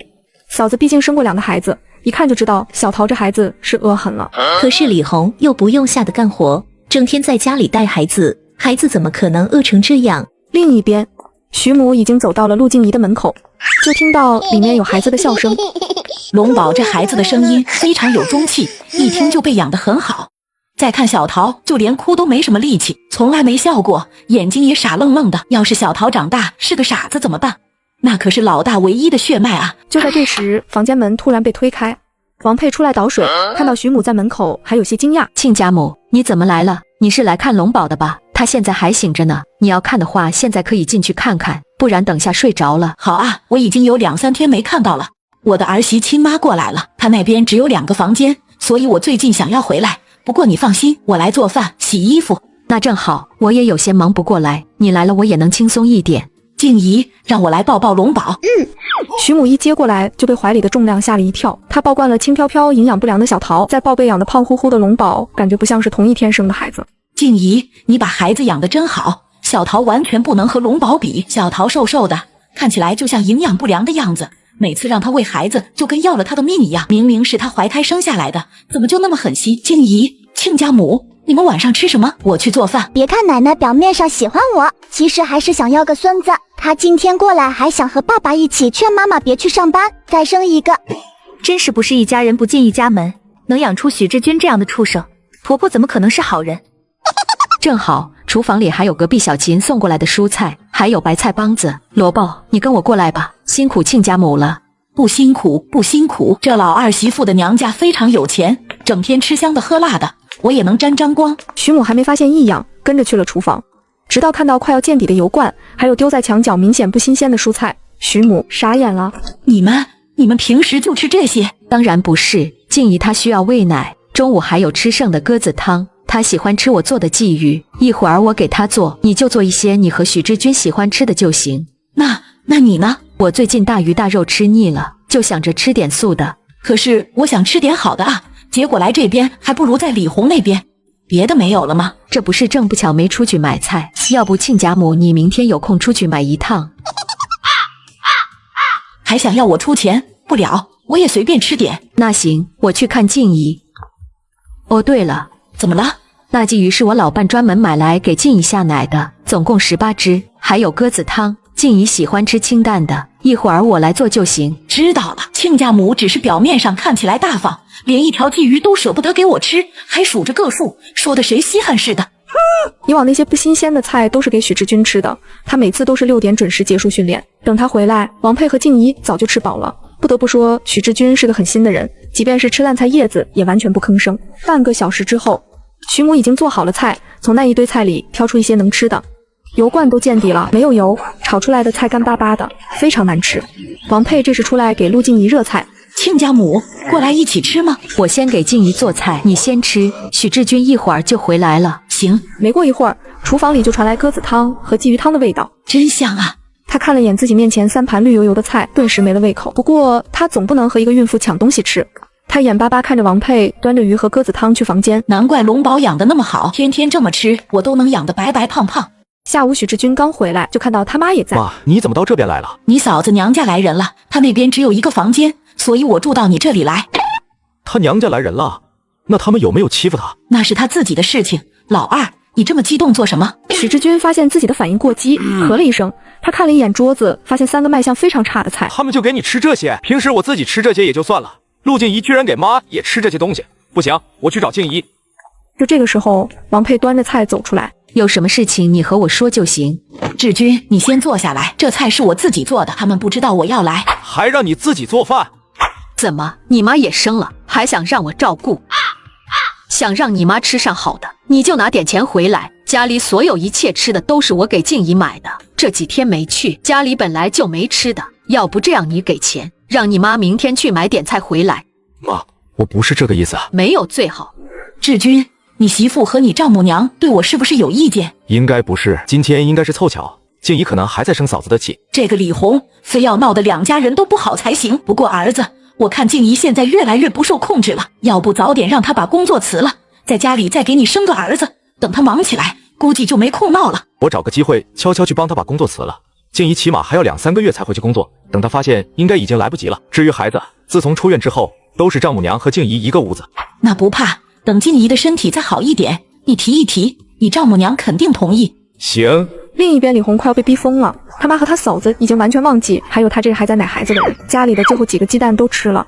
嫂子毕竟生过2个孩子，一看就知道小桃这孩子是饿狠了。可是李红又不用下的干活，整天在家里带孩子，孩子怎么可能饿成这样？另一边，徐母已经走到了陆静怡的门口，就听到里面有孩子的笑声。龙宝这孩子的声音非常有中气，一听就被养得很好。再看小桃，就连哭都没什么力气，从来没笑过，眼睛也傻愣愣的。要是小桃长大是个傻子怎么办？那可是老大唯一的血脉啊！就在这时，房间门突然被推开，王佩出来倒水，看到徐母在门口，还有些惊讶。亲家母，你怎么来了？你是来看龙宝的吧？他现在还醒着呢，你要看的话，现在可以进去看看，不然等下睡着了。好啊，我已经有2、3天没看到了。我的儿媳亲妈过来了，她那边只有2个房间，所以我最近想要回来。不过你放心，我来做饭、洗衣服。那正好，我也有些忙不过来，你来了我也能轻松一点。静怡，让我来抱抱龙宝。徐母一接过来就被怀里的重量吓了一跳，她抱惯了轻飘飘、营养不良的小桃，再抱被养得胖乎乎的龙宝，感觉不像是同一天生的孩子。静怡，你把孩子养得真好，小桃完全不能和龙宝比。小桃瘦瘦的，看起来就像营养不良的样子，每次让她喂孩子就跟要了她的命一样。明明是她怀胎生下来的，怎么就那么狠心？静怡，亲家母，你们晚上吃什么？我去做饭。别看奶奶表面上喜欢我，其实还是想要个孙子。她今天过来还想和爸爸一起劝妈妈别去上班，再生一个。真是不是一家人不进一家门，能养出许志军这样的畜生，婆婆怎么可能是好人？正好厨房里还有隔壁小琴送过来的蔬菜，还有白菜帮子。萝卜，你跟我过来吧，辛苦亲家母了。不辛苦不辛苦，这老二媳妇的娘家非常有钱，整天吃香的喝辣的，我也能沾沾光。徐母还没发现异样，跟着去了厨房，直到看到快要见底的油罐，还有丢在墙角明显不新鲜的蔬菜，徐母傻眼了。你们平时就吃这些？当然不是，静怡她需要喂奶，中午还有吃剩的鸽子汤，她喜欢吃我做的鲫鱼，一会儿我给她做，你就做一些你和许志军喜欢吃的就行。那你呢？我最近大鱼大肉吃腻了，就想着吃点素的。可是我想吃点好的啊，结果来这边还不如在李红那边。别的没有了吗？这不是正不巧没出去买菜，要不亲家母你明天有空出去买一趟。还想要我出钱？不了，我也随便吃点。那行，我去看静怡。哦对了，怎么了？那鲫鱼是我老伴专门买来给静怡下奶的，总共18只，还有鸽子汤。静怡喜欢吃清淡的，一会儿我来做就行。知道了，亲家母只是表面上看起来大方，连一条鲫鱼都舍不得给我吃，还数着个数，说的谁稀罕似的。以往那些不新鲜的菜都是给许志军吃的，他每次都是6点准时结束训练，等他回来，王佩和静怡早就吃饱了。不得不说，许志军是个很新的人，即便是吃烂菜叶子也完全不吭声。半个小时之后，徐母已经做好了菜，从那一堆菜里挑出一些能吃的。油罐都见底了，没有油，炒出来的菜干巴巴的，非常难吃。王佩这是出来给陆静怡热菜。亲家母，过来一起吃吗？我先给静怡做菜，你先吃，许志军一会儿就回来了。行。没过一会儿，厨房里就传来鸽子汤和鲫鱼汤的味道，真香啊！他看了眼自己面前3盘绿油油的菜，顿时没了胃口。不过他总不能和一个孕妇抢东西吃。他眼巴巴看着王佩端着鱼和鸽子汤去房间。难怪龙宝养得那么好，天天这么吃，我都能养得白白胖胖。下午许志军刚回来，就看到他妈也在。妈，你怎么到这边来了？你嫂子娘家来人了，她那边只有1个房间，所以我住到你这里来。她娘家来人了？那他们有没有欺负她？那是她自己的事情。老二，你这么激动做什么？许志军发现自己的反应过激，咳了一声。他看了一眼桌子，发现3个卖相非常差的菜。他们就给你吃这些？平时我自己吃这些也就算了，陆静怡居然给妈也吃这些东西，不行，我去找静怡。就这个时候，王佩端着菜走出来。有什么事情你和我说就行。志军，你先坐下来，这菜是我自己做的，他们不知道我要来。还让你自己做饭？怎么，你妈也生了，还想让我照顾？想让你妈吃上好的，你就拿点钱回来。家里所有一切吃的都是我给静怡买的，这几天没去，家里本来就没吃的，要不这样，你给钱，让你妈明天去买点菜回来。妈，我不是这个意思。没有最好。志军，你媳妇和你丈母娘对我是不是有意见？应该不是，今天应该是凑巧，静怡可能还在生嫂子的气。这个李红非要闹得2家人都不好才行。不过儿子，我看静怡现在越来越不受控制了，要不早点让她把工作辞了，在家里再给你生个儿子，等她忙起来，估计就没空闹了。我找个机会悄悄去帮她把工作辞了。静怡起码还要2、3个月才回去工作，等她发现应该已经来不及了。至于孩子，自从出院之后，都是丈母娘和静怡一个屋子。那不怕，等静怡的身体再好一点，你提一提，你丈母娘肯定同意。行。另一边，李红快要被逼疯了，他妈和他嫂子已经完全忘记还有他这个还在奶孩子的人，家里的最后几个鸡蛋都吃了。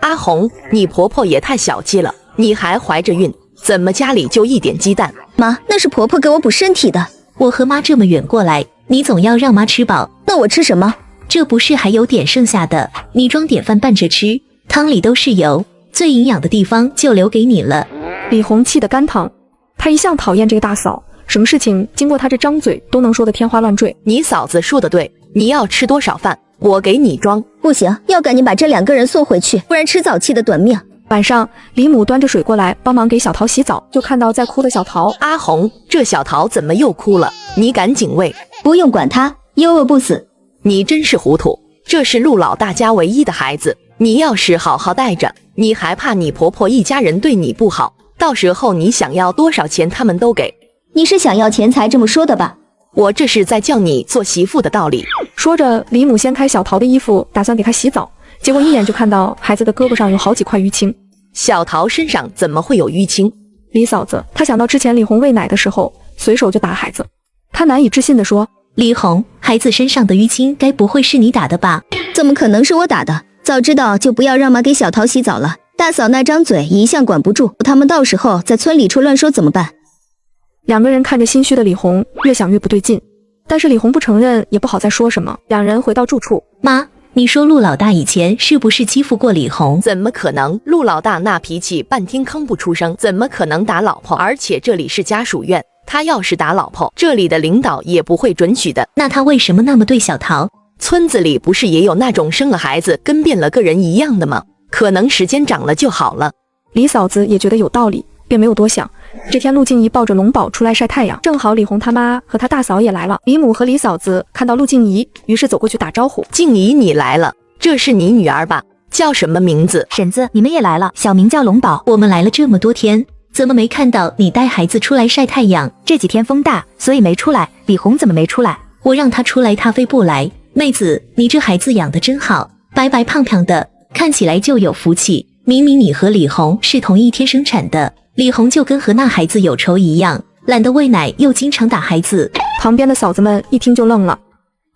阿红，你婆婆也太小气了，你还怀着孕，怎么家里就1点鸡蛋？妈，那是婆婆给我补身体的。我和妈这么远过来，你总要让妈吃饱。那我吃什么？这不是还有点剩下的，你装点饭拌着吃，汤里都是油，最营养的地方就留给你了。李红气得干疼，她一向讨厌这个大嫂，什么事情经过他这张嘴都能说得天花乱坠。你嫂子说的对，你要吃多少饭，我给你装。不行，要赶紧把这2个人送回去，不然迟早气得短命。晚上，李母端着水过来帮忙给小桃洗澡，就看到在哭的小桃。阿红，这小桃怎么又哭了？你赶紧喂。不用管他，又饿不死。你真是糊涂，这是陆老大家唯一的孩子，你要是好好带着，你还怕你婆婆一家人对你不好？到时候你想要多少钱他们都给。你是想要钱才这么说的吧？我这是在教你做媳妇的道理。说着，李母掀开小桃的衣服，打算给她洗澡。结果一眼就看到孩子的胳膊上有好几块淤青。小桃身上怎么会有淤青？李嫂子，她想到之前李红喂奶的时候，随手就打孩子。她难以置信地说：李红，孩子身上的淤青该不会是你打的吧？怎么可能是我打的？早知道就不要让妈给小桃洗澡了。大嫂那张嘴一向管不住，他们到时候在村里处乱说怎么办？2个人看着心虚的李红，越想越不对劲。但是李红不承认，也不好再说什么。2人回到住处，妈，你说陆老大以前是不是欺负过李红？怎么可能？陆老大那脾气，半天吭不出声，怎么可能打老婆？而且这里是家属院，他要是打老婆，这里的领导也不会准许的。那他为什么那么对小桃？村子里不是也有那种生了孩子跟变了个人一样的吗？可能时间长了就好了。李嫂子也觉得有道理，便没有多想。这天，陆静怡抱着龙宝出来晒太阳，正好李红他妈和他大嫂也来了。李母和李嫂子看到陆静怡，于是走过去打招呼：静怡，你来了，这是你女儿吧？叫什么名字？婶子，你们也来了，小名叫龙宝。我们来了这么多天，怎么没看到你带孩子出来晒太阳？这几天风大，所以没出来。李红怎么没出来？我让他出来，他非不来。妹子，你这孩子养得真好，白白胖胖的，看起来就有福气。明明你和李红是同一天生产的，李红就跟和那孩子有仇一样，懒得喂奶，又经常打孩子。旁边的嫂子们一听就愣了。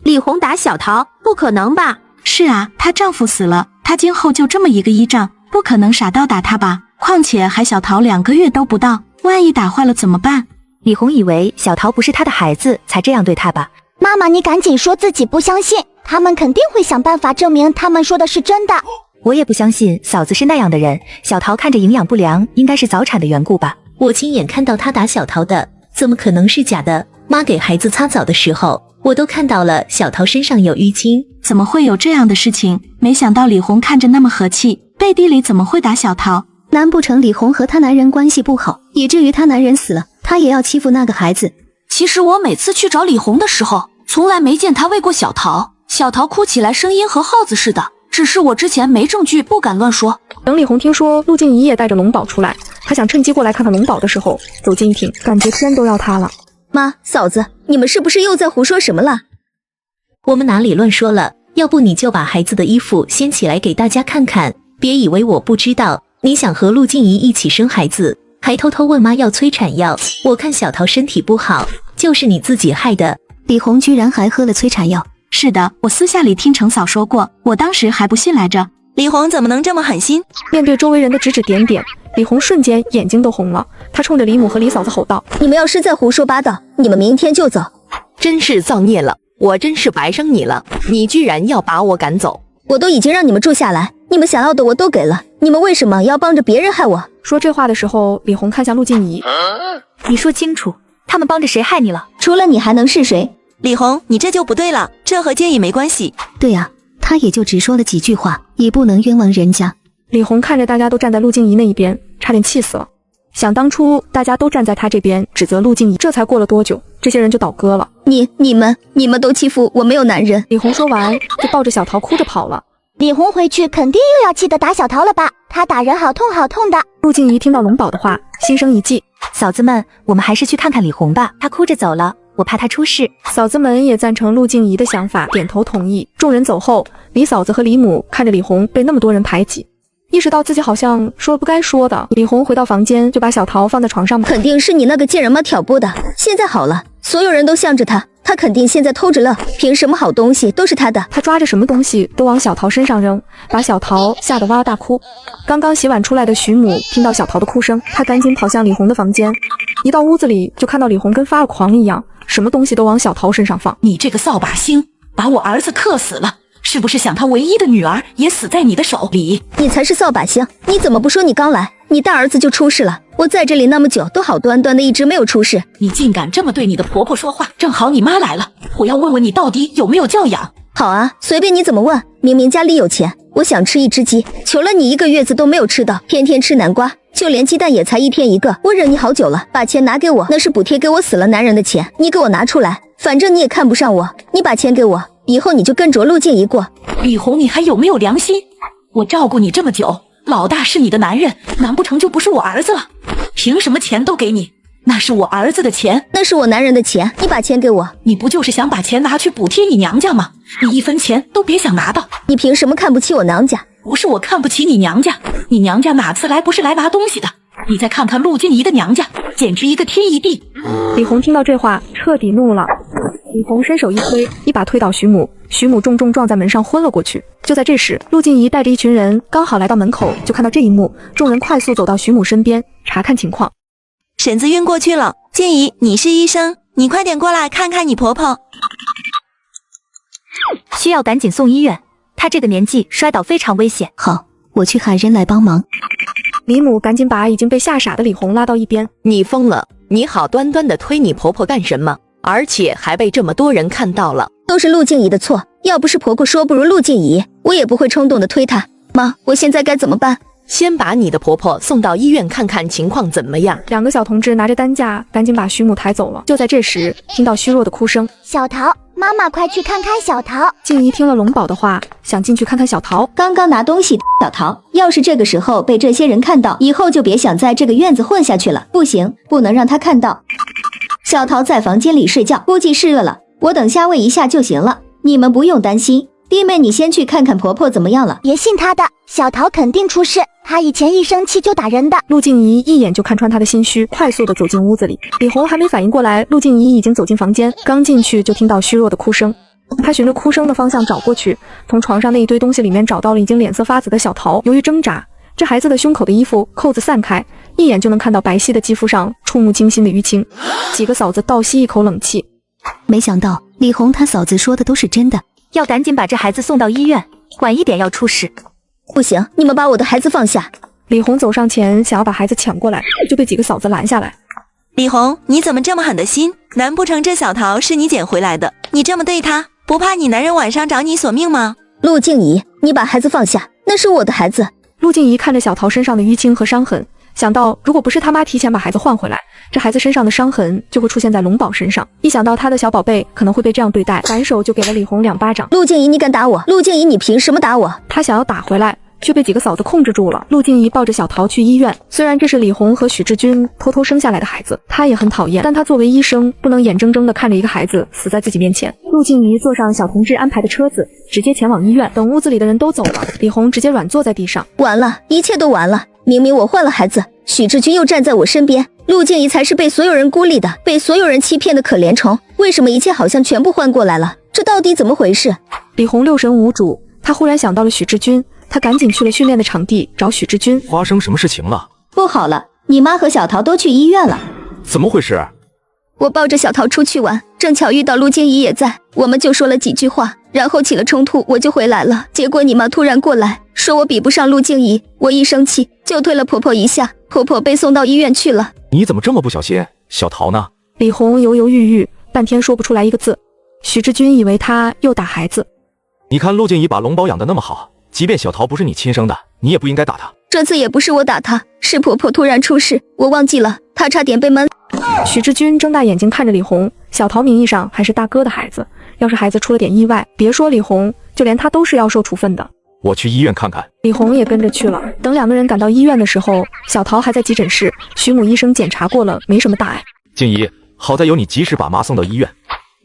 李红打小桃，不可能吧？是啊，她丈夫死了，她今后就这么一个依仗，不可能傻到打她吧？况且还小桃2个月都不到，万一打坏了怎么办？李红以为小桃不是她的孩子，才这样对她吧？妈妈，你赶紧说自己不相信，他们肯定会想办法证明他们说的是真的。我也不相信嫂子是那样的人，小桃看着营养不良，应该是早产的缘故吧？我亲眼看到她打小桃的，怎么可能是假的？妈给孩子擦澡的时候，我都看到了小桃身上有淤青。怎么会有这样的事情？没想到李红看着那么和气，背地里怎么会打小桃？难不成李红和她男人关系不好，以至于她男人死了，她也要欺负那个孩子？其实我每次去找李红的时候，从来没见她喂过小桃，小桃哭起来声音和耗子似的，只是我之前没证据，不敢乱说。等李红听说陆静怡也带着龙宝出来，她想趁机过来看看龙宝的时候，走近一听，感觉天都要塌了。妈，嫂子，你们是不是又在胡说什么了？我们哪里乱说了？要不你就把孩子的衣服掀起来给大家看看，别以为我不知道。你想和陆静怡一起生孩子，还偷偷问妈要催产药，我看小桃身体不好，就是你自己害的。李红居然还喝了催产药。是的，我私下里听程嫂说过，我当时还不信来着。李红怎么能这么狠心？面对周围人的指指点点，李红瞬间眼睛都红了。她冲着李母和李嫂子吼道：你们要是再胡说八道，你们明天就走。真是造孽了，我真是白生你了，你居然要把我赶走。我都已经让你们住下来，你们想要的我都给了，你们为什么要帮着别人害我？说这话的时候，李红看向陆静怡：你说清楚，他们帮着谁害你了？除了你还能是谁？李红，你这就不对了，这和建议没关系。对呀，他也就只说了几句话，也不能冤枉人家。李红看着大家都站在陆静怡那一边，差点气死了。想当初大家都站在他这边指责陆静怡，这才过了多久，这些人就倒戈了。你们都欺负我没有男人。李红说完就抱着小桃哭着跑了。李红回去肯定又要气得打小桃了吧？他打人好痛好痛的。陆静怡听到龙宝的话，心生一计。嫂子们，我们还是去看看李红吧，她哭着走了，我怕她出事。嫂子们也赞成陆静怡的想法，点头同意。众人走后，李嫂子和李母看着李红被那么多人排挤，意识到自己好像说了不该说的。李红回到房间，就把小桃放在床上。肯定是你那个贱人妈挑拨的。现在好了，所有人都向着他，他肯定现在偷着乐，凭什么好东西都是他的？他抓着什么东西都往小桃身上扔，把小桃吓得哇哇大哭。刚刚洗碗出来的徐母听到小桃的哭声，她赶紧跑向李红的房间，一到屋子里就看到李红跟发了狂一样，什么东西都往小桃身上放。你这个扫把星，把我儿子克死了，是不是想他唯一的女儿也死在你的手里？你才是扫把星，你怎么不说你刚来，你大儿子就出事了？我在这里那么久，都好端端的一直没有出事。你竟敢这么对你的婆婆说话！正好你妈来了，我要问问你到底有没有教养。好啊，随便你怎么问。明明家里有钱，我想吃一只鸡，求了你1个月子都没有吃到，天天吃南瓜，就连鸡蛋也才1天1个。我忍你好久了，把钱拿给我，那是补贴给我死了男人的钱，你给我拿出来。反正你也看不上我，你把钱给我，以后你就跟着陆静怡过。李红，你还有没有良心？我照顾你这么久，老大是你的男人，难不成就不是我儿子了？凭什么钱都给你？那是我儿子的钱，那是我男人的钱，你把钱给我。你不就是想把钱拿去补贴你娘家吗？你1分钱都别想拿到。你凭什么看不起我娘家？不是我看不起你娘家，你娘家哪次来不是来拿东西的？你再看看陆静怡的娘家，简直一个天一地。李红听到这话，彻底怒了。李红伸手一推，一把推倒徐母，徐母重重撞在门上，昏了过去。就在这时，陆静怡带着一群人刚好来到门口，就看到这一幕，众人快速走到徐母身边，查看情况。婶子晕过去了，静怡，你是医生，你快点过来看看你婆婆。需要赶紧送医院，她这个年纪摔倒非常危险。好，我去喊人来帮忙。李母赶紧把已经被吓傻的李红拉到一边。你疯了？你好端端的推你婆婆干什么？而且还被这么多人看到了。都是陆静怡的错，要不是婆婆说不如陆静怡，我也不会冲动的推她。妈，我现在该怎么办？先把你的婆婆送到医院看看情况怎么样。2个小同志拿着担架赶紧把徐母抬走了。就在这时，听到虚弱的哭声，小桃，妈妈快去看看小桃。静怡听了龙宝的话，想进去看看小桃。刚刚拿东西的小桃，要是这个时候被这些人看到，以后就别想在这个院子混下去了。不行，不能让他看到。小桃在房间里睡觉，估计是饿了，我等下喂一下就行了，你们不用担心。弟妹，你先去看看婆婆怎么样了。别信她的，小桃肯定出事，她以前一生气就打人的。陆静怡一眼就看穿她的心虚，快速的走进屋子里。李红还没反应过来，陆静怡已经走进房间，刚进去就听到虚弱的哭声。她循着哭声的方向找过去，从床上那一堆东西里面找到了已经脸色发紫的小桃。由于挣扎，这孩子的胸口的衣服扣子散开，一眼就能看到白皙的肌肤上触目惊心的淤青。几个嫂子倒吸一口冷气，没想到李红她嫂子说的都是真的。要赶紧把这孩子送到医院，晚一点要出事。不行，你们把我的孩子放下。李红走上前想要把孩子抢过来，就被几个嫂子拦下来。李红，你怎么这么狠的心？难不成这小桃是你捡回来的？你这么对她，不怕你男人晚上找你索命吗？陆静怡，你把孩子放下，那是我的孩子。陆静怡看着小桃身上的淤青和伤痕，想到如果不是他妈提前把孩子换回来，这孩子身上的伤痕就会出现在龙宝身上。一想到他的小宝贝可能会被这样对待，反手就给了李红2巴掌。陆静怡，你敢打我？陆静怡，你凭什么打我？他想要打回来，却被几个嫂子控制住了。陆静怡抱着小桃去医院，虽然这是李红和许志军偷偷生下来的孩子，他也很讨厌，但他作为医生，不能眼睁睁地看着一个孩子死在自己面前。陆静怡坐上小同志安排的车子，直接前往医院。等屋子里的人都走了，李红直接软坐在地上。完了，一切都完了。明明我换了孩子，许志军又站在我身边，陆静怡才是被所有人孤立的，被所有人欺骗的可怜虫。为什么一切好像全部换过来了？这到底怎么回事？李红六神无主，他忽然想到了许志军，他赶紧去了训练的场地找许志军。发生什么事情了？不好了，你妈和小桃都去医院了。怎么回事？我抱着小桃出去玩，正巧遇到陆静怡也在，我们就说了几句话，然后起了冲突，我就回来了。结果你妈突然过来，说我比不上陆静怡，我一生气就推了婆婆一下，婆婆被送到医院去了。你怎么这么不小心？小桃呢？李红犹犹豫豫，半天说不出来一个字。许志军以为他又打孩子。你看陆静怡把龙宝养得那么好，即便小桃不是你亲生的，你也不应该打她。这次也不是我打她，是婆婆突然出事，我忘记了，她差点被闷。许志军睁大眼睛看着李红，小桃名义上还是大哥的孩子，要是孩子出了点意外，别说李红，就连他都是要受处分的。我去医院看看。李红也跟着去了。等2个人赶到医院的时候，小桃还在急诊室，徐母医生检查过了，没什么大碍。静怡，好在有你及时把妈送到医院。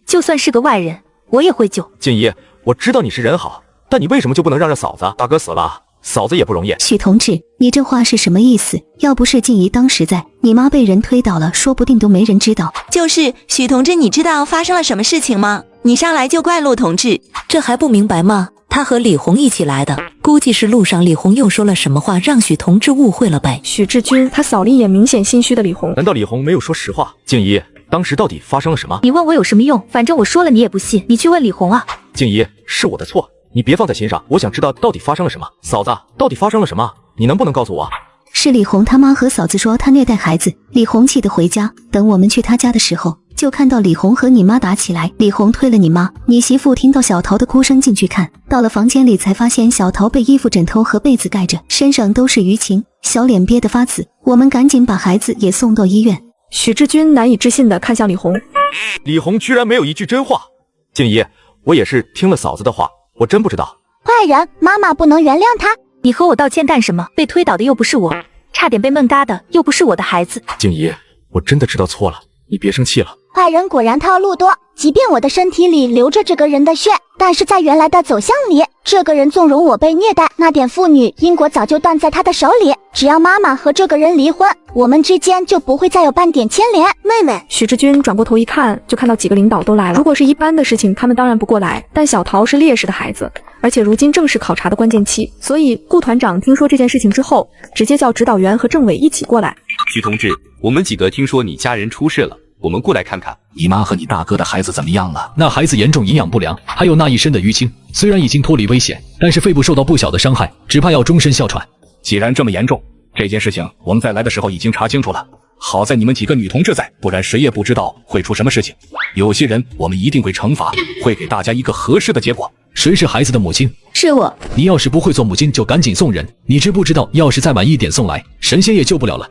就算是个外人，我也会救。静怡，我知道你是人好，但你为什么就不能让这嫂子？大哥死了，嫂子也不容易。许同志，你这话是什么意思？要不是静怡当时在，你妈被人推倒了，说不定都没人知道。就是许同志，你知道发生了什么事情吗？你上来就怪陆同志，这还不明白吗？他和李红一起来的，估计是路上李红又说了什么话，让许同志误会了呗。许志军他扫了一眼明显心虚的李红，难道李红没有说实话？静怡，当时到底发生了什么？你问我有什么用？反正我说了你也不信，你去问李红啊。静怡，是我的错，你别放在心上，我想知道到底发生了什么。嫂子，到底发生了什么？你能不能告诉我？是李红他妈和嫂子说她虐待孩子，李红气得回家。等我们去她家的时候，就看到李红和你妈打起来，李红推了你妈。你媳妇听到小桃的哭声进去看，到了房间里才发现小桃被衣服、枕头和被子盖着，身上都是淤青，小脸憋得发紫。我们赶紧把孩子也送到医院。许志军难以置信地看向李红，李红居然没有一句真话。静怡，我也是听了嫂子的话，我真不知道。坏人，妈妈不能原谅他。你和我道歉干什么？被推倒的又不是我，差点被梦嘎的又不是我的孩子。静怡，我真的知道错了，你别生气了。坏人果然套路多，即便我的身体里流着这个人的血，但是在原来的走向里，这个人纵容我被虐待，那点妇女因果早就断在他的手里。只要妈妈和这个人离婚，我们之间就不会再有半点牵连。妹妹，许志军转过头一看，就看到几个领导都来了。如果是一般的事情，他们当然不过来，但小桃是烈士的孩子，而且如今正是考察的关键期，所以顾团长听说这件事情之后，直接叫指导员和政委一起过来。许同志，我们几个听说你家人出事了，我们过来看看。你妈和你大哥的孩子怎么样了？那孩子严重营养不良，还有那一身的淤青，虽然已经脱离危险，但是肺部受到不小的伤害，只怕要终身哮喘。既然这么严重，这件事情我们在来的时候已经查清楚了。好在你们几个女同志在，不然谁也不知道会出什么事情。有些人我们一定会惩罚，会给大家一个合适的结果。谁是孩子的母亲？是我。你要是不会做母亲，就赶紧送人。你知不知道，要是再晚一点送来，神仙也救不了了。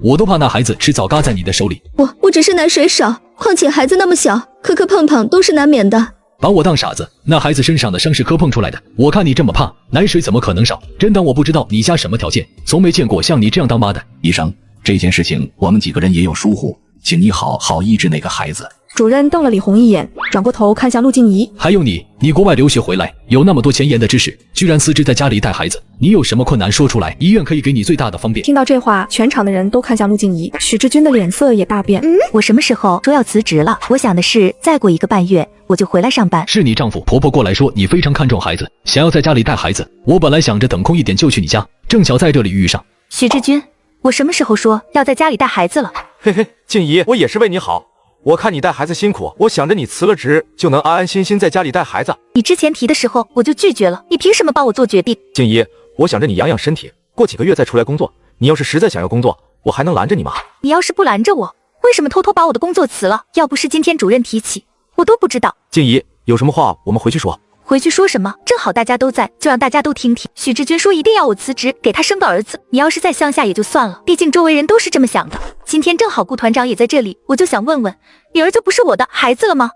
我都怕那孩子迟早嘎在你的手里。我只是奶水少，况且孩子那么小，磕磕碰碰都是难免的。把我当傻子？那孩子身上的伤是磕碰出来的，我看你这么怕，奶水怎么可能少？真当我不知道你家什么条件？从没见过像你这样当妈的。医生，这件事情我们几个人也有疏忽，请你好好医治那个孩子。主任瞪了李红一眼，转过头看向陆静怡。还有你国外留学回来，有那么多前沿的知识，居然辞职在家里带孩子，你有什么困难说出来，医院可以给你最大的方便。听到这话，全场的人都看向陆静怡，许志军的脸色也大变。我什么时候说要辞职了？我想的是再过1个半月我就回来上班。是你丈夫婆婆过来说你非常看重孩子，想要在家里带孩子，我本来想着等空一点就去你家，正巧在这里遇上。许志军，我什么时候说要在家里带孩子了？嘿嘿，静怡，我也是为你好。我看你带孩子辛苦，我想着你辞了职就能安安心心在家里带孩子。你之前提的时候我就拒绝了，你凭什么帮我做决定？静怡，我想着你养养身体，过几个月再出来工作。你要是实在想要工作，我还能拦着你吗？你要是不拦着我，为什么偷偷把我的工作辞了？要不是今天主任提起，我都不知道。静怡，有什么话我们回去说。回去说什么？正好大家都在，就让大家都听听。许志军说一定要我辞职，给他生个儿子。你要是再向下也就算了，毕竟周围人都是这么想的。今天正好顾团长也在这里，我就想问问，女儿就不是我的孩子了吗？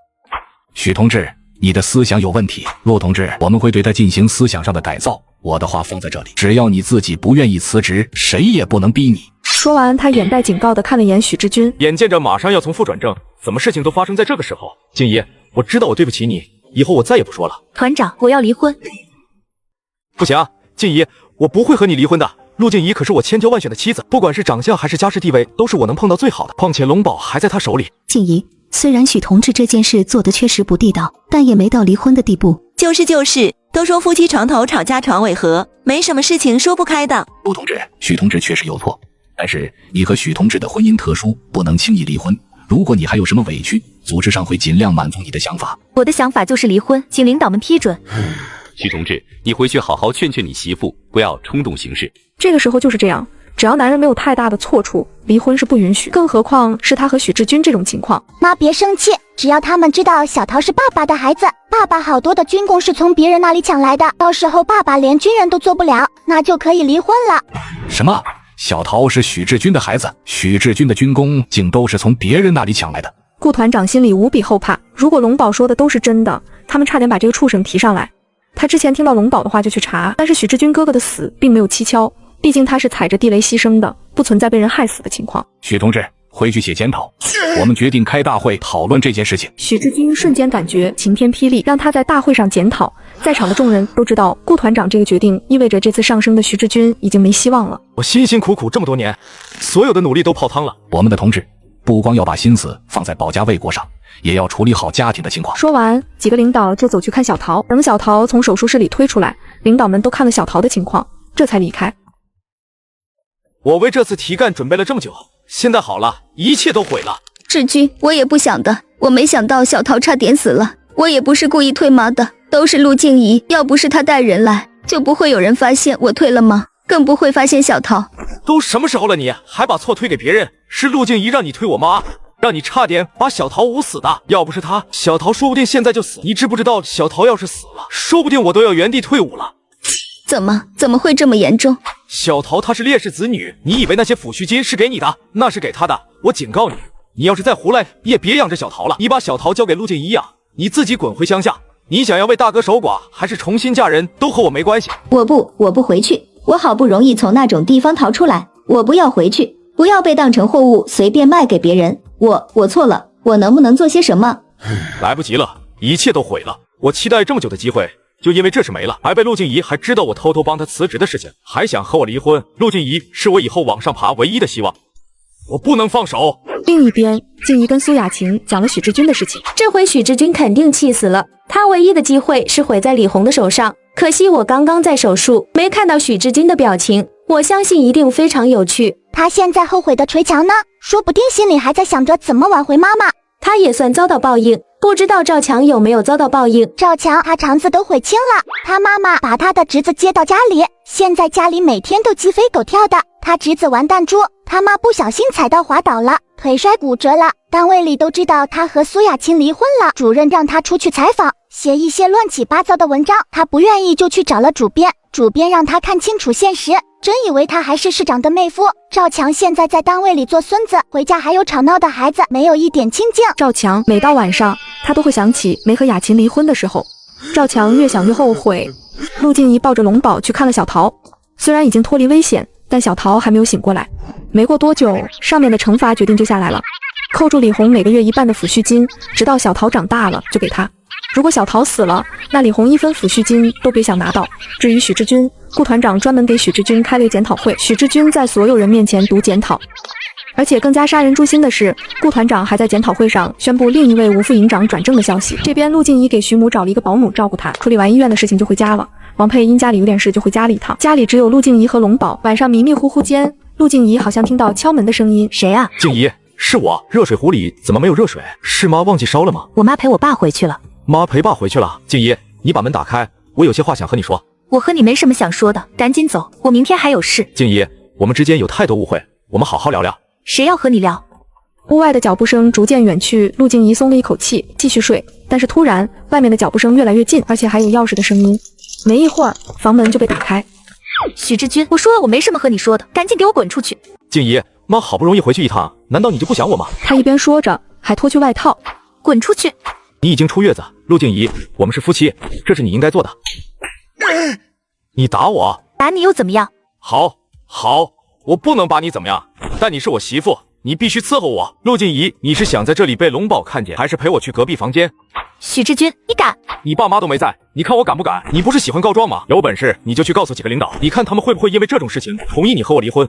许同志，你的思想有问题。陆同志，我们会对他进行思想上的改造。我的话放在这里，只要你自己不愿意辞职，谁也不能逼你。说完，他眼带警告地看了眼许志军，眼见着马上要从负转正，怎么事情都发生在这个时候？静怡，我知道我对不起你，以后我再也不说了。团长，我要离婚。不行，静怡，我不会和你离婚的。陆静怡可是我千挑万选的妻子，不管是长相还是家世地位，都是我能碰到最好的。况且龙宝还在他手里。静怡，虽然许同志这件事做得确实不地道，但也没到离婚的地步。就是，都说夫妻床头吵架床尾和，没什么事情说不开的。陆同志，许同志确实有错，但是你和许同志的婚姻特殊，不能轻易离婚。如果你还有什么委屈，组织上会尽量满足你的想法。我的想法就是离婚，请领导们批准。许同志，你回去好好劝劝你媳妇，不要冲动行事。这个时候就是这样，只要男人没有太大的错处，离婚是不允许，更何况是他和许志军这种情况。妈别生气，只要他们知道小桃是爸爸的孩子，爸爸好多的军功是从别人那里抢来的，到时候爸爸连军人都做不了，那就可以离婚了。什么？小桃是许志军的孩子，许志军的军功竟都是从别人那里抢来的。顾团长心里无比后怕，如果龙宝说的都是真的，他们差点把这个畜生提上来。他之前听到龙宝的话就去查，但是许志军哥哥的死并没有蹊跷，毕竟他是踩着地雷牺牲的，不存在被人害死的情况。许同志，回去写检讨，我们决定开大会讨论这件事情。许志军瞬间感觉晴天霹雳，让他在大会上检讨。在场的众人都知道，顾团长这个决定意味着这次上升的许志军已经没希望了。我辛辛苦苦这么多年，所有的努力都泡汤了。我们的同志不光要把心思放在保家卫国上，也要处理好家庭的情况。说完，几个领导就走去看小桃。等小桃从手术室里推出来，领导们都看了小桃的情况，这才离开。我为这次提干准备了这么久，现在好了，一切都毁了。志军，我也不想的，我没想到小桃差点死了，我也不是故意退妈的，都是陆静怡，要不是她带人来，就不会有人发现我退了吗？更不会发现小桃。都什么时候了，你还把错推给别人？是陆静怡让你推我妈，让你差点把小桃捂死的。要不是她，小桃说不定现在就死。你知不知道，小桃要是死了，说不定我都要原地退伍了。怎么会这么严重？小桃她是烈士子女，你以为那些抚恤金是给你的？那是给她的。我警告你，你要是再胡来，也别养着小桃了。你把小桃交给陆静怡养，你自己滚回乡下。你想要为大哥守寡，还是重新嫁人，都和我没关系。我不回去。我好不容易从那种地方逃出来，我不要回去，不要被当成货物随便卖给别人。我错了，我能不能做些什么？来不及了，一切都毁了。我期待这么久的机会，就因为这事没了，还被陆静怡还知道我偷偷帮她辞职的事情，还想和我离婚。陆静怡是我以后往上爬唯一的希望，我不能放手。另一边，静怡跟苏雅琴讲了许志军的事情。这回许志军肯定气死了，他唯一的机会是毁在李红的手上。可惜我刚刚在手术，没看到许志军的表情，我相信一定非常有趣。他现在后悔的捶墙呢，说不定心里还在想着怎么挽回妈妈。他也算遭到报应，不知道赵强有没有遭到报应。赵强他肠子都悔青了，他妈妈把他的侄子接到家里，现在家里每天都鸡飞狗跳的。他侄子完蛋猪，他妈不小心踩到滑倒了，腿摔骨折了。单位里都知道他和苏雅琴离婚了，主任让他出去采访，写一些乱七八糟的文章。他不愿意就去找了主编，主编让他看清楚现实，真以为他还是市长的妹夫。赵强现在在单位里做孙子，回家还有吵闹的孩子，没有一点清静。赵强每到晚上，他都会想起没和雅琴离婚的时候。赵强越想越后悔。陆静怡抱着龙宝去看了小桃，虽然已经脱离危险，但小桃还没有醒过来。没过多久，上面的惩罚决定就下来了，扣住李红每个月1半的抚恤金，直到小桃长大了就给她。如果小桃死了，那李红1分抚恤金都别想拿到。至于许志军，顾团长专门给许志军开了一个检讨会，许志军在所有人面前读检讨。而且更加杀人诛心的是，顾团长还在检讨会上宣布另一位吴副营长转正的消息。这边陆静怡给徐母找了一个保姆照顾她，处理完医院的事情就回家了。王佩因家里有点事就回家了一趟，家里只有陆静怡和龙宝。晚上迷迷糊糊间，陆静怡好像听到敲门的声音，谁啊？静怡，是我。热水壶里怎么没有热水？是妈忘记烧了吗？我妈陪我爸回去了。妈陪爸回去了。静怡，你把门打开，我有些话想和你说。我和你没什么想说的，赶紧走，我明天还有事。静怡，我们之间有太多误会，我们好好聊聊。谁要和你聊？屋外的脚步声逐渐远去，陆静怡松了一口气，继续睡。但是突然，外面的脚步声越来越近，而且还有钥匙的声音。没一会儿，房门就被打开。许志军，我说了我没什么和你说的，赶紧给我滚出去！静怡，妈好不容易回去一趟，难道你就不想我吗？他一边说着，还脱去外套。滚出去！你已经出月子，陆静怡，我们是夫妻，这是你应该做的。你打我？打你又怎么样？好，我不能把你怎么样，但你是我媳妇，你必须伺候我。陆静怡，你是想在这里被龙宝看见，还是陪我去隔壁房间？许志军，你敢？你爸妈都没在，你看我敢不敢？你不是喜欢告状吗？有本事你就去告诉几个领导，你看他们会不会因为这种事情同意你和我离婚？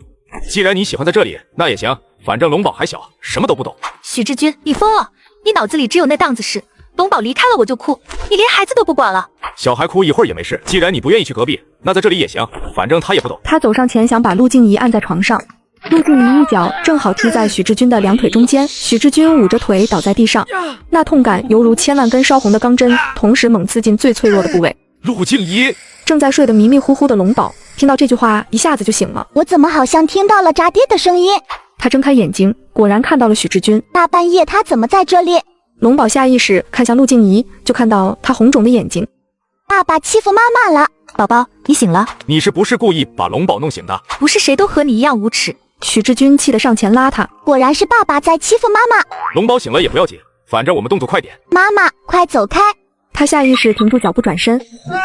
既然你喜欢在这里，那也行，反正龙宝还小，什么都不懂。许志军，你疯了？你脑子里只有那档子事。龙宝离开了我就哭，你连孩子都不管了。小孩哭一会儿也没事，既然你不愿意去隔壁，那在这里也行，反正他也不懂。他走上前想把陆静怡按在床上，陆静怡一脚正好踢在许志军的两腿中间，许志军捂着腿倒在地上，那痛感犹如千万根烧红的钢针，同时猛刺进最脆弱的部位。陆静怡，正在睡得迷迷糊糊的龙宝听到这句话，一下子就醒了。我怎么好像听到了扎爹的声音？他睁开眼睛，果然看到了许志军。大半夜他怎么在这里？龙宝下意识看向陆静怡，就看到她红肿的眼睛。爸爸欺负妈妈了。宝宝，你醒了？你是不是故意把龙宝弄醒的？不是谁都和你一样无耻。许志军气得上前拉他，果然是爸爸在欺负妈妈。龙宝醒了也不要紧，反正我们动作快点。妈妈，快走开！他下意识停住脚步转身，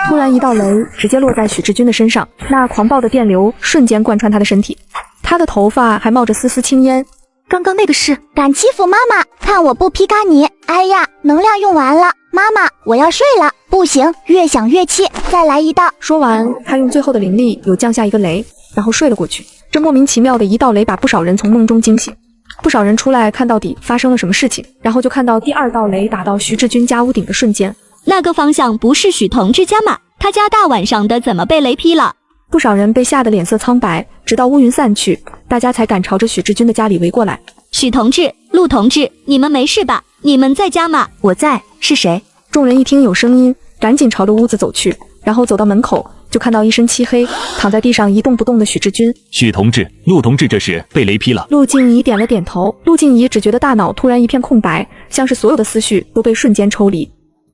突然一道雷直接落在许志军的身上，那狂暴的电流瞬间贯穿他的身体，他的头发还冒着丝丝青烟。刚刚那个是敢欺负妈妈，看我不劈嘎你！哎呀，能量用完了，妈妈，我要睡了。不行，越想越气，再来一道。说完，他用最后的灵力又降下一个雷，然后睡了过去。这莫名其妙的一道雷把不少人从梦中惊醒，不少人出来看到底发生了什么事情，然后就看到第二道雷打到徐志军家屋顶的瞬间，那个方向不是许同志家吗？他家大晚上的怎么被雷劈了？不少人被吓得脸色苍白，直到乌云散去，大家才敢朝着许志军的家里围过来。许同志、陆同志，你们没事吧？你们在家吗？我在。是谁？众人一听有声音，赶紧朝着屋子走去，然后走到门口，就看到一身漆黑，躺在地上一动不动的许志军。许同志，陆同志这是被雷劈了。陆静怡点了点头。陆静怡只觉得大脑突然一片空白，像是所有的思绪都被瞬间抽离。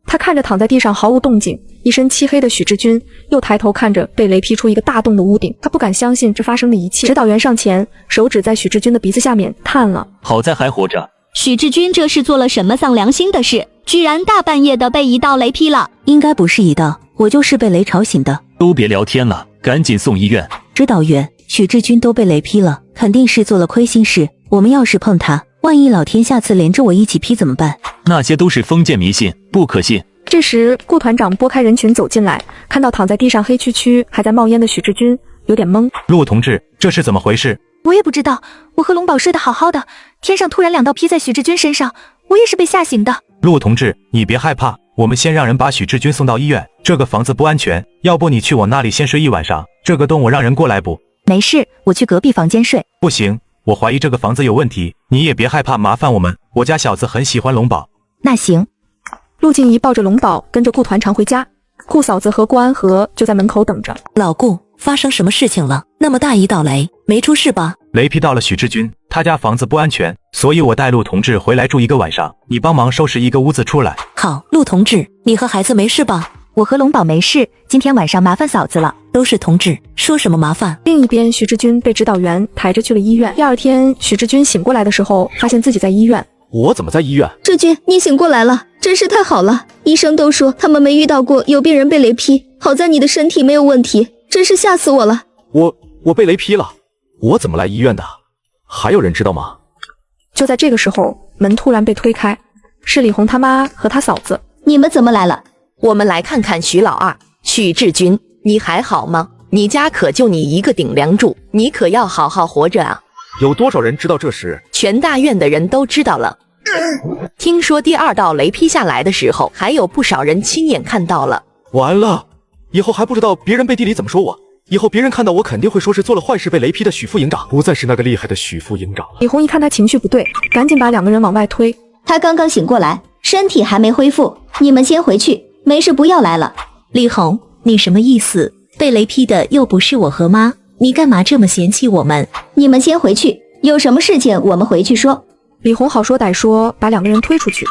她看着躺在地上毫无动静、一身漆黑的许志军，又抬头看着被雷劈出一个大洞的屋顶。她不敢相信这发生的一切。指导员上前，手指在许志军的鼻子下面探了。好在还活着。许志军这是做了什么丧良心的事？居然大半夜的被一道雷劈了。应该不是一道，我就是被雷吵醒的。都别聊天了，赶紧送医院。指导员，许志军都被雷劈了，肯定是做了亏心事。我们要是碰他，万一老天下次连着我一起劈怎么办？那些都是封建迷信，不可信。这时顾团长拨开人群走进来，看到躺在地上黑黢黢还在冒烟的许志军，有点懵。陆同志，这是怎么回事？我也不知道，我和龙宝睡得好好的，天上突然2道劈在许志军身上，我也是被吓醒的。陆同志，你别害怕，我们先让人把许志军送到医院。这个房子不安全，要不你去我那里先睡一晚上，这个洞我让人过来补。没事，我去隔壁房间睡。不行，我怀疑这个房子有问题，你也别害怕麻烦我们，我家小子很喜欢龙宝。那行。陆静怡抱着龙宝跟着顾团长回家，顾嫂子和顾安和就在门口等着。老顾，发生什么事情了？那么大一道雷，没出事吧？雷劈到了许志军，他家房子不安全，所以我带陆同志回来住1个晚上，你帮忙收拾一个屋子出来。好，陆同志，你和孩子没事吧？我和龙宝没事，今天晚上麻烦嫂子了。都是同志，说什么麻烦？另一边，许志军被指导员抬着去了医院。第二天，许志军醒过来的时候，发现自己在医院。我怎么在医院？志军，你醒过来了，真是太好了！医生都说他们没遇到过有病人被雷劈，好在你的身体没有问题，真是吓死我了。我被雷劈了，我怎么来医院的？还有人知道吗？就在这个时候，门突然被推开，是李红他妈和他嫂子。你们怎么来了？我们来看看许老二，许志军，你还好吗？你家可就你一个顶梁柱，你可要好好活着啊！有多少人知道这事？全大院的人都知道了。听说第2道雷劈下来的时候，还有不少人亲眼看到了。完了，以后还不知道别人背地里怎么说我。以后别人看到我肯定会说是做了坏事被雷劈的许副营长，不再是那个厉害的许副营长了。李红一看他情绪不对，赶紧把2个人往外推。他刚刚醒过来，身体还没恢复，你们先回去，没事不要来了。李红，你什么意思？被雷劈的又不是我和妈，你干嘛这么嫌弃我们？你们先回去，有什么事情我们回去说。李红好说歹说，把2个人推出去。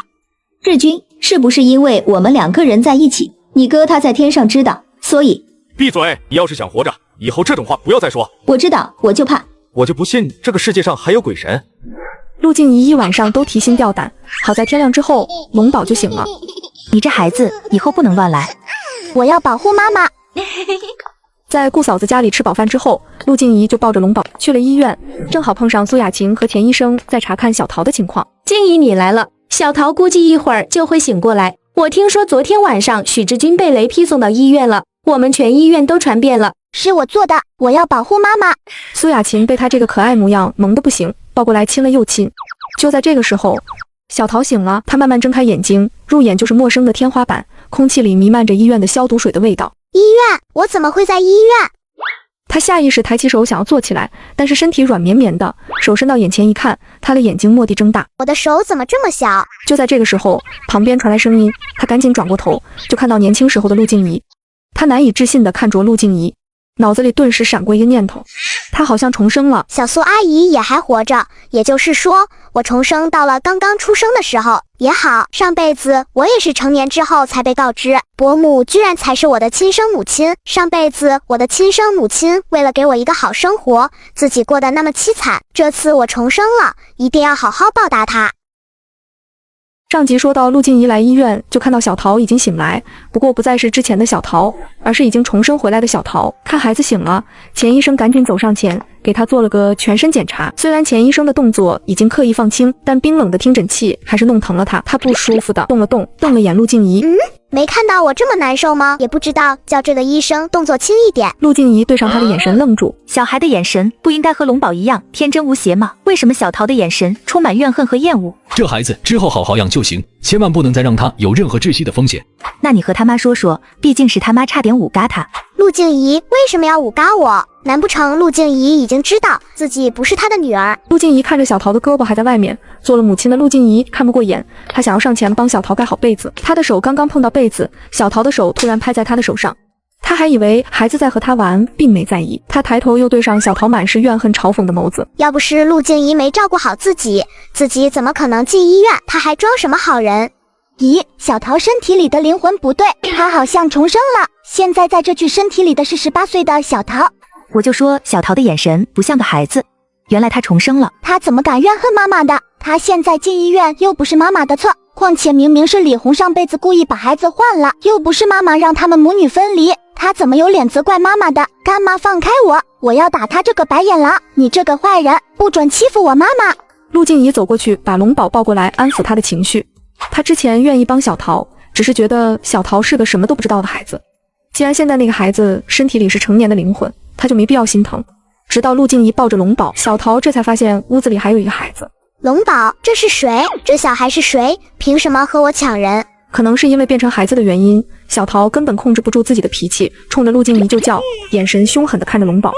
志军，是不是因为我们2个人在一起，你哥他在天上知道，所以……闭嘴！你要是想活着，以后这种话不要再说。我知道，我就怕。我就不信这个世界上还有鬼神。陆静怡一晚上都提心吊胆，好在天亮之后，龙宝就醒了。你这孩子以后不能乱来。我要保护妈妈。在顾嫂子家里吃饱饭之后，陆静怡就抱着龙宝去了医院，正好碰上苏雅琴和田医生在查看小桃的情况。静怡，你来了，小桃估计一会儿就会醒过来。我听说昨天晚上许志军被雷劈送到医院了，我们全医院都传遍了。是我做的，我要保护妈妈。苏雅琴被他这个可爱模样萌得不行，抱过来亲了又亲。就在这个时候，小桃醒了，她慢慢睁开眼睛，入眼就是陌生的天花板，空气里弥漫着医院的消毒水的味道。医院？我怎么会在医院？他下意识抬起手想要坐起来，但是身体软绵绵的，手伸到眼前一看，他的眼睛蓦地睁大。我的手怎么这么小？就在这个时候，旁边传来声音，他赶紧转过头，就看到年轻时候的陆静怡。他难以置信地看着陆静怡，脑子里顿时闪过一个念头，他好像重生了。小苏阿姨也还活着，也就是说，我重生到了刚刚出生的时候。也好，上辈子我也是成年之后才被告知，伯母居然才是我的亲生母亲。上辈子我的亲生母亲为了给我一个好生活，自己过得那么凄惨，这次我重生了，一定要好好报答她。上集说到陆静怡来医院，就看到小桃已经醒来，不过不再是之前的小桃，而是已经重生回来的小桃。看孩子醒了，钱医生赶紧走上前，给他做了个全身检查。虽然钱医生的动作已经刻意放轻，但冰冷的听诊器还是弄疼了他。他不舒服的动了动，瞪了眼陆静怡。没看到我这么难受吗？也不知道叫这个医生动作轻一点。陆静怡对上他的眼神愣住。小孩的眼神不应该和龙宝一样天真无邪吗？为什么小桃的眼神充满怨恨和厌恶？这孩子之后好好养就行，千万不能再让他有任何窒息的风险。那你和他妈说说，毕竟是他妈差点误嘎他。陆静怡为什么要误嘎我？难不成陆静怡已经知道自己不是她的女儿？陆静怡看着小桃的胳膊还在外面，做了母亲的陆静怡看不过眼，她想要上前帮小桃盖好被子。她的手刚刚碰到被子，小桃的手突然拍在她的手上，她他还以为孩子在和他玩，并没在意。他抬头又对上小桃满是怨恨嘲讽的眸子。要不是陆静怡没照顾好自己怎么可能进医院？他还装什么好人？咦，小桃身体里的灵魂不对，她好像重生了。现在在这具身体里的是18岁的小桃。我就说小桃的眼神不像个孩子，原来她重生了。她怎么敢怨恨妈妈的？她现在进医院又不是妈妈的错，况且明明是李红上辈子故意把孩子换了，又不是妈妈让他们母女分离，她怎么有脸责怪妈妈的？干妈放开我，我要打她这个白眼狼！你这个坏人，不准欺负我妈妈！陆静怡走过去，把龙宝抱过来，安抚她的情绪。她之前愿意帮小桃，只是觉得小桃是个什么都不知道的孩子。既然现在那个孩子身体里是成年的灵魂，她就没必要心疼。直到陆静怡抱着龙宝，小桃这才发现屋子里还有一个孩子。龙宝，这是谁？这小孩是谁？凭什么和我抢人？可能是因为变成孩子的原因，小桃根本控制不住自己的脾气，冲着陆静怡就叫，眼神凶狠地看着龙宝。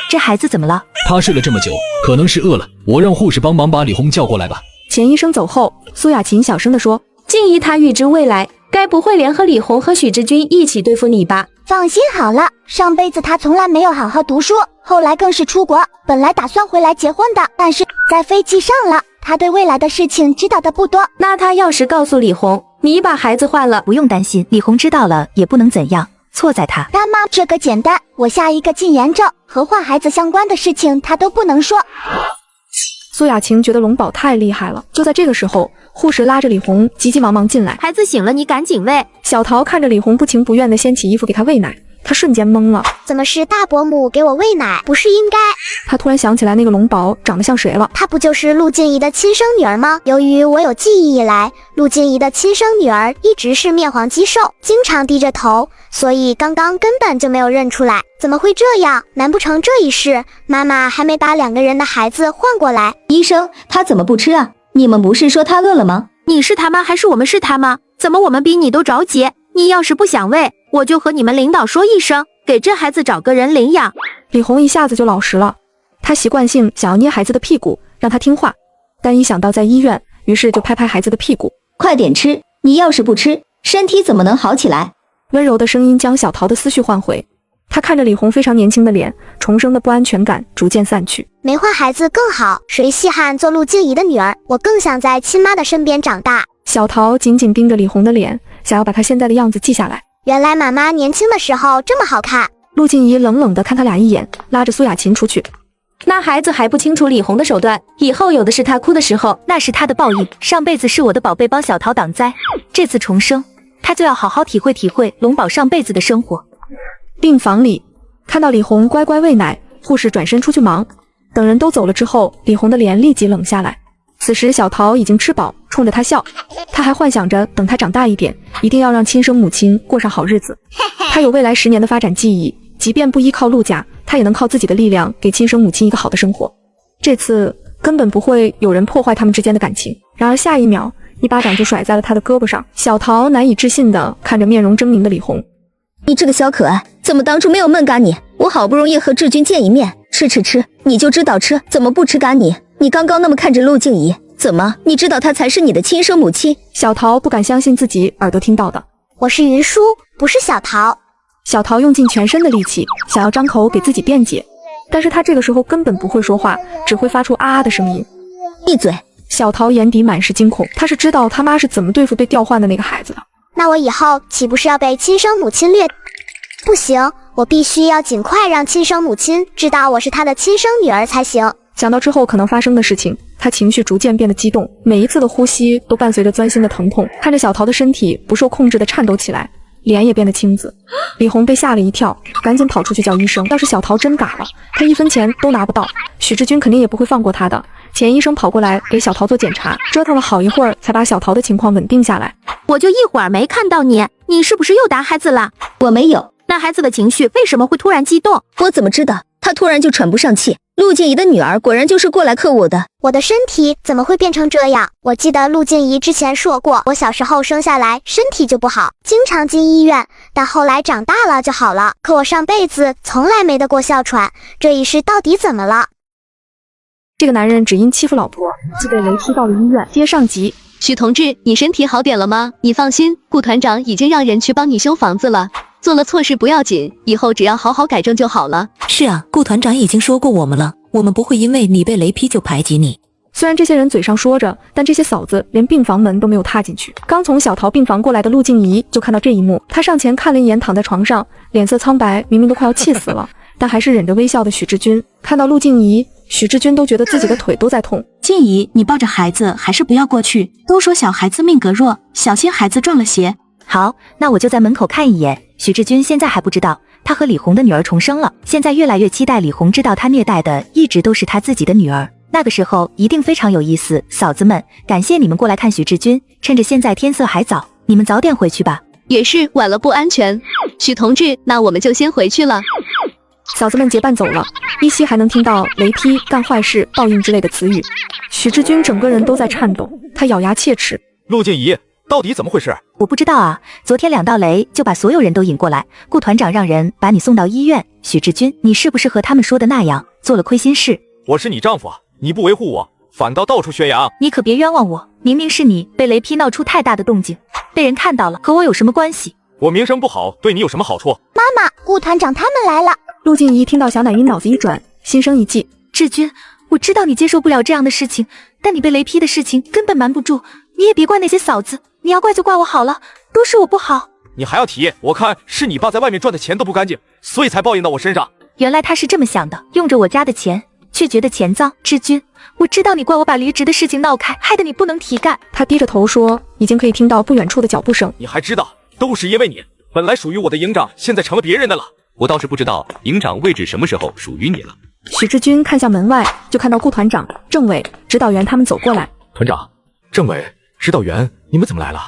这孩子怎么了？他睡了这么久，可能是饿了，我让护士帮忙把李红叫过来吧。钱医生走后，苏雅琴小声地说：静怡她预知未来，该不会联合李红和许志军一起对付你吧？放心好了，上辈子他从来没有好好读书，后来更是出国，本来打算回来结婚的，但是在飞机上了，他对未来的事情知道的不多。那他要是告诉李红，你把孩子换了，不用担心，李红知道了也不能怎样，错在他。干妈，这个简单，我下一个禁言咒，和换孩子相关的事情他都不能说。苏雅琴觉得龙宝太厉害了。就在这个时候，护士拉着李红急急忙忙进来。孩子醒了，你赶紧喂。小桃看着李红不情不愿地掀起衣服给她喂奶，她瞬间懵了。怎么是大伯母给我喂奶？不是应该？她突然想起来那个龙宝长得像谁了。她不就是陆静怡的亲生女儿吗？由于我有记忆以来，陆静怡的亲生女儿一直是面黄肌瘦，经常低着头，所以刚刚根本就没有认出来。怎么会这样？难不成这一世妈妈还没把2个人的孩子换过来？医生，他怎么不吃啊？你们不是说他饿了吗？你是他妈还是我们是他妈？怎么我们比你都着急？你要是不想喂，我就和你们领导说一声，给这孩子找个人领养。李红一下子就老实了，她习惯性想要捏孩子的屁股，让他听话，但一想到在医院，于是就拍拍孩子的屁股，快点吃，你要是不吃，身体怎么能好起来？温柔的声音将小桃的思绪唤回。她看着李红非常年轻的脸，重生的不安全感逐渐散去。没换孩子更好，谁稀罕做陆静怡的女儿？我更想在亲妈的身边长大。小桃紧紧盯着李红的脸，想要把她现在的样子记下来。原来妈妈年轻的时候这么好看。陆静怡冷冷地看他俩一眼，拉着苏雅琴出去。那孩子还不清楚李红的手段，以后有的是他哭的时候，那是他的报应。上辈子是我的宝贝帮小桃挡灾，这次重生，他就要好好体会体会龙宝上辈子的生活。病房里，看到李红乖乖喂奶，护士转身出去忙。等人都走了之后，李红的脸立即冷下来。此时小桃已经吃饱，冲着他笑。他还幻想着等他长大一点，一定要让亲生母亲过上好日子。他有未来10年的发展记忆，即便不依靠陆家，他也能靠自己的力量给亲生母亲一个好的生活。这次根本不会有人破坏他们之间的感情。然而下一秒，一巴掌就甩在了他的胳膊上。小桃难以置信地看着面容狰狞的李红。你这个小可爱，怎么当初没有闷嘎你？我好不容易和志军见一面，吃，你就知道吃，怎么不吃嘎你？你刚刚那么看着陆静怡，怎么你知道她才是你的亲生母亲？小桃不敢相信自己耳朵听到的。我是云舒，不是小桃。小桃用尽全身的力气，想要张口给自己辩解，但是她这个时候根本不会说话，只会发出啊啊的声音。闭嘴！小桃眼底满是惊恐，她是知道他妈是怎么对付被调换的那个孩子的。那我以后岂不是要被亲生母亲虐？不行，我必须要尽快让亲生母亲知道我是她的亲生女儿才行。想到之后可能发生的事情，他情绪逐渐变得激动，每一次的呼吸都伴随着钻心的疼痛。看着小桃的身体不受控制的颤抖起来，脸也变得青紫。李红被吓了一跳，赶紧跑出去叫医生。要是小桃真嘎了，他1分钱都拿不到，许志军肯定也不会放过他的。钱医生跑过来给小桃做检查，折腾了好一会儿才把小桃的情况稳定下来。我就一会儿没看到你，你是不是又打孩子了？我没有。那孩子的情绪为什么会突然激动？我怎么知道？他突然就喘不上气。陆静怡的女儿果然就是过来克我的。我的身体怎么会变成这样？我记得陆静怡之前说过，我小时候生下来身体就不好，经常进医院，但后来长大了就好了。可我上辈子从来没得过哮喘，这一世到底怎么了？这个男人只因欺负老婆，就被雷踢到了医院。接上集。许同志，你身体好点了吗？你放心，顾团长已经让人去帮你修房子了。做了错事不要紧，以后只要好好改正就好了。是啊，顾团长已经说过我们了，我们不会因为你被雷劈就排挤你。虽然这些人嘴上说着，但这些嫂子连病房门都没有踏进去。刚从小桃病房过来的陆静怡就看到这一幕，她上前看了一眼躺在床上，脸色苍白，明明都快要气死了，但还是忍着微笑的许志军。看到陆静怡，许志军都觉得自己的腿都在痛。静怡，你抱着孩子还是不要过去，都说小孩子命格弱，小心孩子撞了邪。好，那我就在门口看一眼。许志军现在还不知道，他和李红的女儿重生了，现在越来越期待李红知道他虐待的一直都是他自己的女儿。那个时候一定非常有意思。嫂子们，感谢你们过来看许志军，趁着现在天色还早，你们早点回去吧。也是，晚了不安全。许同志，那我们就先回去了。嫂子们结伴走了，依稀还能听到雷劈、干坏事、报应之类的词语。许志军整个人都在颤抖，他咬牙切齿。陆静怡，到底怎么回事？我不知道啊，昨天2道雷就把所有人都引过来，顾团长让人把你送到医院。许志军，你是不是和他们说的那样做了亏心事？我是你丈夫啊，你不维护我，反倒到处宣扬。你可别冤枉我，明明是你被雷劈闹出太大的动静，被人看到了，和我有什么关系？我名声不好，对你有什么好处？妈妈，顾团长他们来了。陆静怡听到小奶音，脑子一转，心生一计。志军，我知道你接受不了这样的事情，但你被雷劈的事情根本瞒不住，你也别怪那些嫂子，你要怪就怪我好了，都是我不好。你还要提？我看是你爸在外面赚的钱都不干净，所以才报应到我身上。原来他是这么想的，用着我家的钱，却觉得钱脏。志军，我知道你怪我把离职的事情闹开，害得你不能提干。他低着头说，已经可以听到不远处的脚步声。你还知道，都是因为你，本来属于我的营长，现在成了别人的了。我倒是不知道营长位置什么时候属于你了。许志军看向门外，就看到顾团长、政委、指导员他们走过来。团长、政委、指导员，你们怎么来了？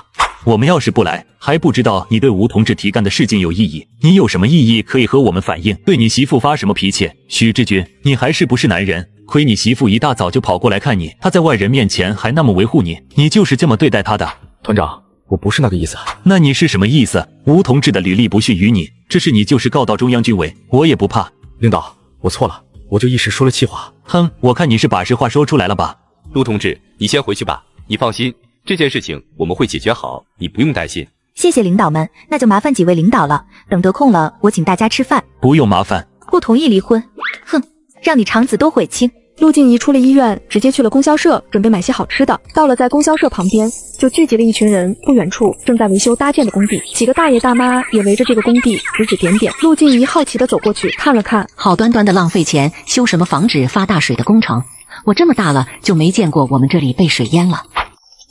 我们要是不来，还不知道你对吴同志提干的事情有异议。你有什么异议可以和我们反映？对你媳妇发什么脾气？许志军，你还是不是男人？亏你媳妇一大早就跑过来看你，她在外人面前还那么维护你，你就是这么对待她的？团长，我不是那个意思。那你是什么意思？吴同志的履历不逊于你，这事你就是告到中央军委，我也不怕。领导，我错了，我就一时说了气话。哼，我看你是把实话说出来了吧。陆同志，你先回去吧，你放心，这件事情我们会解决好，你不用担心。谢谢领导们，那就麻烦几位领导了，等得空了我请大家吃饭。不用麻烦。不同意离婚，哼，让你肠子都悔青。陆静怡出了医院，直接去了供销社，准备买些好吃的。到了在供销社旁边，就聚集了一群人。不远处正在维修搭建的工地，几个大爷大妈也围着这个工地指指点点。陆静怡好奇地走过去看了看，好端端的浪费钱修什么防止发大水的工程？我这么大了就没见过我们这里被水淹了。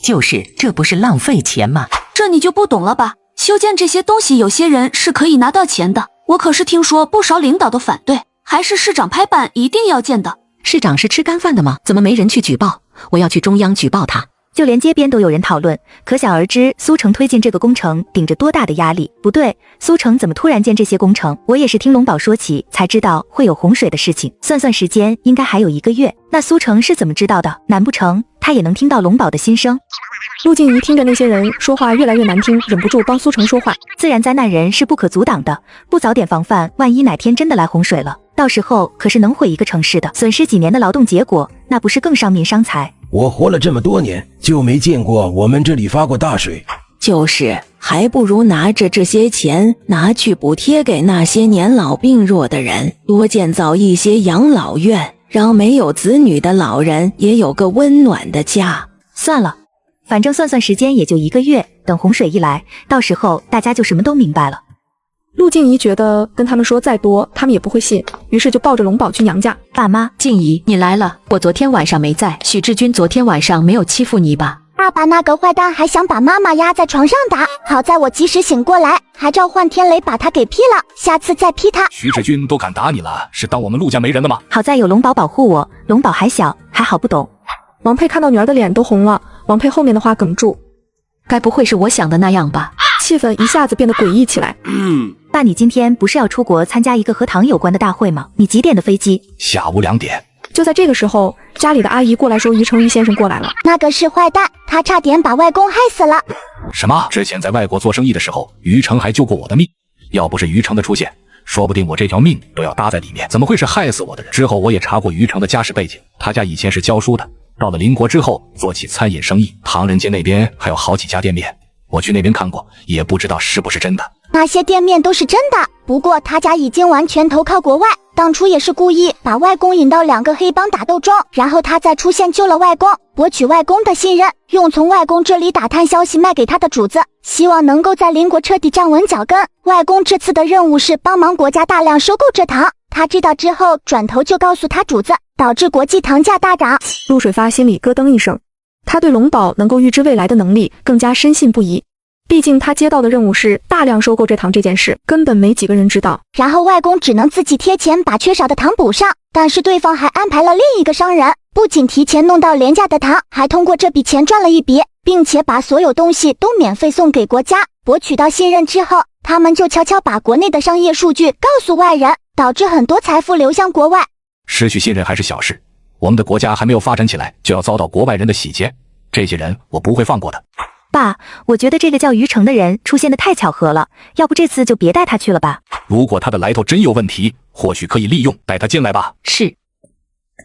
就是，这不是浪费钱吗？这你就不懂了吧？修建这些东西，有些人是可以拿到钱的。我可是听说不少领导都反对，还是市长拍板一定要建的。市长是吃干饭的吗？怎么没人去举报？我要去中央举报他。就连街边都有人讨论，可想而知苏城推进这个工程顶着多大的压力。不对，苏城怎么突然建这些工程？我也是听龙宝说起才知道会有洪水的事情，算算时间应该还有1个月。那苏城是怎么知道的？难不成他也能听到龙宝的心声？陆静怡听着那些人说话越来越难听，忍不住帮苏城说话。自然灾难人是不可阻挡的，不早点防范，万一哪天真的来洪水了，到时候可是能毁一个城市的，损失几年的劳动结果，那不是更伤民伤财？我活了这么多年，就没见过我们这里发过大水。就是，还不如拿着这些钱拿去补贴给那些年老病弱的人，多建造一些养老院，让没有子女的老人也有个温暖的家。算了，反正算算时间也就1个月，等洪水一来，到时候大家就什么都明白了。陆静怡觉得跟他们说再多，他们也不会信，于是就抱着龙宝去娘家。爸妈，静怡，你来了。我昨天晚上没在，许志军昨天晚上没有欺负你吧？爸爸那个坏蛋还想把妈妈压在床上打，好在我及时醒过来，还召唤天雷把他给劈了，下次再劈他。徐志军都敢打你了，是当我们陆家没人了吗？好在有龙宝保护我，龙宝还小，还好不懂。王佩看到女儿的脸都红了，王佩后面的话哽住，该不会是我想的那样吧？气氛一下子变得诡异起来。爸，你今天不是要出国参加一个和糖有关的大会吗？你几点的飞机？下午2点。就在这个时候，家里的阿姨过来说于成瑜先生过来了。那个是坏蛋，他差点把外公害死了。什么？之前在外国做生意的时候，于成还救过我的命，要不是于成的出现，说不定我这条命都要搭在里面。怎么会是害死我的人？之后我也查过于成的家世背景，他家以前是教书的，到了邻国之后做起餐饮生意，唐人街那边还有好几家店面。我去那边看过，也不知道是不是真的。那些店面都是真的，不过他家已经完全投靠国外，当初也是故意把外公引到2个黑帮打斗中，然后他再出现救了外公，博取外公的信任，用从外公这里打探消息卖给他的主子，希望能够在邻国彻底站稳脚跟。外公这次的任务是帮忙国家大量收购蔗糖，他知道之后转头就告诉他主子，导致国际糖价大涨。陆水发心里咯噔一声，他对龙宝能够预知未来的能力更加深信不疑。毕竟他接到的任务是大量收购蔗糖这件事，根本没几个人知道。然后外公只能自己贴钱把缺少的糖补上，但是对方还安排了另一个商人，不仅提前弄到廉价的糖，还通过这笔钱赚了一笔，并且把所有东西都免费送给国家。博取到信任之后，他们就悄悄把国内的商业数据告诉外人，导致很多财富流向国外。失去信任还是小事，我们的国家还没有发展起来，就要遭到国外人的洗劫，这些人我不会放过的。爸，我觉得这个叫于成的人出现的太巧合了，要不这次就别带他去了吧。如果他的来头真有问题，或许可以利用，带他进来吧。是。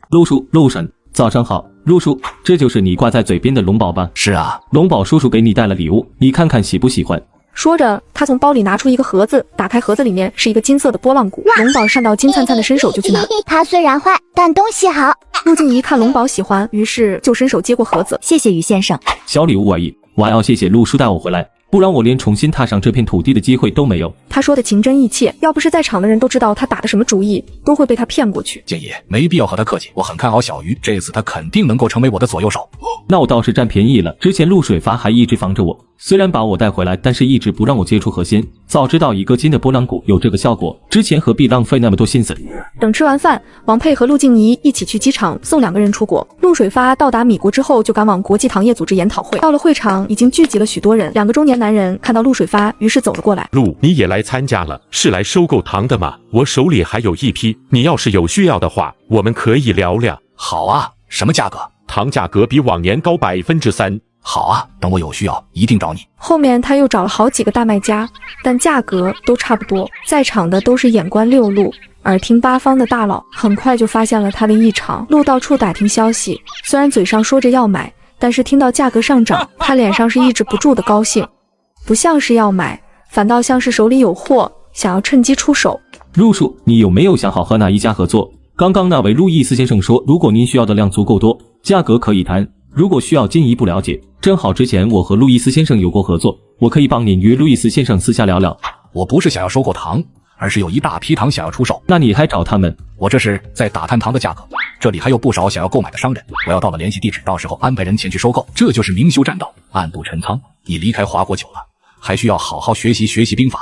陆叔，陆婶，早上好。陆叔，这就是你挂在嘴边的龙宝吧？是啊，龙宝叔叔给你带了礼物，你看看喜不喜欢？说着，他从包里拿出一个盒子，打开盒子里面是一个金色的拨浪鼓。龙宝看到金灿灿的，伸手就去拿。他虽然坏，但东西好。陆静怡看龙宝喜欢，于是就伸手接过盒子。谢谢于先生。小礼物而已，我还要谢谢陆叔带我回来，不然我连重新踏上这片土地的机会都没有。他说的情真意切，要不是在场的人都知道他打的什么主意，都会被他骗过去。建议没必要和他客气，我很看好小鱼，这次他肯定能够成为我的左右手。那我倒是占便宜了，之前陆水发还一直防着我，虽然把我带回来，但是一直不让我接触核心。早知道一个金的拨浪鼓有这个效果，之前何必浪费那么多心思。等吃完饭，王佩和陆静怡一起去机场送2个人出国。陆水发到达米国之后，就赶往国际糖业组织研讨会。到了会场，已经聚集了许多人。2个中年男人看到陆水发，于是走了过来。陆，你也来参加了，是来收购糖的吗？我手里还有一批，你要是有需要的话，我们可以聊聊。好啊，什么价格？糖价格比往年高3%。好啊，等我有需要一定找你。后面他又找了好几个大卖家，但价格都差不多。在场的都是眼观六路，耳听八方的大佬，很快就发现了他的异常。陆到处打听消息，虽然嘴上说着要买，但是听到价格上涨，他脸上是抑制不住的高兴，不像是要买，反倒像是手里有货，想要趁机出手。陆叔，你有没有想好和哪一家合作？刚刚那位路易斯先生说，如果您需要的量足够多，价格可以谈。如果需要进一步了解，正好之前我和路易斯先生有过合作，我可以帮您与路易斯先生私下聊聊。我不是想要收购糖，而是有一大批糖想要出售。那你还找他们？我这是在打探糖的价格，这里还有不少想要购买的商人，我要到了联系地址，到时候安排人前去收购。这就是明修栈道，暗度陈仓。你离开华国久了，还需要好好学习学习兵法。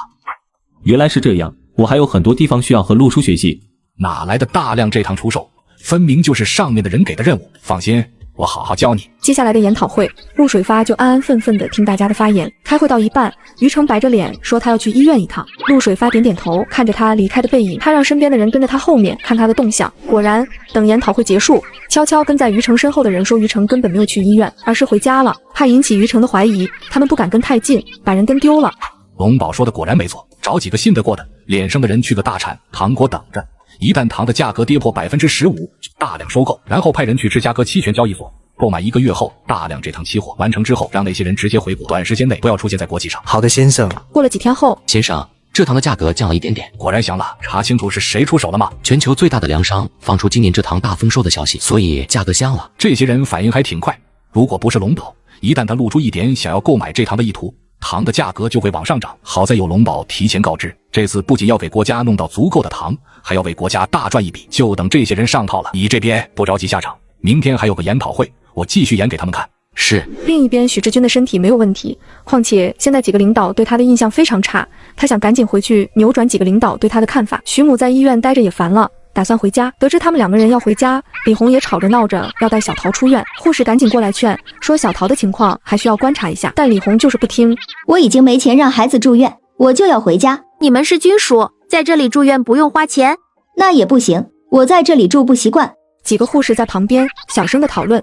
原来是这样，我还有很多地方需要和陆叔学习。哪来的大量这糖出售？分明就是上面的人给的任务。放心，我好好教你。接下来的研讨会，陆水发就安安分分地听大家的发言。开会到一半，于成白着脸说他要去医院一趟。陆水发点点头，看着他离开的背影，他让身边的人跟着他后面看他的动向。果然，等研讨会结束，悄悄跟在于成身后的人说，于成根本没有去医院，而是回家了，怕引起于成的怀疑，他们不敢跟太近，把人跟丢了。龙宝说的果然没错，找几个信得过的脸生的人去个大产糖国等着。一旦糖的价格跌破15%，就大量收购，然后派人去芝加哥期权交易所购买1个月后大量这糖期货，完成之后让那些人直接回国，短时间内不要出现在国际上。好的，先生。过了几天后，先生，蔗糖的价格降了一点点。果然降了，查清楚是谁出手了吗？全球最大的粮商放出今年蔗糖大丰收的消息，所以价格降了。这些人反应还挺快，如果不是龙宝，一旦他露出一点想要购买这糖的意图，糖的价格就会往上涨。好在有龙宝提前告知，这次不仅要给国家弄到足够的糖，还要为国家大赚一笔。就等这些人上套了，你这边不着急下场，明天还有个研讨会，我继续演给他们看。是。另一边，许志军的身体没有问题，况且现在几个领导对他的印象非常差，他想赶紧回去扭转几个领导对他的看法。徐母在医院待着也烦了，打算回家。得知他们2个人要回家，李红也吵着闹着要带小桃出院，护士赶紧过来劝，说小桃的情况还需要观察一下，但李红就是不听。我已经没钱让孩子住院，我就要回家。你们是军属，在这里住院不用花钱。那也不行，我在这里住不习惯。几个护士在旁边小声的讨论。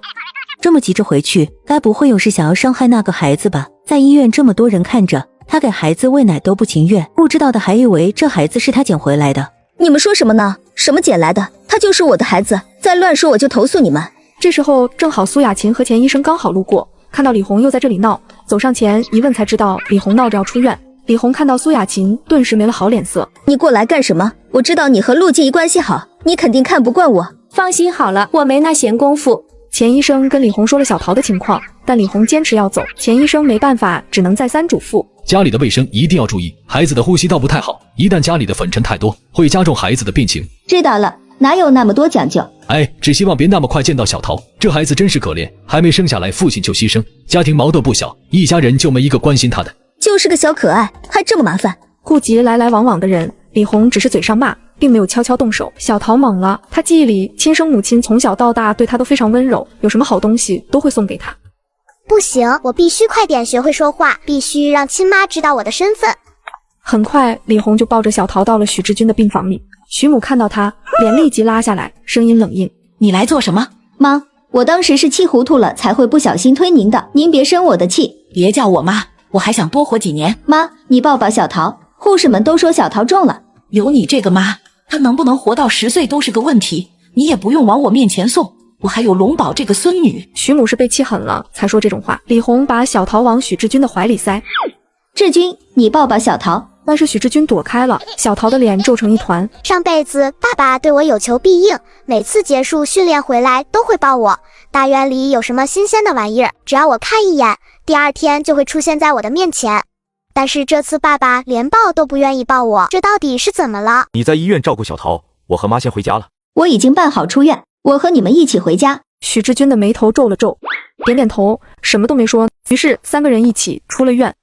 这么急着回去，该不会又是想要伤害那个孩子吧？在医院这么多人看着，他给孩子喂奶都不情愿，不知道的还以为这孩子是他捡回来的。你们说什么呢？什么捡来的？他就是我的孩子，再乱说我就投诉你们。这时候正好苏雅琴和钱医生刚好路过，看到李红又在这里闹，走上前一问才知道李红闹着要出院。李红看到苏雅琴，顿时没了好脸色。你过来干什么？我知道你和陆静怡关系好，你肯定看不惯我。放心好了，我没那闲工夫。钱医生跟李红说了小桃的情况，但李红坚持要走，钱医生没办法，只能再三嘱咐。家里的卫生一定要注意，孩子的呼吸道不太好，一旦家里的粉尘太多，会加重孩子的病情。知道了，哪有那么多讲究？哎，只希望别那么快见到小桃，这孩子真是可怜，还没生下来父亲就牺牲，家庭矛盾不小，一家人就没一个关心他的。就是个小可爱，还这么麻烦。顾及来来往往的人，李红只是嘴上骂，并没有悄悄动手。小桃懵了，她记忆里亲生母亲从小到大对她都非常温柔，有什么好东西都会送给她。不行，我必须快点学会说话，必须让亲妈知道我的身份。很快，李红就抱着小桃到了许志军的病房里。徐母看到她，脸立即拉下来，声音冷硬：“你来做什么？”妈，我当时是气糊涂了，才会不小心推您的，您别生我的气。别叫我妈，我还想多活几年。妈，你抱抱小桃，护士们都说小桃重了。有你这个妈，她能不能活到10岁都是个问题。你也不用往我面前送，我还有龙宝这个孙女。徐母是被气狠了才说这种话。李红把小桃往许志军的怀里塞：“志军，你抱抱小桃。”但是许志军躲开了，小桃的脸皱成一团。上辈子爸爸对我有求必应，每次结束训练回来都会抱我。大院里有什么新鲜的玩意儿，只要我看一眼，第二天就会出现在我的面前。但是这次爸爸连抱都不愿意抱我，这到底是怎么了？你在医院照顾小桃，我和妈先回家了。我已经办好出院，我和你们一起回家。许志军的眉头皱了皱，点点头，什么都没说。于是3个人一起出了院。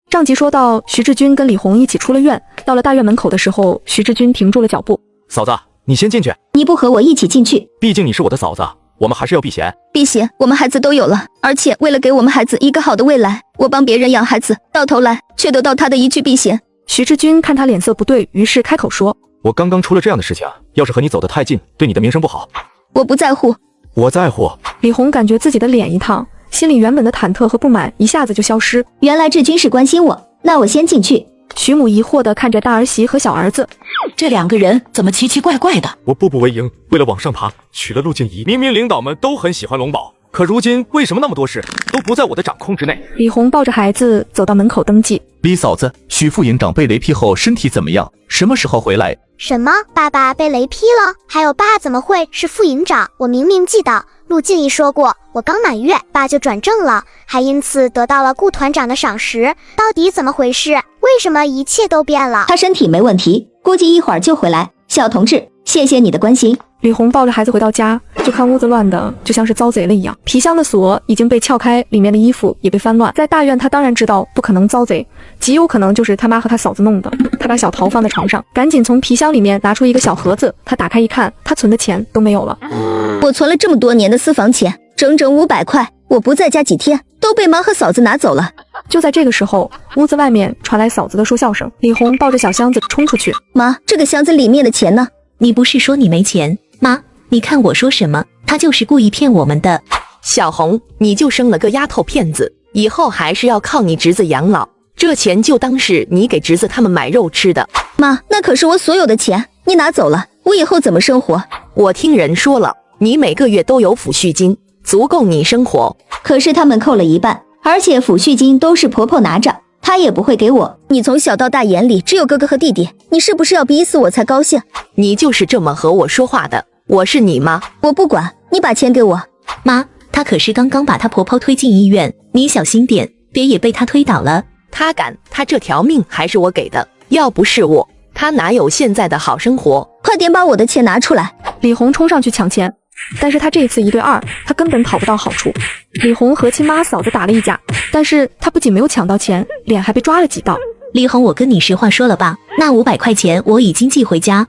上集说到，徐志军跟李红一起出了院，到了大院门口的时候，徐志军停住了脚步。嫂子，你先进去。你不和我一起进去？毕竟你是我的嫂子，我们还是要避嫌。避嫌？我们孩子都有了，而且为了给我们孩子一个好的未来，我帮别人养孩子，到头来却得到他的一句避嫌。徐志军看他脸色不对，于是开口说：“我刚刚出了这样的事情，要是和你走得太近，对你的名声不好。”我不在乎。我在乎。李红感觉自己的脸一烫，心里原本的忐忑和不满一下子就消失。原来志军是关心我，那我先进去。徐母疑惑地看着大儿媳和小儿子，这2个人怎么奇奇怪怪的？我步步为营，为了往上爬，娶了陆静怡。明明领导们都很喜欢龙宝，可如今为什么那么多事都不在我的掌控之内？李红抱着孩子走到门口登记。李嫂子，许副营长被雷劈后身体怎么样？什么时候回来？什么？爸爸被雷劈了？还有爸怎么会是副营长？我明明记得陆静怡说过，我刚满月，爸就转正了，还因此得到了顾团长的赏识。到底怎么回事？为什么一切都变了？他身体没问题，估计一会儿就回来。小同志，谢谢你的关心。李红抱着孩子回到家，就看屋子乱的就像是遭贼了一样，皮箱的锁已经被撬开，里面的衣服也被翻乱。在大院，他当然知道不可能遭贼，极有可能就是他妈和他嫂子弄的。他把小桃放在床上，赶紧从皮箱里面拿出一个小盒子，他打开一看，他存的钱都没有了。我存了这么多年的私房钱，整整500块，我不在家几天，都被妈和嫂子拿走了。就在这个时候，屋子外面传来嫂子的说笑声。李红抱着小箱子冲出去，妈，这个箱子里面的钱呢？你不是说你没钱？妈，你看我说什么？他就是故意骗我们的。小红，你就生了个丫头片子，以后还是要靠你侄子养老，这钱就当是你给侄子他们买肉吃的。妈，那可是我所有的钱，你拿走了，我以后怎么生活？我听人说了，你每个月都有抚恤金，足够你生活。可是他们扣了一半，而且抚恤金都是婆婆拿着，她也不会给我。你从小到大眼里只有哥哥和弟弟，你是不是要逼死我才高兴？你就是这么和我说话的，我是你妈。我不管，你把钱给我。妈，她可是刚刚把她婆婆推进医院，你小心点，别也被她推倒了。她敢，她这条命还是我给的，要不是我，她哪有现在的好生活？快点把我的钱拿出来！李红冲上去抢钱，但是他这次1对2，他根本讨不到好处。李红和亲妈嫂子打了一架，但是他不仅没有抢到钱，脸还被抓了几道。李红，我跟你实话说了吧，那500块钱我已经寄回家。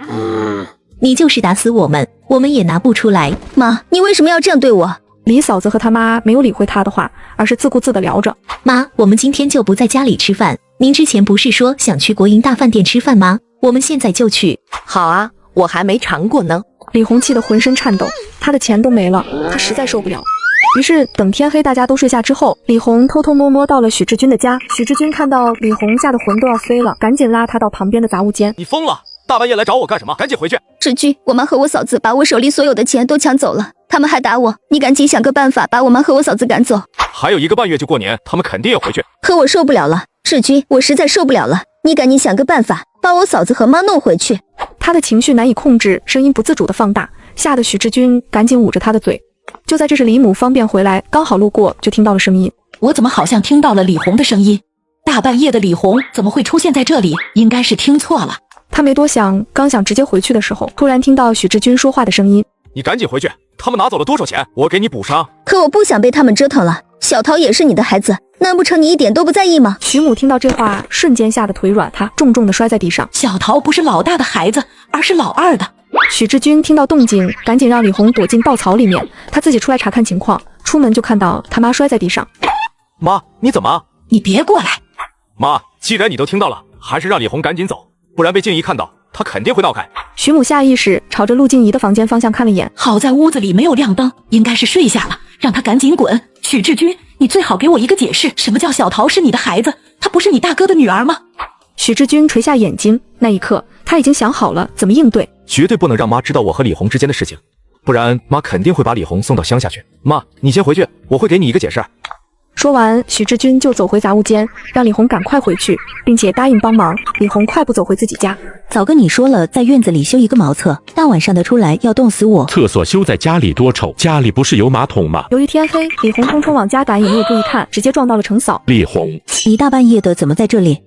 你就是打死我们也拿不出来。妈，你为什么要这样对我？李嫂子和他妈没有理会他的话，而是自顾自地聊着。妈，我们今天就不在家里吃饭，您之前不是说想去国营大饭店吃饭吗？我们现在就去。好啊，我还没尝过呢。李红气得浑身颤抖，他的钱都没了，他实在受不了。于是等天黑大家都睡下之后，李红偷偷摸摸到了许志军的家。许志军看到李红吓得魂都要飞了，赶紧拉他到旁边的杂物间。你疯了，大半夜来找我干什么？赶紧回去。志军，我妈和我嫂子把我手里所有的钱都抢走了，他们还打我，你赶紧想个办法把我妈和我嫂子赶走。还有1个半月就过年，他们肯定要回去。可我受不了了，世君，我实在受不了了，你赶紧想个办法把我嫂子和妈弄回去。他的情绪难以控制，声音不自主的放大，吓得许志军赶紧捂着他的嘴。就在这时，李母方便回来，刚好路过就听到了声音。我怎么好像听到了李红的声音？大半夜的李红怎么会出现在这里？应该是听错了。他没多想，刚想直接回去的时候，突然听到许志军说话的声音。你赶紧回去，他们拿走了多少钱？我给你补上。可我不想被他们折腾了，小桃也是你的孩子，难不成你一点都不在意吗？许母听到这话，瞬间吓得腿软，她重重的摔在地上。小桃不是老大的孩子，而是老二的。许志军听到动静，赶紧让李红躲进稻草里面，他自己出来查看情况。出门就看到他妈摔在地上。妈，你怎么？你别过来！妈，既然你都听到了，还是让李红赶紧走，不然被静怡看到，她肯定会闹开。许母下意识朝着陆静怡的房间方向看了眼，好在屋子里没有亮灯，应该是睡下了，让她赶紧滚。许志军，你最好给我一个解释，什么叫小桃是你的孩子？她不是你大哥的女儿吗？许志军垂下眼睛，那一刻他已经想好了怎么应对，绝对不能让妈知道我和李红之间的事情，不然妈肯定会把李红送到乡下去。妈，你先回去，我会给你一个解释。说完，许志军就走回杂物间，让李红赶快回去，并且答应帮忙。李红快步走回自己家。早跟你说了，在院子里修一个茅厕，大晚上的出来要冻死我。厕所修在家里多丑，家里不是有马桶吗？由于天黑，李红匆匆往家赶，也没有注意看，直接撞到了程嫂。李红，你大半夜的怎么在这里？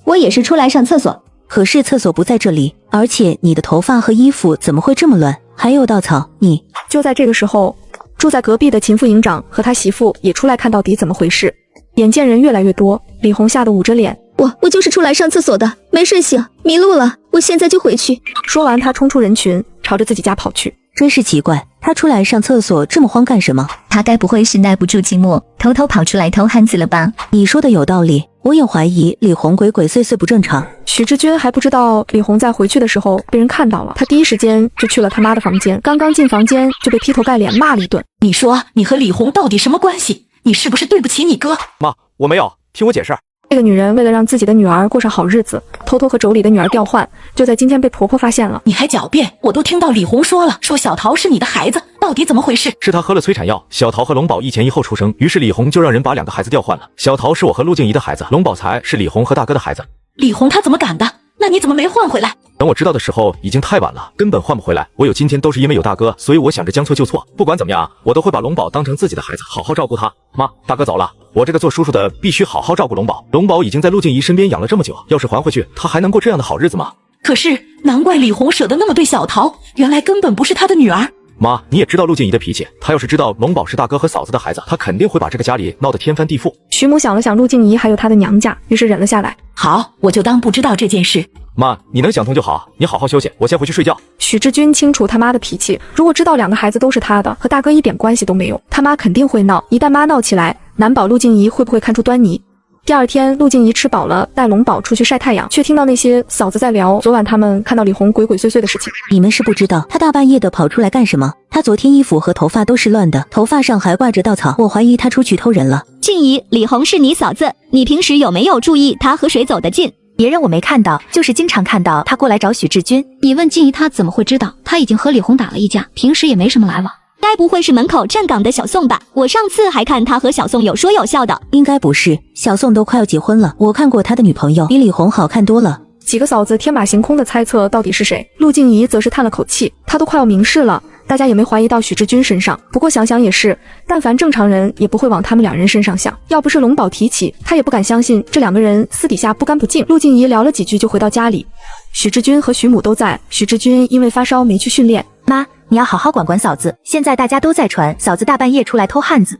我也是出来上厕所，可是厕所不在这里，而且你的头发和衣服怎么会这么乱？还有稻草，你……就在这个时候，住在隔壁的秦副营长和他媳妇也出来看到底怎么回事。眼见人越来越多，李红吓得捂着脸。我就是出来上厕所的，没睡醒，迷路了，我现在就回去。说完，他冲出人群，朝着自己家跑去。真是奇怪，他出来上厕所这么慌干什么？他该不会是耐不住寂寞，偷偷跑出来偷汉子了吧？你说的有道理，我也怀疑李红鬼鬼祟祟不正常。许志军还不知道李红在回去的时候被人看到了，他第一时间就去了他妈的房间，刚刚进房间就被劈头盖脸骂了一顿。你说你和李红到底什么关系？你是不是对不起你哥？妈，我没有，听我解释。这个女人为了让自己的女儿过上好日子，偷偷和妯娌的女儿调换，就在今天被婆婆发现了。你还狡辩，我都听到李红说了，说小桃是你的孩子，到底怎么回事？是她喝了催产药，小桃和龙宝一前一后出生，于是李红就让人把2个孩子调换了。小桃是我和陆静怡的孩子，龙宝才是李红和大哥的孩子。李红她怎么敢的？那你怎么没换回来？等我知道的时候已经太晚了，根本换不回来。我有今天都是因为有大哥，所以我想着将错就错。不管怎么样，我都会把龙宝当成自己的孩子，好好照顾他。妈，大哥走了，我这个做叔叔的必须好好照顾龙宝。龙宝已经在陆静怡身边养了这么久，要是还回去，他还能过这样的好日子吗？可是难怪李红舍得那么对小桃，原来根本不是他的女儿。妈，你也知道陆静怡的脾气，她要是知道龙宝是大哥和嫂子的孩子，她肯定会把这个家里闹得天翻地覆。徐母想了想陆静怡还有她的娘家，于是忍了下来。好，我就当不知道这件事。妈，你能想通就好，你好好休息，我先回去睡觉。许志军清楚他妈的脾气，如果知道2个孩子都是他的，和大哥一点关系都没有，他妈肯定会闹。一旦妈闹起来，难保陆静怡会不会看出端倪。第二天，陆静怡吃饱了，带龙宝出去晒太阳，却听到那些嫂子在聊昨晚他们看到李红鬼鬼祟祟的事情。你们是不知道，他大半夜的跑出来干什么？他昨天衣服和头发都是乱的，头发上还挂着稻草，我怀疑他出去偷人了。静怡，李红是你嫂子，你平时有没有注意她和谁走得近？别人我没看到，就是经常看到他过来找许志军。你问静怡，她怎么会知道？她已经和李红打了一架，平时也没什么来往。该不会是门口站岗的小宋吧？我上次还看他和小宋有说有笑的。应该不是，小宋都快要结婚了，我看过他的女朋友，比李红好看多了。几个嫂子天马行空的猜测到底是谁，陆静怡则是叹了口气，她都快要明示了，大家也没怀疑到许志军身上。不过想想也是，但凡正常人也不会往他们2人身上想。要不是龙宝提起，他也不敢相信这2个人私底下不干不净。陆静怡聊了几句就回到家里，许志军和许母都在。许志军因为发烧没去训练。妈，你要好好管管嫂子，现在大家都在传嫂子大半夜出来偷汉子。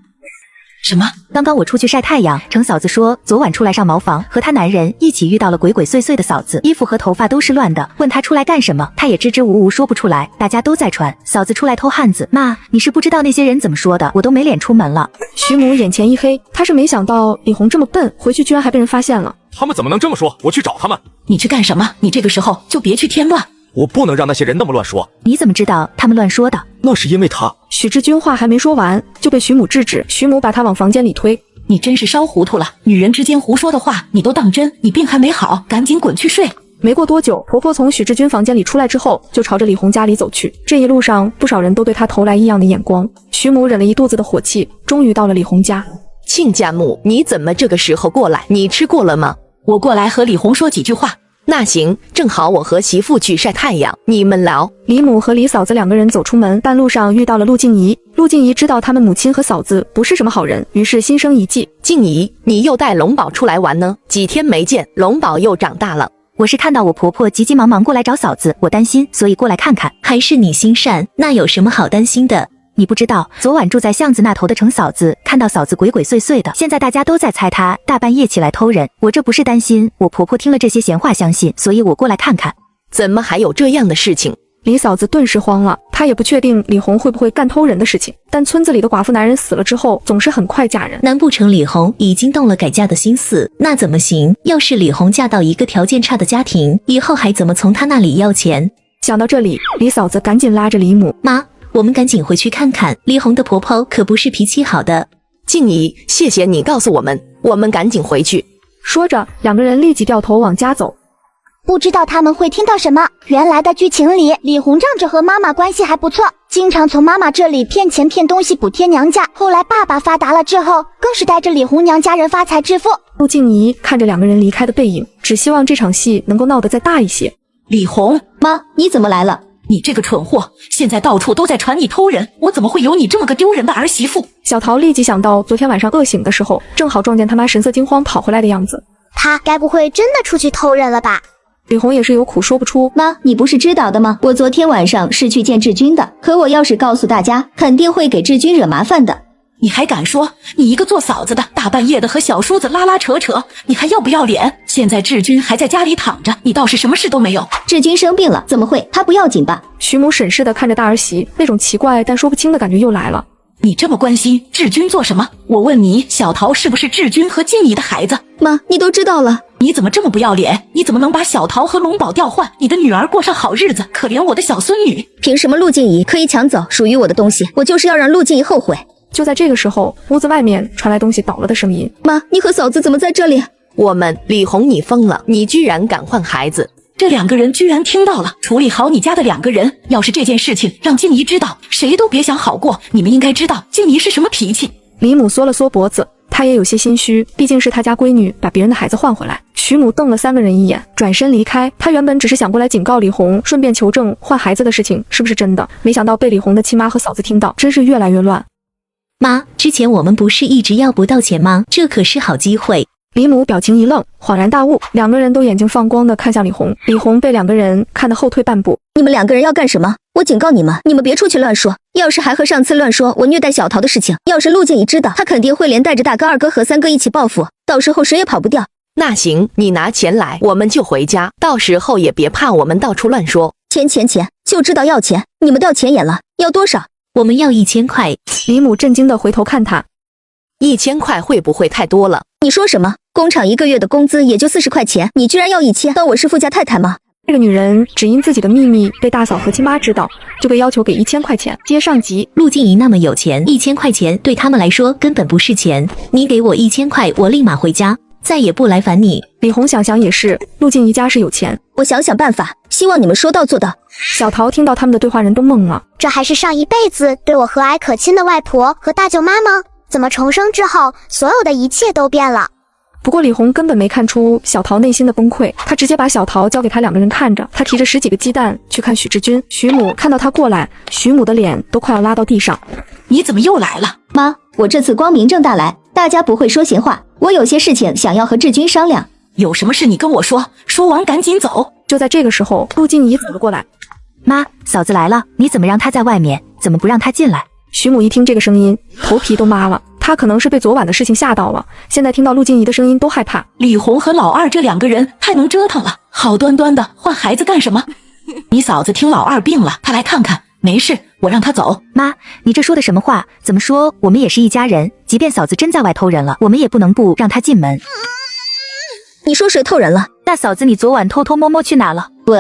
什么？刚刚我出去晒太阳，程嫂子说昨晚出来上茅房，和她男人一起遇到了鬼鬼祟祟的嫂子，衣服和头发都是乱的，问她出来干什么，她也支支吾吾说不出来。大家都在传嫂子出来偷汉子。妈，你是不知道那些人怎么说的，我都没脸出门了。徐母眼前一黑，她是没想到李红这么笨，回去居然还被人发现了。他们怎么能这么说？我去找他们。你去干什么？你这个时候就别去添乱。我不能让那些人那么乱说。你怎么知道他们乱说的？那是因为他……许志军话还没说完，就被徐母制止。徐母把他往房间里推。你真是烧糊涂了，女人之间胡说的话你都当真，你病还没好，赶紧滚去睡。没过多久，婆婆从许志军房间里出来之后，就朝着李红家里走去。这一路上，不少人都对她投来异样的眼光。徐母忍了一肚子的火气，终于到了李红家。亲家母，你怎么这个时候过来？你吃过了吗？我过来和李红说几句话。那行，正好我和媳妇去晒太阳，你们聊。李母和李嫂子两个人走出门，半路上遇到了陆静怡。陆静怡知道他们母亲和嫂子不是什么好人，于是心生一计。静怡，你又带龙宝出来玩呢？几天没见，龙宝又长大了。我是看到我婆婆急急忙忙过来找嫂子，我担心，所以过来看看。还是你心善，那有什么好担心的？你不知道，昨晚住在巷子那头的程嫂子看到嫂子鬼鬼祟祟的，现在大家都在猜她大半夜起来偷人。我这不是担心我婆婆听了这些闲话相信，所以我过来看看。怎么还有这样的事情？李嫂子顿时慌了，她也不确定李红会不会干偷人的事情，但村子里的寡妇男人死了之后总是很快嫁人。难不成李红已经动了改嫁的心思？那怎么行？要是李红嫁到一个条件差的家庭，以后还怎么从她那里要钱？想到这里，李嫂子赶紧拉着李母，妈，我们赶紧回去看看，李红的婆婆可不是脾气好的。静怡，谢谢你告诉我们赶紧回去。说着，两个人立即掉头往家走。不知道他们会听到什么。原来的剧情里，李红仗着和妈妈关系还不错，经常从妈妈这里骗钱骗东西补贴娘家。后来爸爸发达了之后，更是带着李红娘家人发财致富。陆静怡看着两个人离开的背影，只希望这场戏能够闹得再大一些。李红，妈，你怎么来了？你这个蠢货，现在到处都在传你偷人，我怎么会有你这么个丢人的儿媳妇？小桃立即想到昨天晚上饿醒的时候，正好撞见他妈神色惊慌跑回来的样子。他该不会真的出去偷人了吧？李红也是有苦说不出。妈，你不是知道的吗？我昨天晚上是去见志军的，可我要是告诉大家，肯定会给志军惹麻烦的。你还敢说？你一个做嫂子的，大半夜的和小叔子拉拉扯扯，你还要不要脸？现在志军还在家里躺着，你倒是什么事都没有。志军生病了，怎么会？他不要紧吧？徐母审视的看着大儿媳，那种奇怪但说不清的感觉又来了。你这么关心志军做什么？我问你，小桃是不是志军和静怡的孩子？妈，你都知道了。你怎么这么不要脸？你怎么能把小桃和龙宝调换？你的女儿过上好日子，可怜我的小孙女。凭什么陆静怡可以抢走属于我的东西？我就是要让陆静怡后悔。就在这个时候，屋子外面传来东西倒了的声音。妈，你和嫂子怎么在这里？李红，你疯了！你居然敢换孩子！这两个人居然听到了，处理好你家的两个人。要是这件事情让静怡知道，谁都别想好过。你们应该知道静怡是什么脾气。李母缩了缩脖子，她也有些心虚，毕竟是她家闺女把别人的孩子换回来。徐母瞪了三个人一眼，转身离开。她原本只是想过来警告李红，顺便求证换孩子的事情是不是真的，没想到被李红的亲妈和嫂子听到，真是越来越乱。妈，之前我们不是一直要不到钱吗？这可是好机会。李母表情一愣，恍然大悟，两个人都眼睛放光的看向李红。李红被两个人看得后退半步。你们两个人要干什么？我警告你们，你们别出去乱说。要是还和上次乱说我虐待小桃的事情，要是陆静怡知道，她肯定会连带着大哥、二哥和三哥一起报复，到时候谁也跑不掉。那行，你拿钱来，我们就回家，到时候也别怕我们到处乱说。钱，就知道要钱，你们掉钱眼了，要多少？我们要1000块。李母震惊的回头看他，1000块会不会太多了？你说什么？工厂一个月的工资也就40块钱，你居然要1000？当我是富家太太吗？这个女人只因自己的秘密被大嫂和亲妈知道，就被要求给1000块钱。接上集，陆静怡那么有钱，1000块钱对他们来说根本不是钱。你给我1000块，我立马回家，再也不来烦你。李红想想也是，陆静怡家是有钱，我想想办法，希望你们说到做到。小桃听到他们的对话，人都懵了。这还是上一辈子对我和蔼可亲的外婆和大舅妈吗？怎么重生之后，所有的一切都变了？不过李红根本没看出小桃内心的崩溃，她直接把小桃交给他两个人看着。她提着10几个鸡蛋去看许志军。徐母看到他过来，徐母的脸都快要拉到地上。你怎么又来了？妈，我这次光明正大来，大家不会说闲话。我有些事情想要和志军商量。有什么事你跟我说，说完赶紧走。就在这个时候，陆静怡走了过来。妈，嫂子来了，你怎么让她在外面？怎么不让她进来？徐母一听这个声音，头皮都麻了。她可能是被昨晚的事情吓到了，现在听到陆静怡的声音都害怕。李红和老二这两个人太能折腾了，好端端的换孩子干什么？你嫂子听老二病了，她来看看，没事，我让她走。妈，你这说的什么话？怎么说我们也是一家人，即便嫂子真在外偷人了，我们也不能不让她进门。你说谁偷人了？大嫂子，你昨晚偷偷摸摸去哪了？不，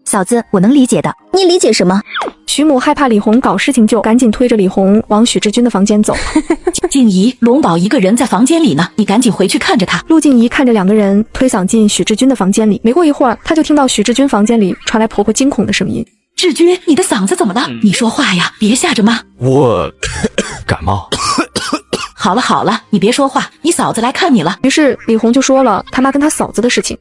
嫂子，我能理解的。你理解什么？徐母害怕李红搞事情，就赶紧推着李红往许志军的房间走。静怡，龙宝一个人在房间里呢，你赶紧回去看着他。陆静怡看着两个人推搡进许志军的房间里，没过一会儿，她就听到许志军房间里传来婆婆惊恐的声音：“志军，你的嗓子怎么了？你说话呀，别吓着妈。”我感冒。好了好了，你别说话，你嫂子来看你了。于是李红就说了他妈跟他嫂子的事情。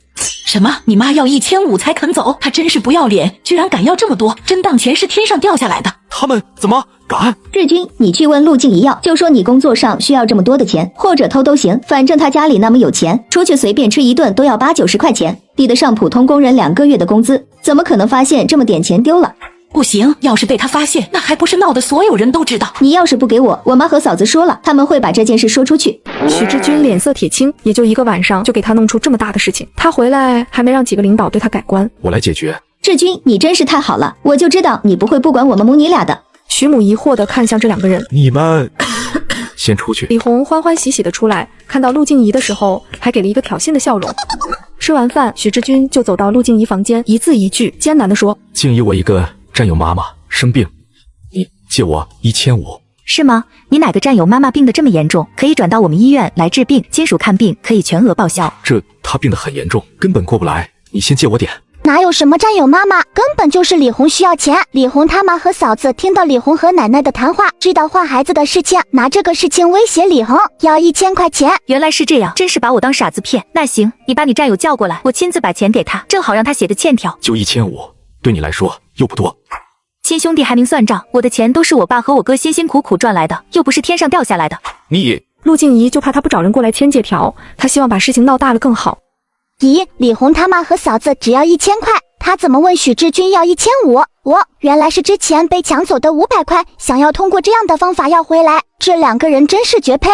什么？你妈要1500才肯走？她真是不要脸，居然敢要这么多！真当钱是天上掉下来的？他们怎么敢？志军，你去问陆静怡要，就说你工作上需要这么多的钱，或者偷都行，反正他家里那么有钱，出去随便吃一顿都要80-90块钱，抵得上普通工人2个月的工资，怎么可能发现这么点钱丢了？不行，要是被他发现，那还不是闹得所有人都知道？你要是不给我，我妈和嫂子说了，他们会把这件事说出去。许志军脸色铁青，也就一个晚上就给他弄出这么大的事情，他回来还没让几个领导对他改观。我来解决。志军，你真是太好了，我就知道你不会不管我们母女俩的。徐母疑惑地看向这两个人，你们先出去。李红欢欢喜喜地出来，看到陆静怡的时候，还给了一个挑衅的笑容。吃完饭，许志军就走到陆静怡房间，一字一句艰难地说：“静怡，我一个战友妈妈生病，你借我1500。”是吗？你哪个战友妈妈病得这么严重，可以转到我们医院来治病，亲属看病可以全额报销。她病得很严重，根本过不来，你先借我点。哪有什么战友妈妈，根本就是李红需要钱。李红他妈和嫂子听到李红和奶奶的谈话，知道换孩子的事情，拿这个事情威胁李红，要1000块钱。原来是这样，真是把我当傻子骗。那行，你把你战友叫过来，我亲自把钱给他，正好让他写个欠条。就1500，对你来说又不多。亲兄弟还明算账，我的钱都是我爸和我哥辛辛苦苦赚来的，又不是天上掉下来的。陆静怡就怕他不找人过来签借条，他希望把事情闹大了更好。咦，李红他妈和嫂子只要1000块，他怎么问许志军要1500？原来是之前被抢走的500块，想要通过这样的方法要回来。这两个人真是绝配。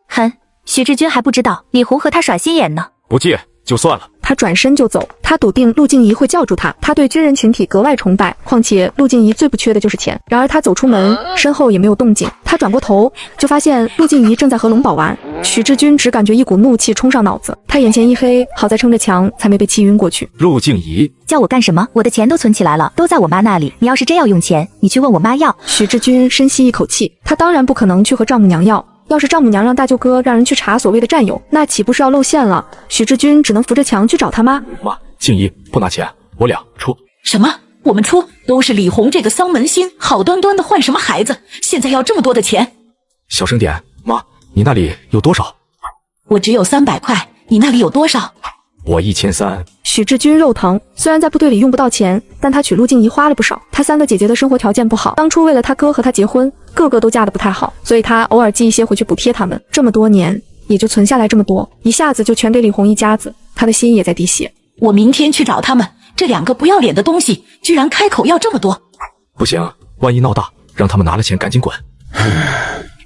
哼，许志军还不知道李红和他耍心眼呢。不借就算了。他转身就走，他笃定陆静怡会叫住他。他对军人群体格外崇拜，况且陆静怡最不缺的就是钱。然而他走出门，身后也没有动静。他转过头，就发现陆静怡正在和龙宝玩。许志军只感觉一股怒气冲上脑子，他眼前一黑，好在撑着墙，才没被气晕过去。陆静怡，叫我干什么？我的钱都存起来了，都在我妈那里。你要是真要用钱，你去问我妈要。许志军深吸一口气，他当然不可能去和丈母娘要。要是丈母娘让大舅哥让人去查所谓的战友，那岂不是要露馅了？许志军只能扶着墙去找他妈。妈，静怡不拿钱，我俩出。什么？我们出？都是李红这个丧门星，好端端的换什么孩子？现在要这么多的钱？小声点，妈，你那里有多少？我只有300块，你那里有多少？我1300。许志军肉疼，虽然在部队里用不到钱，但他娶陆静怡花了不少。他3个姐姐的生活条件不好，当初为了他哥和他结婚，个个都嫁得不太好，所以他偶尔寄一些回去补贴他们。这么多年，也就存下来这么多，一下子就全给李红一家子，他的心也在滴血。我明天去找他们，这2个不要脸的东西，居然开口要这么多！不行，万一闹大，让他们拿了钱赶紧滚。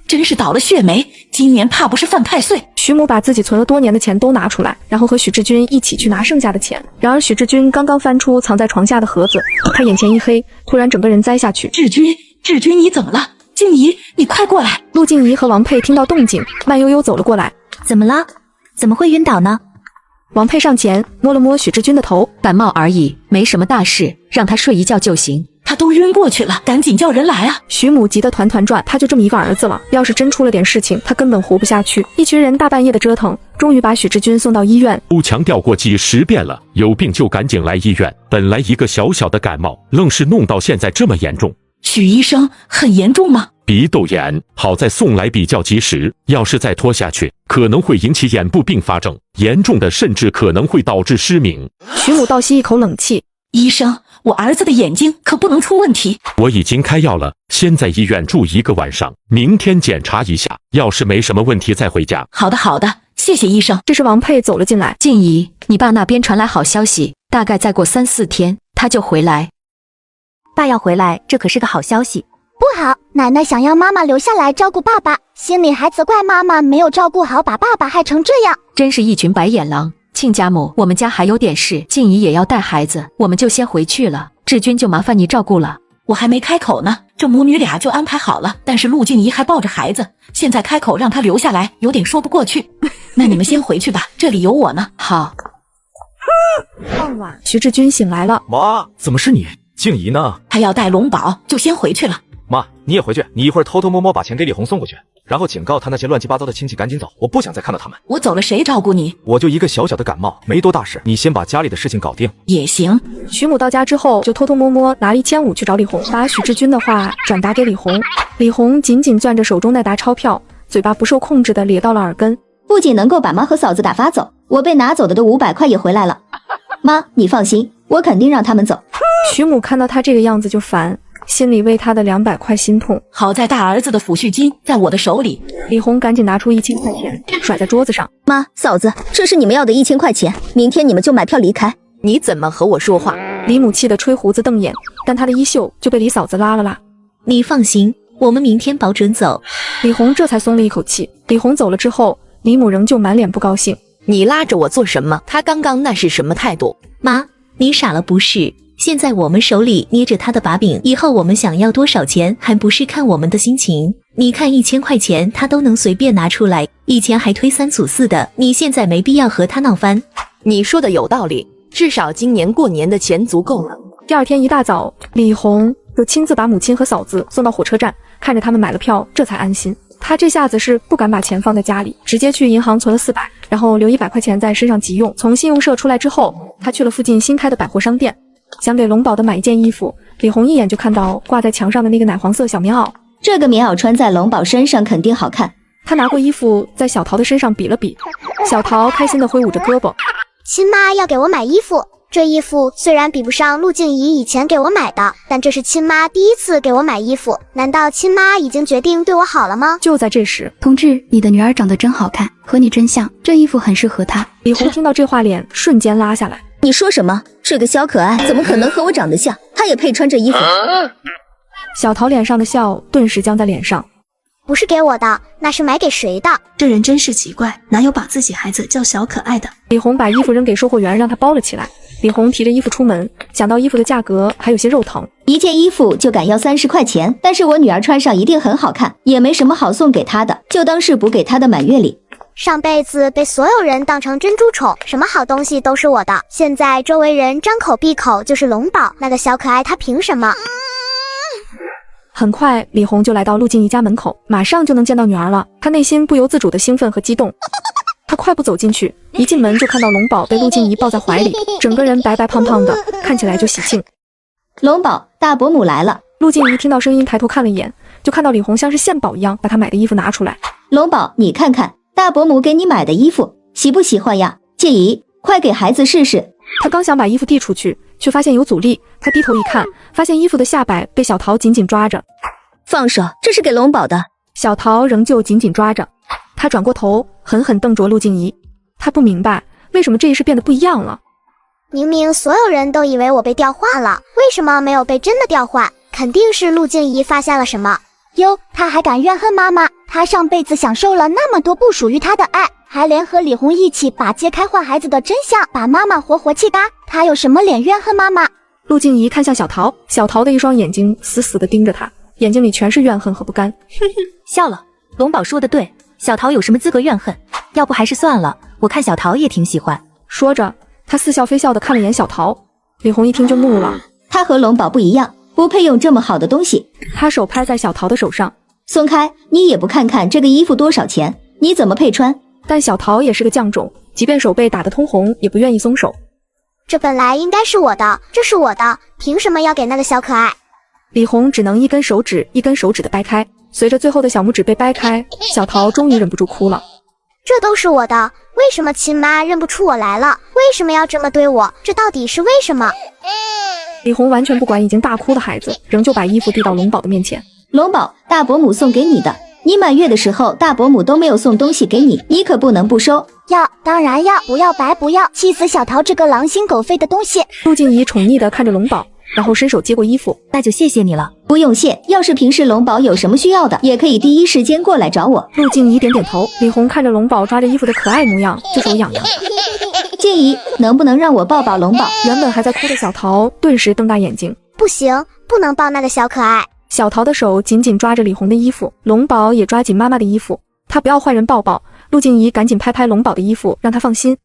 真是倒了血霉，今年怕不是犯太岁。徐母把自己存了多年的钱都拿出来，然后和许志军一起去拿剩下的钱。然而许志军刚刚翻出藏在床下的盒子，他眼前一黑，突然整个人栽下去。志军你怎么了？静怡，你快过来！陆静怡和王佩听到动静，慢悠悠走了过来。怎么了？怎么会晕倒呢？王佩上前摸了摸许志军的头，感冒而已，没什么大事，让他睡一觉就行。他都晕过去了，赶紧叫人来啊！徐母急得团团转，他就这么一个儿子了，要是真出了点事情，他根本活不下去。一群人大半夜的折腾，终于把许志军送到医院。都强调过几10遍了，有病就赶紧来医院。本来一个小小的感冒，愣是弄到现在这么严重。许医生，很严重吗？鼻窦炎，好在送来比较及时，要是再拖下去，可能会引起眼部并发症，严重的甚至可能会导致失明。徐母倒吸一口冷气，医生，我儿子的眼睛可不能出问题。我已经开药了，先在医院住1个晚上，明天检查一下，要是没什么问题再回家。好的好的，谢谢医生。这时王佩走了进来。静怡，你爸那边传来好消息，大概再过3、4天他就回来。爸要回来，这可是个好消息。不好，奶奶想要妈妈留下来照顾爸爸，心里还责怪妈妈没有照顾好，把爸爸害成这样。真是一群白眼狼。亲家母，我们家还有点事，静怡也要带孩子，我们就先回去了。志军就麻烦你照顾了。我还没开口呢，这母女俩就安排好了。但是陆静怡还抱着孩子，现在开口让她留下来，有点说不过去。那你们先回去吧，这里有我呢。好。傍晚，徐志军醒来了。妈，怎么是你？静怡呢？他要带龙宝，就先回去了。妈，你也回去，你一会儿偷偷摸摸把钱给李红送过去，然后警告他那些乱七八糟的亲戚赶紧走，我不想再看到他们。我走了，谁照顾你？我就一个小小的感冒，没多大事，你先把家里的事情搞定。也行。徐母到家之后，就偷偷摸摸拿了1500去找李红，把许志军的话转达给李红。李红紧紧攥着手中那沓钞票，嘴巴不受控制的咧到了耳根。不仅能够把妈和嫂子打发走，我被拿走的500块也回来了。妈，你放心，我肯定让他们走。徐母看到他这个样子就烦，心里为他的200块心痛。好在大儿子的抚恤金在我的手里。李红赶紧拿出1000块钱甩在桌子上。妈，嫂子，这是你们要的1000块钱，明天你们就买票离开。你怎么和我说话？李母气得吹胡子瞪眼，但她的衣袖就被李嫂子拉了拉。你放心，我们明天保准走。李红这才松了一口气。李红走了之后，李母仍旧满脸不高兴。你拉着我做什么？他刚刚那是什么态度？妈，你傻了不是？现在我们手里捏着他的把柄，以后我们想要多少钱还不是看我们的心情。你看1000块钱他都能随便拿出来，以前还推3阻4的，你现在没必要和他闹翻。你说的有道理，至少今年过年的钱足够了。第二天一大早，李红就亲自把母亲和嫂子送到火车站，看着他们买了票，这才安心。他这下子是不敢把钱放在家里，直接去银行存了400，然后留100块钱在身上急用。从信用社出来之后，他去了附近新开的百货商店，想给龙宝的买一件衣服。李红一眼就看到挂在墙上的那个奶黄色小棉袄，这个棉袄穿在龙宝身上肯定好看。他拿过衣服在小桃的身上比了比，小桃开心地挥舞着胳膊。亲妈要给我买衣服，这衣服虽然比不上陆静怡以前给我买的，但这是亲妈第一次给我买衣服，难道亲妈已经决定对我好了吗？就在这时，同志，你的女儿长得真好看，和你真像，这衣服很适合她。李红听到这话，脸瞬间拉下来。你说什么？这个小可爱怎么可能和我长得像？她也配穿这衣服？小桃脸上的笑顿时僵在脸上。不是给我的，那是买给谁的？这人真是奇怪，哪有把自己孩子叫小可爱的？李红把衣服扔给售货员，让他包了起来。李红提着衣服出门，想到衣服的价格还有些肉疼，一件衣服就敢要30块钱，但是我女儿穿上一定很好看，也没什么好送给她的，就当是补给她的满月礼。上辈子被所有人当成珍珠宠，什么好东西都是我的，现在周围人张口闭口就是龙宝，那个小可爱她凭什么？很快，李红就来到陆静怡家门口，马上就能见到女儿了。她内心不由自主的兴奋和激动。她快步走进去，一进门就看到龙宝被陆静怡抱在怀里，整个人白白胖胖的，看起来就喜庆。龙宝，大伯母来了。陆静怡听到声音，抬头看了一眼，就看到李红像是献宝一样把她买的衣服拿出来。龙宝，你看看大伯母给你买的衣服，喜不喜欢呀？静怡，快给孩子试试。她刚想把衣服递出去，却发现有阻力。她低头一看，发现衣服的下摆被小桃紧紧抓着。放手，这是给龙宝的。小桃仍旧紧紧抓着。她转过头，狠狠瞪着陆静怡。她不明白为什么这一世变得不一样了。明明所有人都以为我被调换了，为什么没有被真的调换？肯定是陆静怡发现了什么。哟，她还敢怨恨妈妈？她上辈子享受了那么多不属于她的爱，还联合李红一起把揭开坏孩子的真相，把妈妈活活气嘎。她有什么脸怨恨妈妈？陆静怡看向小桃，小桃的一双眼睛死死地盯着她，眼睛里全是怨恨和不甘。哼哼，笑了。龙宝说的对，小桃有什么资格怨恨？要不还是算了，我看小桃也挺喜欢。说着，他似笑非笑地看了眼小桃。李红一听就怒了，他和龙宝不一样，不配用这么好的东西。他手拍在小桃的手上，松开，你也不看看这个衣服多少钱，你怎么配穿？但小桃也是个犟种，即便手被打得通红，也不愿意松手。这本来应该是我的，这是我的，凭什么要给那个小可爱？李红只能一根手指一根手指的掰开，随着最后的小拇指被掰开，小桃终于忍不住哭了。这都是我的，为什么亲妈认不出我来了？为什么要这么对我？这到底是为什么？李红完全不管已经大哭的孩子，仍旧把衣服递到龙宝的面前。龙宝，大伯母送给你的，你满月的时候大伯母都没有送东西给你，你可不能不收。要，当然要，不要白不要，气死小桃这个狼心狗肺的东西。陆静怡宠溺地看着龙宝，然后伸手接过衣服。那就谢谢你了。不用谢，要是平时龙宝有什么需要的，也可以第一时间过来找我。陆静怡点点头。李红看着龙宝抓着衣服的可爱模样，就手痒痒。静怡，能不能让我抱抱龙宝？原本还在哭的小桃顿时瞪大眼睛。不行，不能抱那个小可爱。小桃的手紧紧抓着李红的衣服，龙宝也抓紧妈妈的衣服。他不要坏人抱抱。陆静怡赶紧拍拍龙宝的衣服，让他放心。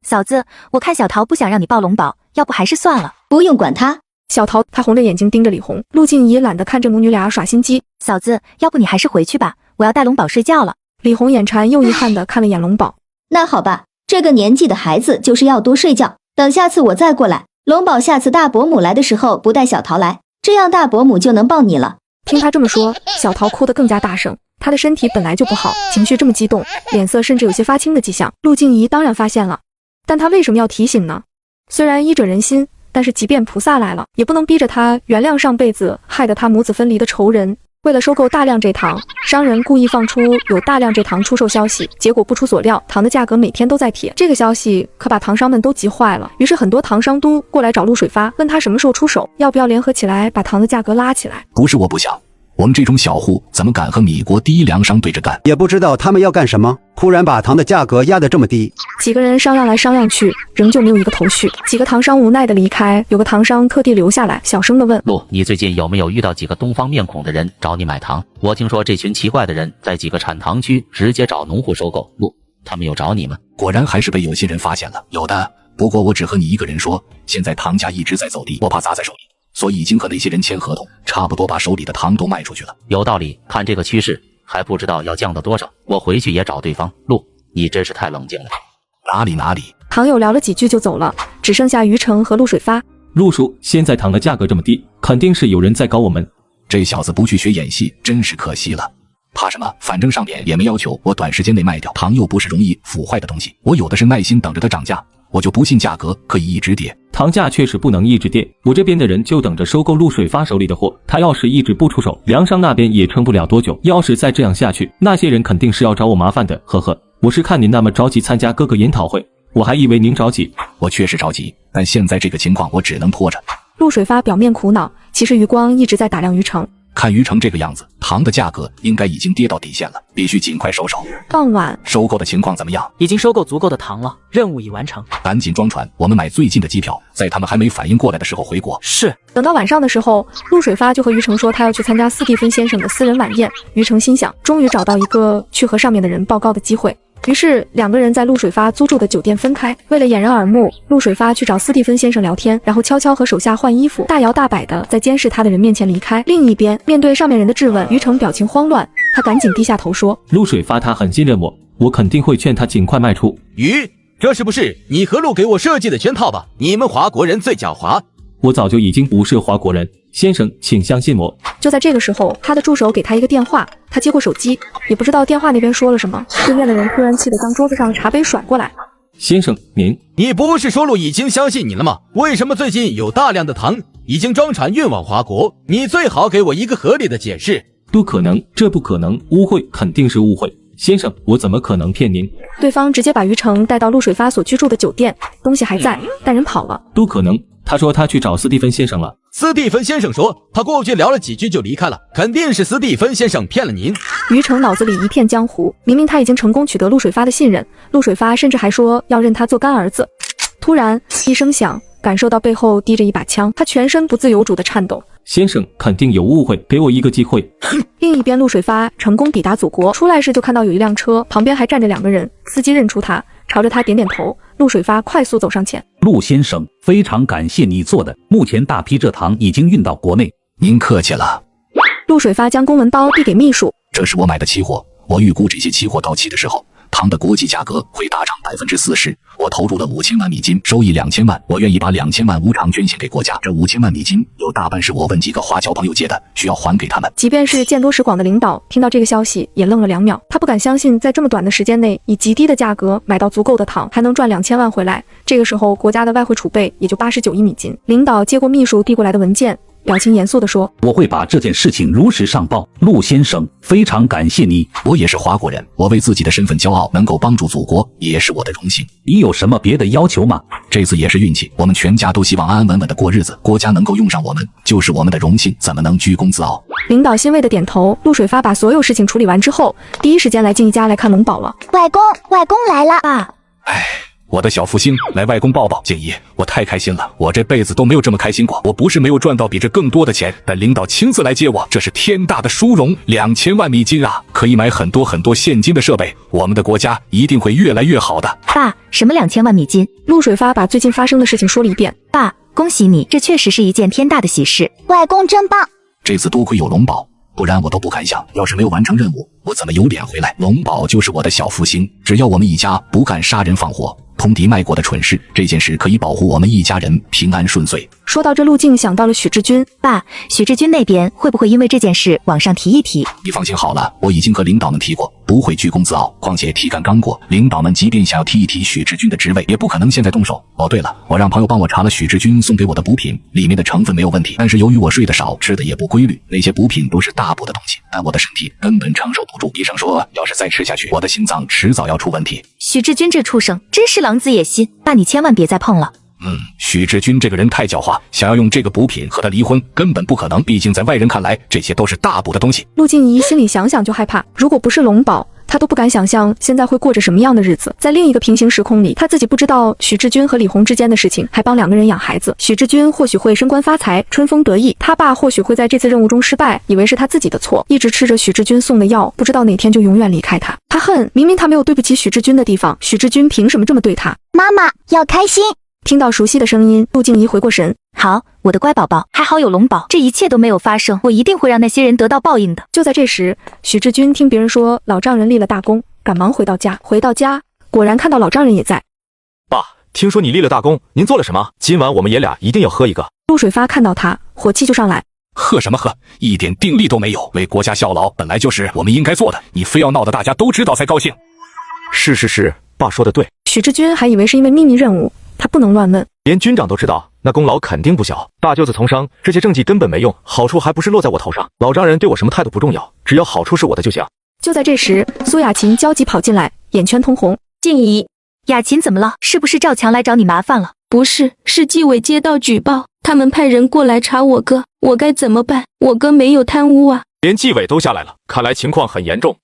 嫂子，我看小桃不想让你抱龙宝，要不还是算了。不用管他。小桃她红着眼睛盯着李红，陆静怡懒得看着母女俩耍心机。嫂子，要不你还是回去吧，我要带龙宝睡觉了。李红眼馋又遗憾地看了眼龙宝。那好吧，这个年纪的孩子就是要多睡觉。等下次我再过来，龙宝下次大伯母来的时候不带小桃来，这样大伯母就能抱你了。听他这么说，小桃哭得更加大声。她的身体本来就不好，情绪这么激动，脸色甚至有些发青的迹象。陆静怡当然发现了，但她为什么要提醒呢？虽然医者仁心，但是即便菩萨来了，也不能逼着他原谅上辈子害得他母子分离的仇人。为了收购大量这糖，商人故意放出有大量这糖出售消息，结果不出所料，糖的价格每天都在跌。这个消息可把糖商们都急坏了，于是很多糖商都过来找陆水发，问他什么时候出手，要不要联合起来把糖的价格拉起来。不是我不想，我们这种小户怎么敢和米国第一粮商对着干？也不知道他们要干什么，突然把糖的价格压得这么低。几个人商量来商量去，仍旧没有一个头绪。几个糖商无奈的离开，有个糖商特地留下来，小声的问：陆，你最近有没有遇到几个东方面孔的人找你买糖？我听说这群奇怪的人在几个产糖区直接找农户收购。陆，他们有找你吗？果然还是被有些人发现了。有的，不过我只和你一个人说，现在糖价一直在走低，我怕砸在手里，所以已经和那些人签合同，差不多把手里的糖都卖出去了。有道理，看这个趋势还不知道要降到多少，我回去也找对方。陆，你真是太冷静了。哪里，糖友聊了几句就走了，只剩下于成和陆水发。陆叔，现在糖的价格这么低，肯定是有人在搞我们。这小子不去学演戏，真是可惜了。怕什么？反正上面也没要求我短时间内卖掉，糖又不是容易腐坏的东西，我有的是耐心等着它涨价，我就不信价格可以一直跌。糖价确实不能一直跌，我这边的人就等着收购陆水发手里的货，他要是一直不出手，粮商那边也撑不了多久。要是再这样下去，那些人肯定是要找我麻烦的，呵呵。我是看您那么着急参加各个研讨会，我还以为您着急。我确实着急，但现在这个情况我只能拖着。陆水发表面苦恼，其实余光一直在打量于成。看于成这个样子，糖的价格应该已经跌到底线了，必须尽快收手。傍晚，收购的情况怎么样？已经收购足够的糖了，任务已完成。赶紧装船，我们买最近的机票，在他们还没反应过来的时候回国。是。等到晚上的时候，陆水发就和于成说他要去参加斯蒂芬先生的私人晚宴。于成心想，终于找到一个去和上面的人报告的机会。于是两个人在陆水发租住的酒店分开。为了掩人耳目，陆水发去找斯蒂芬先生聊天，然后悄悄和手下换衣服，大摇大摆的在监视他的人面前离开。另一边，面对上面人的质问，于成表情慌乱，他赶紧低下头说：陆水发他很信任我，我肯定会劝他尽快卖出。这是不是你和陆给我设计的圈套吧？你们华国人最狡猾。我早就已经不是华国人，先生请相信我。就在这个时候，他的助手给他一个电话，他接过手机，也不知道电话那边说了什么。对面的人突然气得将桌子上的茶杯甩过来。先生，你不是说陆已经相信你了吗？为什么最近有大量的糖已经装船运往华国？你最好给我一个合理的解释。不可能，这不可能，误会肯定是误会。先生，我怎么可能骗您？对方直接把于成带到陆水发所居住的酒店，东西还在，但人跑了。不可能，他说他去找斯蒂芬先生了。斯蒂芬先生说他过去聊了几句就离开了，肯定是斯蒂芬先生骗了您。于成脑子里一片浆糊，明明他已经成功取得陆水发的信任，陆水发甚至还说要认他做干儿子。突然一声响，感受到背后滴着一把枪，他全身不自由主的颤抖。先生肯定有误会，给我一个机会。另一边，陆水发成功抵达祖国，出来时就看到有一辆车，旁边还站着两个人，司机认出他，朝着他点点头。陆水发快速走上前：陆先生，非常感谢你做的，目前大批蔗糖已经运到国内。您客气了。陆水发将公文包递给秘书，这是我买的期货，我预估这些期货到期的时候，糖的国际价格会大涨40%。我投入了5000万美金，收益2000万，我愿意把2000万无偿捐献给国家。这5000万美金有大半是我问几个华侨朋友借的，需要还给他们。即便是见多识广的领导听到这个消息也愣了2秒，他不敢相信在这么短的时间内以极低的价格买到足够的糖，还能赚2000万回来。这个时候国家的外汇储备也就89亿美金。领导接过秘书递过来的文件，表情严肃地说：我会把这件事情如实上报。陆先生，非常感谢你。我也是华国人，我为自己的身份骄傲，能够帮助祖国也是我的荣幸。你有什么别的要求吗？这次也是运气，我们全家都希望安安稳稳的过日子，国家能够用上我们就是我们的荣幸，怎么能居功自傲？领导欣慰的点头。陆水发把所有事情处理完之后，第一时间来静一家来看龙宝了。外公来了。爸，我的小福星，来外公抱抱。静怡，我太开心了，我这辈子都没有这么开心过。我不是没有赚到比这更多的钱，但领导亲自来接我，这是天大的殊荣。2000万美金啊，可以买很多很多现金的设备，我们的国家一定会越来越好的。爸，什么2000万美金？陆水发把最近发生的事情说了一遍。爸，恭喜你，这确实是一件天大的喜事。外公真棒！这次多亏有龙宝，不然我都不敢想，要是没有完成任务，我怎么有脸回来？龙宝就是我的小福星，只要我们一家不干杀人放火、通敌卖国的蠢事，这件事可以保护我们一家人平安顺遂。说到这，陆静想到了许志军。爸，许志军那边会不会因为这件事往上提一提？你放心好了，我已经和领导们提过，不会居功自傲。况且体干刚过，领导们即便想要提一提许志军的职位，也不可能现在动手。哦，对了，我让朋友帮我查了许志军送给我的补品，里面的成分没有问题。但是由于我睡得少，吃的也不规律，那些补品都是大补的东西，但我的身体根本承受不住。医生说，要是再吃下去，我的心脏迟早要出问题。许志军这畜生真是狼子野心，爸你千万别再碰了。许志军这个人太狡猾，想要用这个补品和他离婚根本不可能，毕竟在外人看来，这些都是大补的东西。陆静怡心里想想就害怕，如果不是龙宝，她都不敢想象现在会过着什么样的日子。在另一个平行时空里，她自己不知道许志军和李红之间的事情，还帮2个人养孩子。许志军或许会升官发财，春风得意，他爸或许会在这次任务中失败，以为是他自己的错，一直吃着许志军送的药，不知道哪天就永远离开他。他恨，明明他没有对不起许志军的地方，许志军凭什么这么对他？妈妈要开心。听到熟悉的声音，陆静怡回过神。好，我的乖宝宝，还好有龙宝，这一切都没有发生，我一定会让那些人得到报应的。就在这时，许志军听别人说老丈人立了大功，赶忙回到家。果然看到老丈人也在。爸，听说你立了大功，您做了什么？今晚我们爷俩一定要喝一个。陆水发看到他，火气就上来。喝什么喝？一点定力都没有。为国家效劳本来就是我们应该做的，你非要闹得大家都知道才高兴。是，爸说的对。许志军还以为是因为秘密任务，他不能乱问。连军长都知道，那功劳肯定不小。大舅子从商，这些政绩根本没用，好处还不是落在我头上。老丈人对我什么态度不重要，只要好处是我的就行。就在这时，苏雅琴焦急跑进来，眼圈通红。静怡，雅琴怎么了？是不是赵强来找你麻烦了？不是，是纪委接到举报，他们派人过来查我哥，我该怎么办？我哥没有贪污啊。连纪委都下来了，看来情况很严重。